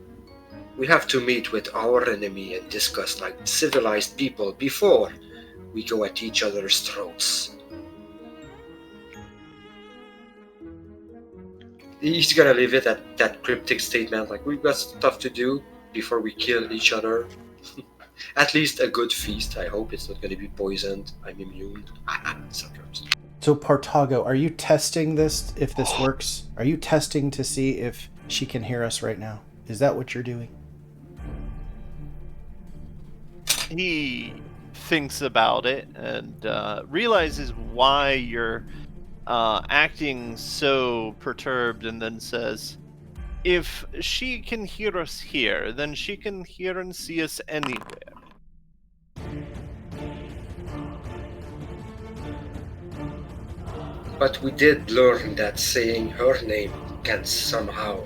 we have to meet with our enemy and discuss like civilized people before we go at each other's throats. He's gonna leave it at that cryptic statement, like we've got stuff to do before we kill each other. At least a good feast. I hope it's not gonna be poisoned. I'm immune. Sometimes. So Partago, are you testing this, if this works? Are you testing to see if she can hear us right now? Is that what you're doing? He thinks about it and realizes why you're acting so perturbed, and then says, if she can hear us here, then she can hear and see us anywhere. But we did learn that saying her name can somehow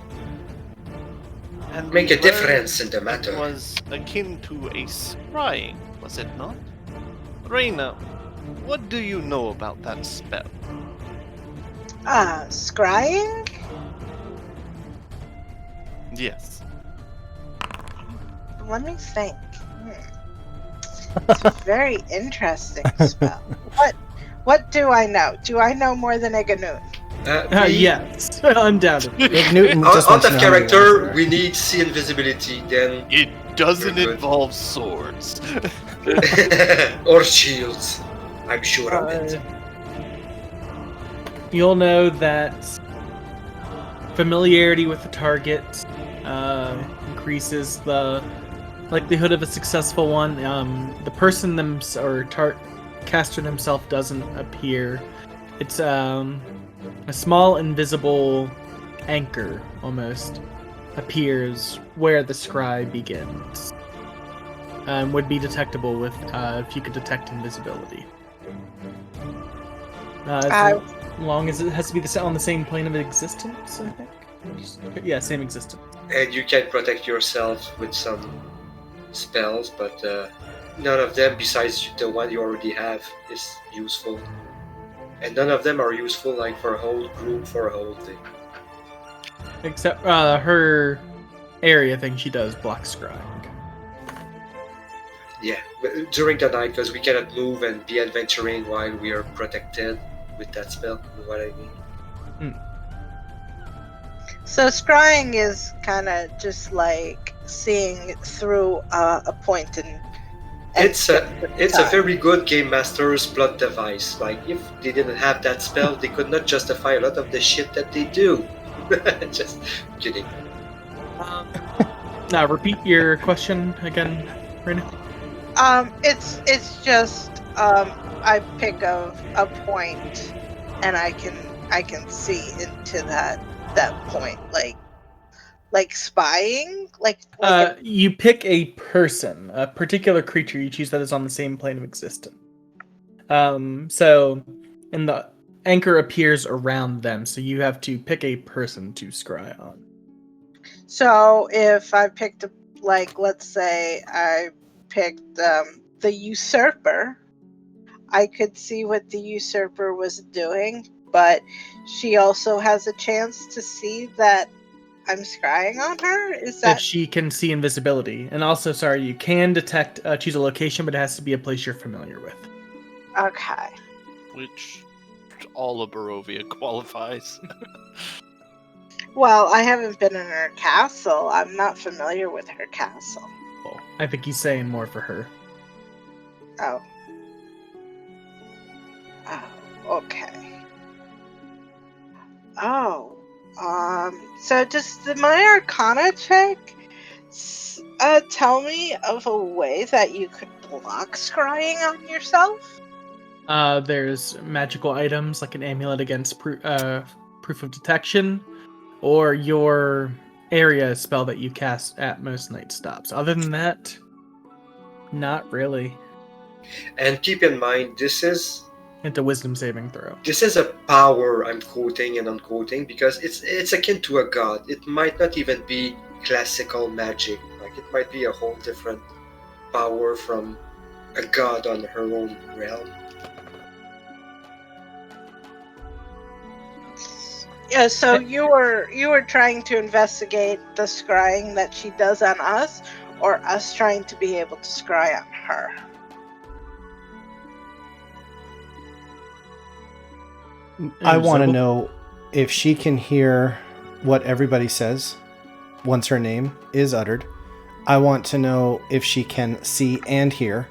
And make we a learned difference in the it matter. was akin to a scrying, was it not? Reina, what do you know about that spell? Scrying? Yes. Let me think. It's a very interesting spell. What do I know? Do I know more than Eganoon? Yes, undoubtedly. Nick Newton Out just wants to of know how many ones character, there are. we need see invisibility, then It doesn't Very good. involve swords. or shields. I'm sure of it. You'll know that familiarity with the target increases the likelihood of a successful one. The person caster themselves doesn't appear. It's a small invisible anchor almost appears where the scry begins. Would be detectable with if you could detect invisibility. As long as it has to be on the same plane of existence, I think. Yeah, same existence. And you can protect yourself with some spells, but none of them besides the one you already have is useful. And none of them are useful like for a whole group, for a whole thing. Except her area thing she does block scrying. Yeah, but during the night, because we cannot move and be adventuring while we are protected with that spell, you know what I mean? So scrying is kind of just like seeing through a point and It's a very good game master's plot device. Like, if they didn't have that spell, they could not justify a lot of the shit that they do. Just kidding. Now repeat your question again, Rena. It's just I pick a point and I can see into that point, like spying, like you pick a person, a particular creature you choose that is on the same plane of existence. So, and the anchor appears around them, so you have to pick a person to scry on. So if I picked let's say I picked the usurper, I could see what the usurper was doing, but she also has a chance to see that I'm scrying on her? Is That that... she can see invisibility. And also, sorry, you can detect, choose a location, but it has to be a place you're familiar with. Okay. Which all of Barovia qualifies. Well, I haven't been in her castle. I'm not familiar with her castle. Well, I think he's saying more for her. Oh. Oh, okay. Oh. So does my Arcana check tell me of a way that you could block scrying on yourself? There's magical items like an amulet against proof of detection, or your area spell that you cast at most night stops. Other than that, not really. And keep in mind, this is Into wisdom saving throw. a power I'm quoting and unquoting because it's akin to a god. It might not even be classical magic. Like, it might be a whole different power from a god on her own realm. Yeah, so you were trying to investigate the scrying that she does on us, or us trying to be able to scry on her? I want to Zobel? know if she can hear what everybody says once her name is uttered. I want to know if she can see and hear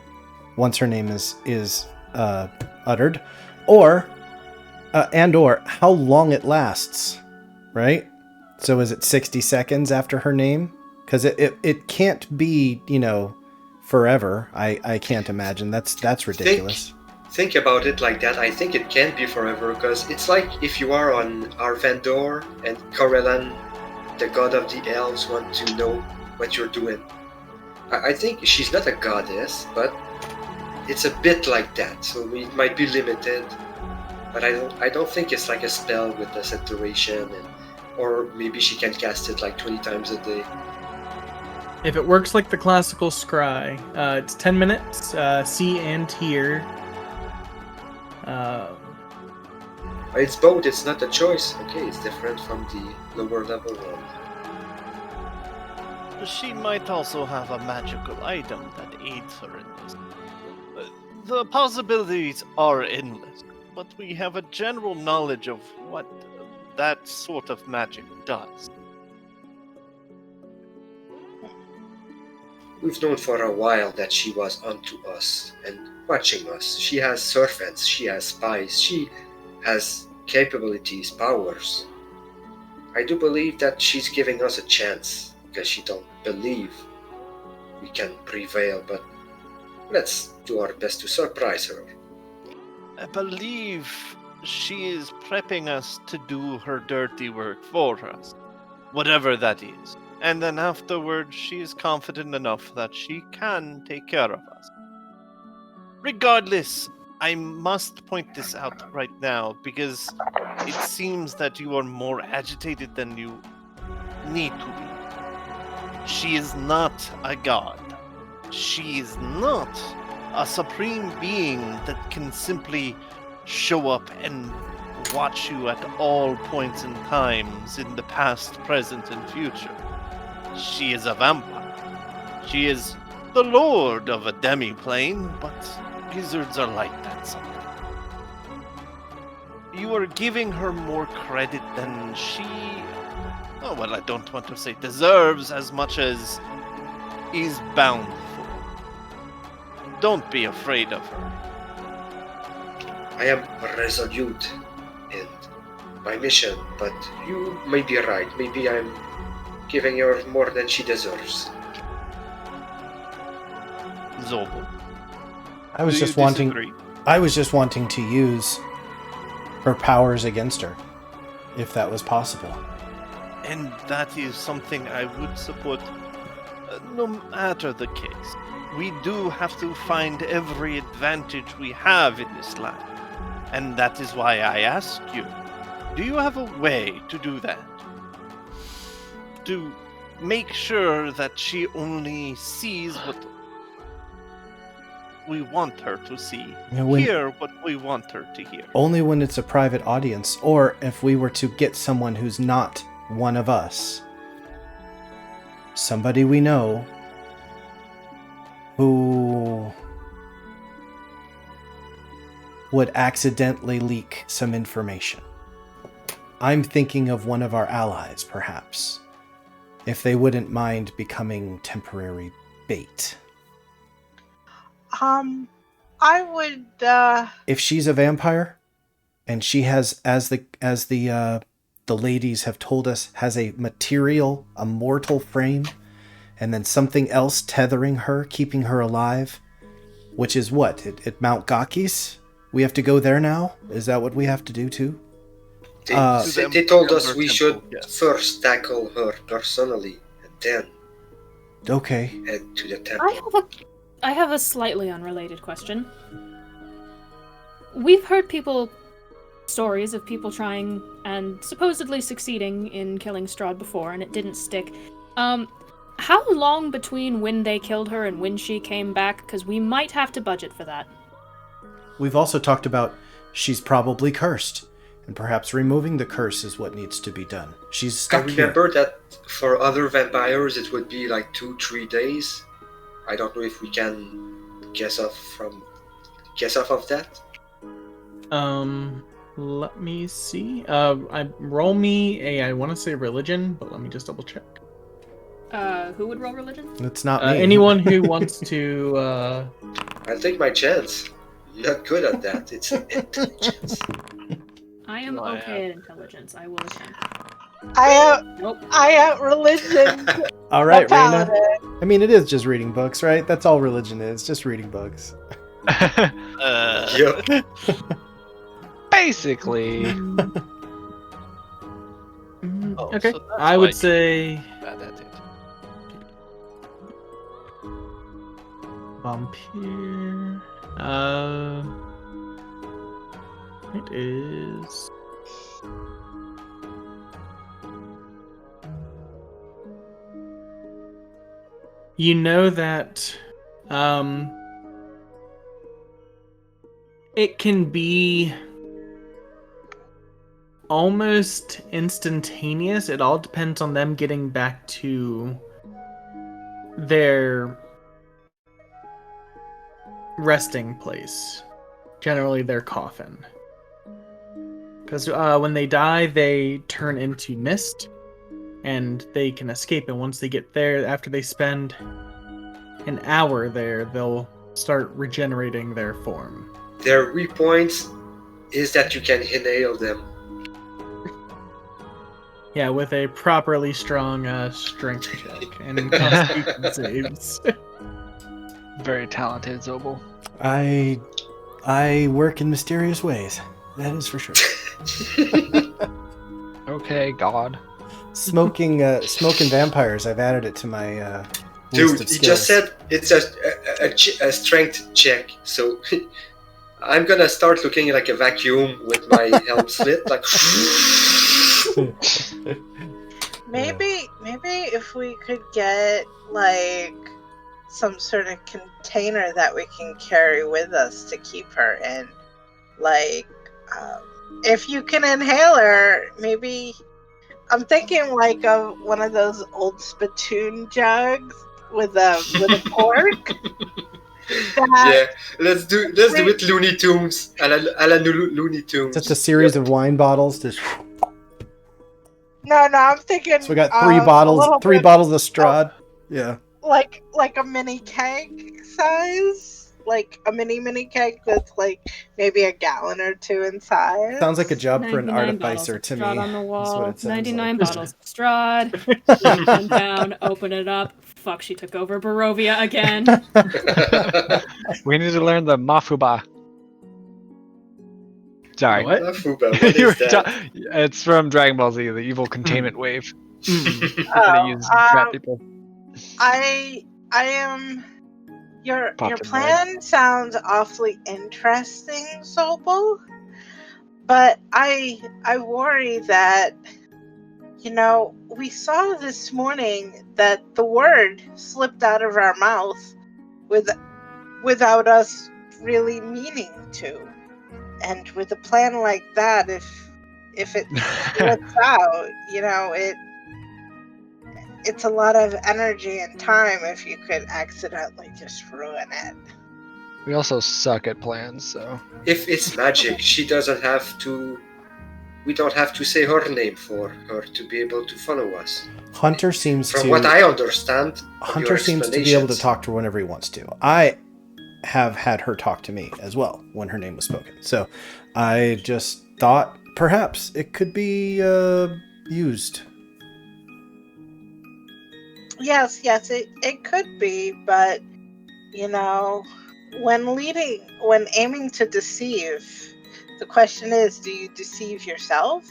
once her name is uttered, or how long it lasts. Right? So is it 60 seconds after her name? Because it can't be, forever. I can't imagine. That's ridiculous. Think about it like that. I think it can be forever because it's like if you are on Arvandor and Corellan, the god of the elves, want to know what you're doing. I think she's not a goddess, but it's a bit like that. So it might be limited, but I don't think it's like a spell with a set duration, or maybe she can cast it like 20 times a day. If it works like the classical scry, it's 10 minutes, see and hear. It's both, it's not a choice. Okay, it's different from the lower level one. She might also have a magical item that aids her in this. The possibilities are endless, but we have a general knowledge of what that sort of magic does. We've known for a while that she was onto us and watching us. She has servants, she has spies, she has capabilities, powers. I do believe that she's giving us a chance because she don't believe we can prevail, but let's do our best to surprise her. I believe she is prepping us to do her dirty work for us, whatever that is. And then afterwards, she is confident enough that she can take care of us. Regardless, I must point this out right now because it seems that you are more agitated than you need to be. She is not a god. She is not a supreme being that can simply show up and watch you at all points in times in the past, present, and future. She is a vampire. She is the lord of a demi-plane, but wizards are like that sometimes. You are giving her more credit than she... Oh, well, I don't want to say deserves as much as is bound for. Don't be afraid of her. I am resolute in my mission, but you may be right. Maybe I'm giving her more than she deserves. Zobel. I was Do just you wanting. disagree? I was just wanting to use her powers against her, if that was possible. And that is something I would support no matter the case. We do have to find every advantage we have in this land. And that is why I ask you, do you have a way to do that? To make sure that she only sees what we want her to see, hear what we want her to hear. Only when it's a private audience, or if we were to get someone who's not one of us. Somebody we know who would accidentally leak some information. I'm thinking of one of our allies, perhaps, if they wouldn't mind becoming temporary bait. I would, If she's a vampire, and she has, as the ladies have told us, has a mortal frame, and then something else tethering her, keeping her alive, Which is what? At Mount Gakis? We have to go there now? Is that what we have to do too? They told us we Temple, should yes. first tackle her personally, and then Okay. head to the temple. I have a slightly unrelated question. We've heard stories of people trying and supposedly succeeding in killing Strahd before, and it didn't stick. How long between when they killed her and when she came back? Because we might have to budget for that. We've also talked about she's probably cursed, and perhaps removing the curse is what needs to be done. She's I stuck here. remember that for other vampires it would be like 2-3 days. I don't know if we can guess off of that. Let me see. Roll me I want to say religion, but let me just double check. Who would roll religion? It's not me. Anyone who wants to. I'll take my chance. Not good at that. It's intelligence. I am Well, okay at intelligence. I will attempt. Nope. I have religion. All right, Raina. Paladin. I mean, it is just reading books, right? That's all religion is, just reading books. Yep. Basically. Oh, Okay, so that's I would like- say Bad at it. vampire. It is. You know that it can be almost instantaneous. It all depends on them getting back to their resting place, generally their coffin. Because when they die, they turn into mist, and they can escape. And once they get there, after they spend an hour there, they'll start regenerating their form. Their weak points is that you can inhale them. Yeah, with a properly strong strength check and constitution saves. Very talented, Zobel. I work in mysterious ways. That is for sure. Okay, God. Smoking vampires. I've added it to my list Dude, of he skills. just said it's a strength check, so I'm gonna start looking like a vacuum with my helm slit, like. Maybe if we could get like some sort of container that we can carry with us to keep her in, like if you can inhale her, maybe. I'm thinking like of one of those old spittoon jugs with a cork. Yeah, let's do it Looney Tunes, a la Looney Tunes. Just a series of wine bottles. Just... No, I'm thinking. So we got three bottles of Strahd. Yeah. Like a mini keg size, like a mini keg that's like maybe a gallon or two inside. Sounds like a job for an 99 bottles artificer of to me. Strahd on the That's wall. what it sounds 99 like. bottles of Strahd. Take them down, open it up. Fuck, she took over Barovia again. We need to learn the Mafuba. Sorry. What? Mafuba, what You is were that? it's from Dragon Ball Z, the evil containment wave. That they use to trap people. I am. Your Popped in plan sounds awfully interesting, Sobel. But I worry that, we saw this morning that the word slipped out of our mouth without us really meaning to. And with a plan like that, if it slips out, it's a lot of energy and time if you could accidentally just ruin it. We also suck at plans, so. If it's magic, we don't have to say her name for her to be able to follow us. Hunter seems From to. what I understand, Hunter seems to be able to talk to her whenever he wants to. I have had her talk to me as well when her name was spoken. So I just thought perhaps it could be used. Yes, it could be, but when aiming to deceive, the question is, do you deceive yourself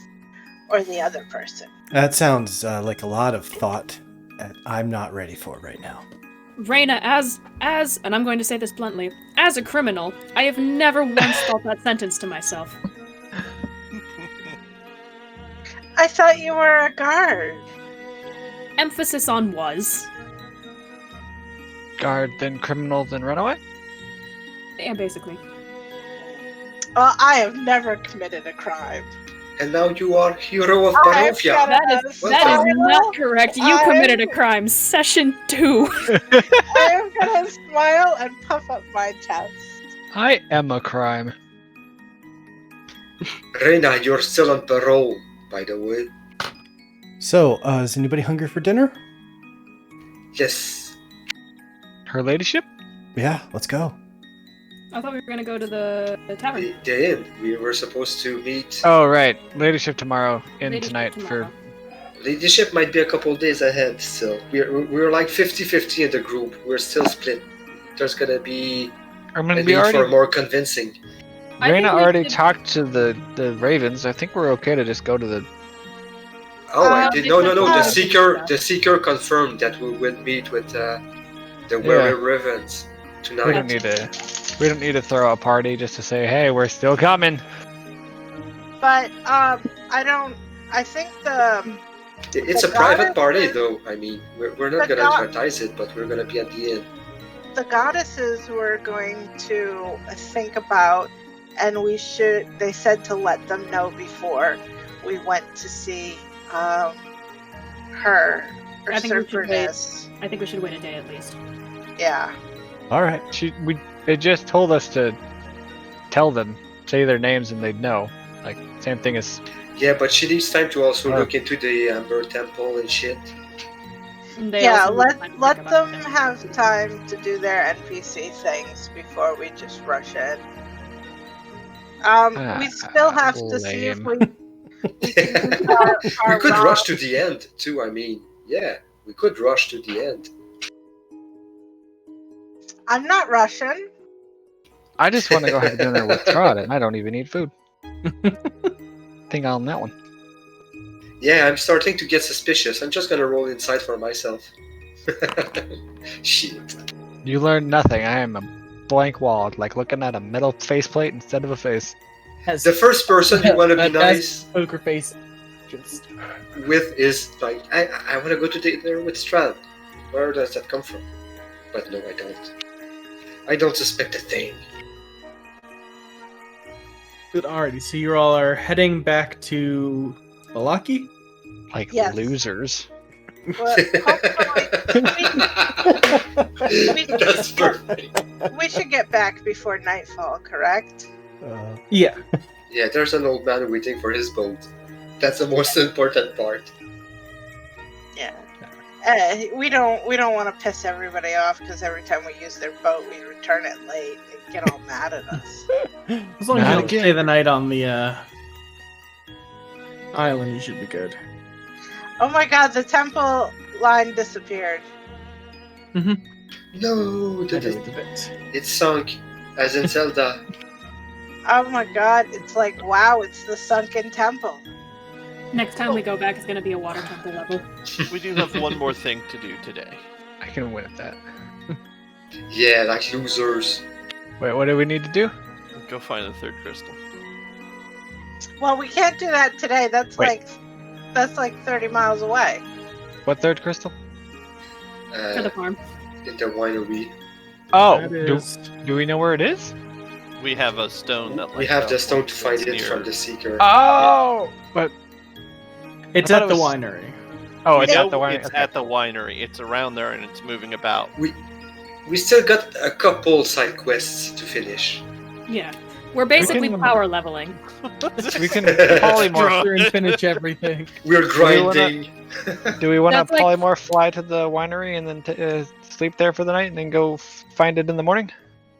or the other person? That sounds like a lot of thought that I'm not ready for right now. Reyna, as, and I'm going to say this bluntly, as a criminal, I have never once thought that sentence to myself. I thought you were a guard. Emphasis on was. Guard, then criminal, then runaway? Yeah, basically. Well, I have never committed a crime. And now you are hero of I've Barovia. got That is not correct. You committed a crime. Session 2. I am gonna smile and puff up my chest. I am a crime. Reyna, you're still on parole, by the way. So, is anybody hungry for dinner? Yes. Her ladyship? Yeah, let's go. I thought we were going to go to the tavern. The inn. We were supposed to meet. Oh, right. Ladyship tomorrow, in Ladyship tonight tomorrow. Leadership might be a couple of days ahead still. We're like 50-50 in the group. We're still split. There's gonna be I a mean, need we already... for more convincing. I think Reyna we already should- talked to the Ravens. I think we're okay to just go to the... Oh, I did. No. because- The seeker confirmed that we would meet with the Weary Ravens We tonight. don't need to throw a party just to say, hey, we're still coming. But I think It's The a private goddess- party, though. I mean, we're not The gonna god- advertise it, but we're gonna be at the inn. the goddesses were going to think about, and they said to let them know before we went to see her I think we should wait. Cernus. I think we should wait a day at least. Yeah. All right. They just told us to tell them, say their names, and they'd know. Like, same thing as... Yeah, but she needs time to also Oh. look into the Amber Temple and shit. They Yeah, also need time to let think about them it. have time to do their NPC things before we just rush in. We still have to see if lame. we can use our We could raw- rush to the end, too. I mean, yeah, we could rush to the end. I'm not Russian. I just want to go have dinner with Trot, and I don't even need food. Think on that one. Yeah, I'm starting to get suspicious. I'm just gonna roll inside for myself. Shit. You learned nothing. I am a blank wall, like looking at a metal faceplate instead of a face. The first person you want to be nice Poker face. Just with is like, I want to go to dinner with Strad. Where does that come from? But no, I don't. I don't suspect a thing. good. Alrighty, so you all are heading back to Balaki? Like Yes. losers. Well, That's perfect. we should get back before nightfall, correct? Yeah. Yeah, there's an old man waiting for his boat. That's the most important part. Yeah. We don't want to piss everybody off because every time we use their boat, we return it late. They get all mad at us. As long as Not you don't again. stay the night on the island, you should be good. Oh my god, the temple line disappeared. No, I did with a bit. it sunk, as in Zelda. Oh my god, it's like, wow, it's the sunken temple. Next time we go back, it's going to be a water temple level. We do have one more thing to do today. I can win at that. Yeah, like losers. Wait, what do we need to do? Go find the third crystal. Well, we can't do that today. That's Wait. like 30 miles away. What third crystal? For the farm. In the winery. Oh, That do, is- do we know where it is? We have a stone that We lights have up the stone to once find it's it from near- the seeker. Oh, but It's I thought at it the was- winery. oh, it's No, at the one. It's at the winery. It's around there and it's moving about. We still got a couple side quests to finish. Yeah. We're basically can- power leveling. We can polymorph. After and finish everything. We're we wanna- grinding. Do we want to That's like- polymorph fly to the winery and then sleep there for the night and then go find it in the morning?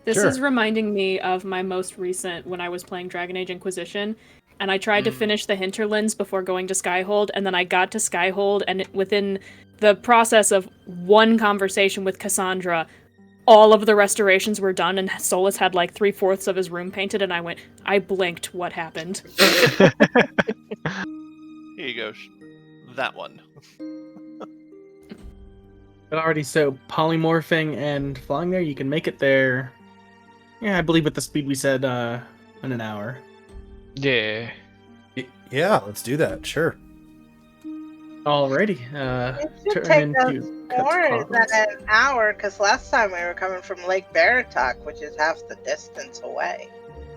This Sure. is reminding me of my most recent when I was playing Dragon Age Inquisition, and I tried to finish the hinterlands before going to Skyhold, and then I got to Skyhold, and within the process of one conversation with Cassandra, all of the restorations were done, and Solus had like 3/4 of his room painted, and I blinked. What happened? Here you go. That one. But already so polymorphing and flying there, you can make it there. Yeah, I believe at the speed we said in an hour. Yeah. Yeah, let's do that. Sure. Alrighty. It should Turn take us into more than Katar's. an hour, because last time we were coming from Lake Baratok, which is half the distance away.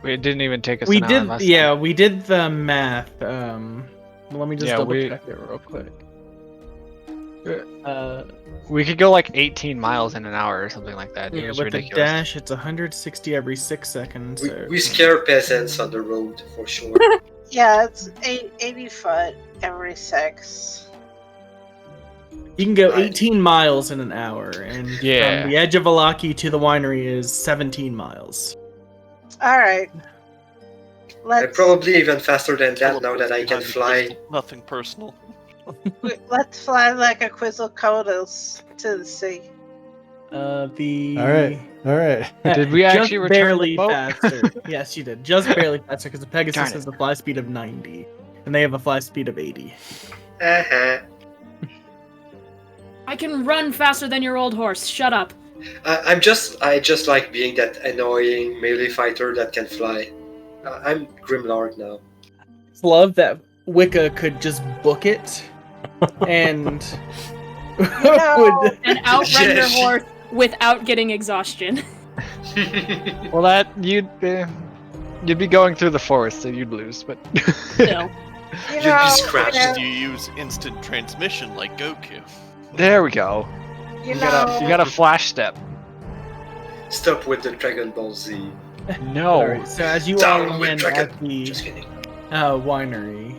It didn't even take us We an hour did, last yeah, time. we did the math. Let me just Yeah, double we- check it real quick. We could go like 18 miles in an hour or something like that. It Yeah, was with the ridiculous. dash, it's 160 every 6 seconds. So. We scare peasants on the road for sure. Yeah, it's 80 foot every 6. You can go Right. 18 miles in an hour, and Yeah. from the edge of Valaki to the winery is 17 miles. Alright. And Let's probably even faster than that now that I can Behind the fly. crystal, Nothing personal. let's fly like a Quetzalcoatlus to the sea. All right. Did we actually just return the barely boat? faster? Yes, you did. Just barely faster because the Pegasus Darn it. has a fly speed of 90, and they have a fly speed of 80. Uh-huh. I can run faster than your old horse. Shut up. I just like being that annoying melee fighter that can fly. I'm Grimlord now. It's love that Wicca could just book it and No. would. And outrun your Yes. horse without getting exhaustion. Well, that you'd be going through the forest, so you'd lose. But No. You You'd know, be scratched. yeah, You use instant transmission like Goku. there we go. you You know, got a flash step. Stop with the Dragon Ball Z. No. Alright, so as you all Down with land Dragon. at the Just kidding. winery,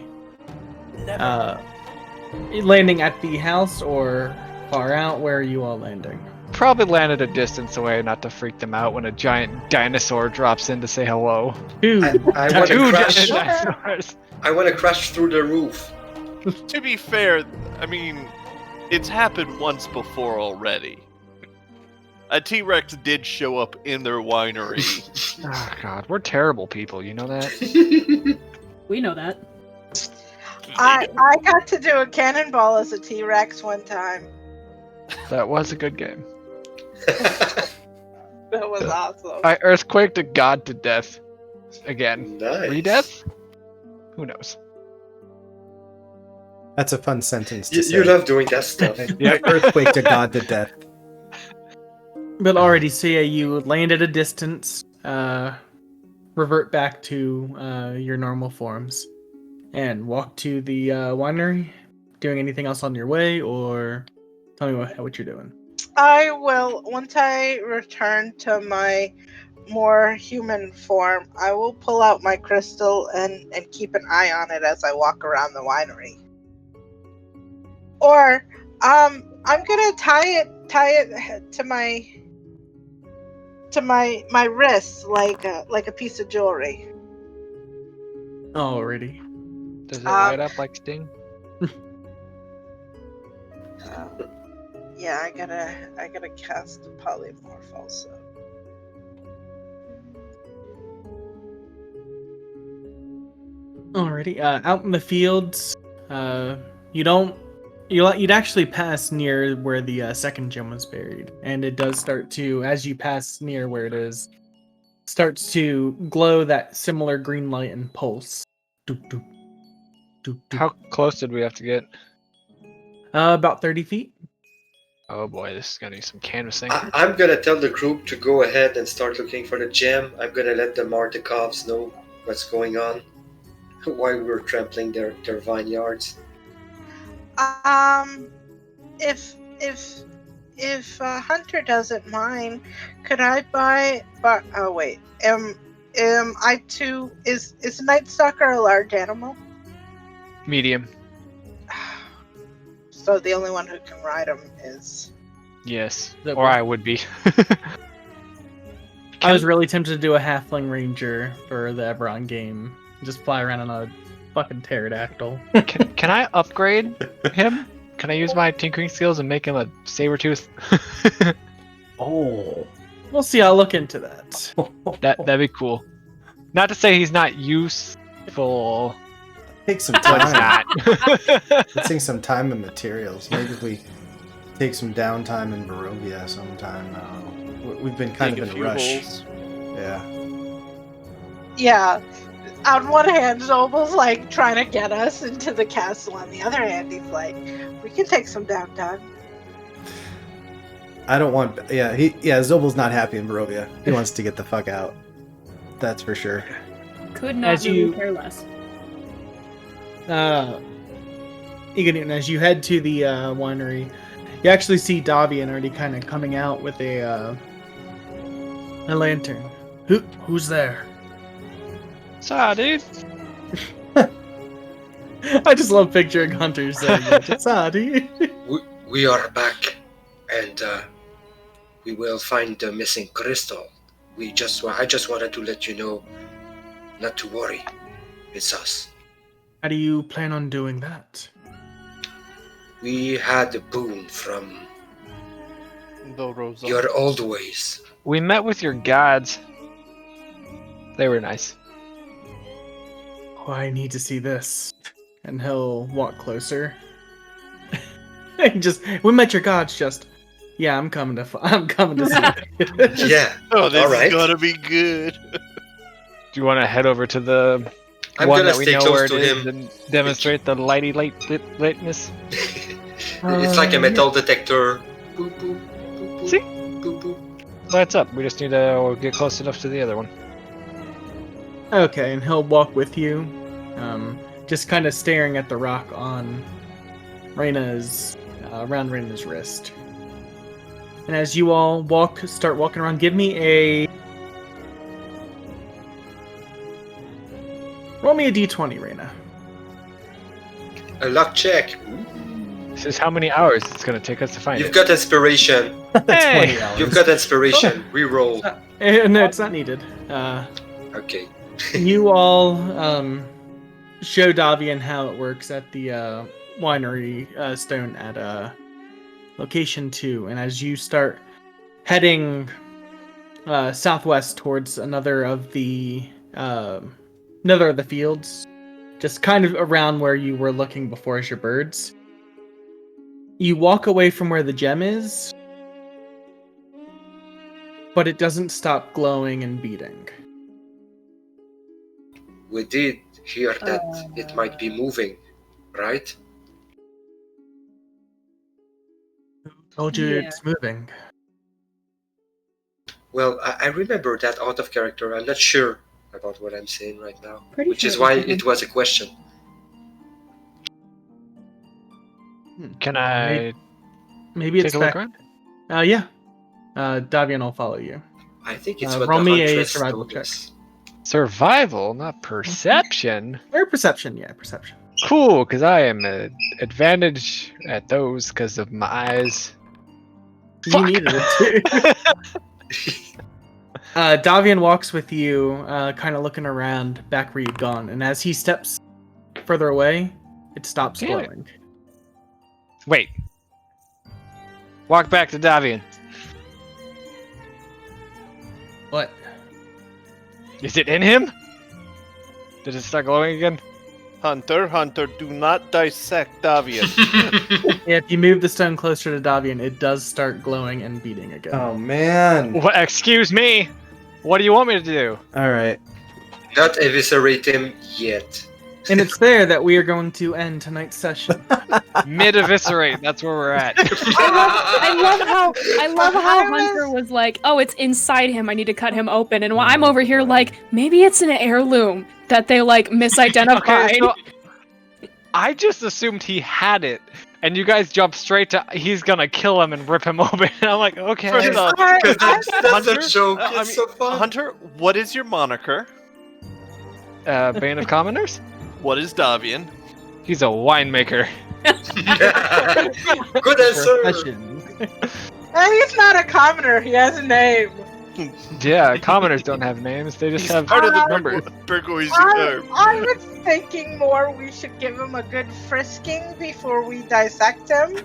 landing at the house or far out, where are you all landing? Probably landed a distance away, not to freak them out when a giant dinosaur drops in to say hello. Two. I want to Two crash. giant dinosaurs. I want to crash through the roof. To be fair, I mean, it's happened once before already. A T-Rex did show up in their winery. Oh God, we're terrible people. You know that? We know that. I got to do a cannonball as a T-Rex one time. That was a good game. That was awesome. I earthquaked a god to death. Again. Nice. Re-death? Who knows? That's a fun sentence to You, say. you love doing that stuff. Yeah, earthquake to God to death. But already, so yeah, you land at a distance, revert back to your normal forms, and walk to the winery. Doing anything else on your way, or tell me what you're doing. I will, once I return to my more human form, I will pull out my crystal and keep an eye on it as I walk around the winery. Or, I'm gonna tie it to my wrist like a piece of jewelry. Already. Does it light up like Sting? Yeah, I gotta cast a polymorph also. Alrighty. Out in the fields, you'd actually pass near where the second gem was buried, and it does start to, as you pass near where it is, starts to glow that similar green light and pulse. Doop, doop, doop, doop. How close did we have to get? About 30 feet. Oh boy, this is gonna be some canvassing. I'm gonna tell the group to go ahead and start looking for the gem. I'm gonna let the Martikovs know what's going on while we're trampling their vineyards. If Hunter doesn't mind, could I buy? But oh wait, I too is Night Stalker a large animal? Medium. So the only one who can ride him is. Yes. That Or one. I would be. I was really tempted to do a halfling ranger for the Eberron game. Just fly around on a fucking pterodactyl. Can I upgrade him? Can I use my tinkering skills and make him a saber tooth? Oh. We'll see. I'll look into that. That'd be cool. Not to say he's not useful, Take some but he's time. not. Let's take some time and materials. Maybe if we take some downtime in Barovia sometime. We've been kind Dig of a in a few rush. holes. Yeah. Yeah. On one hand, Zobel's like trying to get us into the castle. On the other hand, he's like, we can take some downtime. I don't want. Yeah, Zobel's not happy in Barovia. He wants to get the fuck out. That's for sure. Could not As really you- care less. Egan, as you head to the winery, you actually see Davian already kind of coming out with a lantern. Who's there? Sorry, dude. I just love picturing hunters saying that. It's dude. We are back, and we will find the missing crystal. I just wanted to let you know, not to worry. It's us. How do you plan on doing that? We had a boon from The Rosana. your old ways. We met with your gods. They were nice. Oh, I need to see this. And he'll walk closer. We met your gods. Yeah, I'm coming to see it. Yeah. Oh, this All right. is gonna be good. Do you want to head over to the I'm one gonna that we stay know where close it to is him. and demonstrate the lightness? It's like a metal detector. Boop, boop, boop, boop, See? boop, boop. Lights up. We just need to get close enough to the other one. Okay, and he'll walk with you, just kind of staring at the rock on around Reyna's wrist. And as you all start walking around, give me roll me a d20, Reyna. A luck check. This is how many hours it's going to take us to find You've it. got inspiration. 20 hours. You've got inspiration. Reroll. No, it's not needed. Okay. You all show Davian how it works at the winery stone at location 2, and as you start heading southwest towards another of the fields, just kind of around where you were looking before as your birds, you walk away from where the gem is, but it doesn't stop glowing and beating. We did hear that it might be moving, right? Told you Yeah. it's moving. Well, I remember that out of character. I'm not sure about what I'm saying right now, Pretty which sure is it why was it was a question. Can I Maybe take it's a look back. around? Yeah. Davian will follow you. I think it's Uh, what roll the me a Huntress survival told check. us. Survival, not perception. Or perception, yeah, perception. Cool, because I am at advantage at those because of my eyes. You Fuck! needed it too. Davian walks with you, kind of looking around back where you'd gone, and as he steps further away, it stops Damn it. glowing. Wait. Walk back to Davian. What? Is it in him? Did it start glowing again? Hunter, do not dissect Davian. Yeah, if you move the stone closer to Davian, it does start glowing and beating again. Oh man. What? Excuse me. What do you want me to do? All right. Not eviscerate him yet. And it's there that we are going to end tonight's session. Mid eviscerate. That's where we're at. I love how Hunter was like, "Oh, it's inside him. I need to cut him open." And while I'm over here like, maybe it's an heirloom that they like misidentified. Okay, so I just assumed he had it, and you guys jumped straight to he's gonna kill him and rip him open. And I'm like, okay. First off, That's Hunter, a joke. I It's mean, so fun. Hunter, what is your moniker? Bane of Commoners? What is Davian? He's a winemaker. Good answer. Profession. He's not a commoner. He has a name. Yeah, commoners don't have names. They just He's have part of the numbers. turquoise. I was thinking more we should give him a good frisking before we dissect him.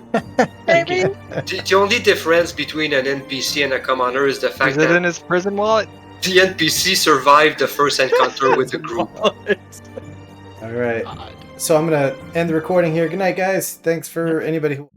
Maybe. The only difference between an NPC and a commoner is the Is fact it that in his prison wallet? the NPC survived the first encounter with the group. All right. So I'm gonna end the recording here. Good night, guys. Thanks for anybody who.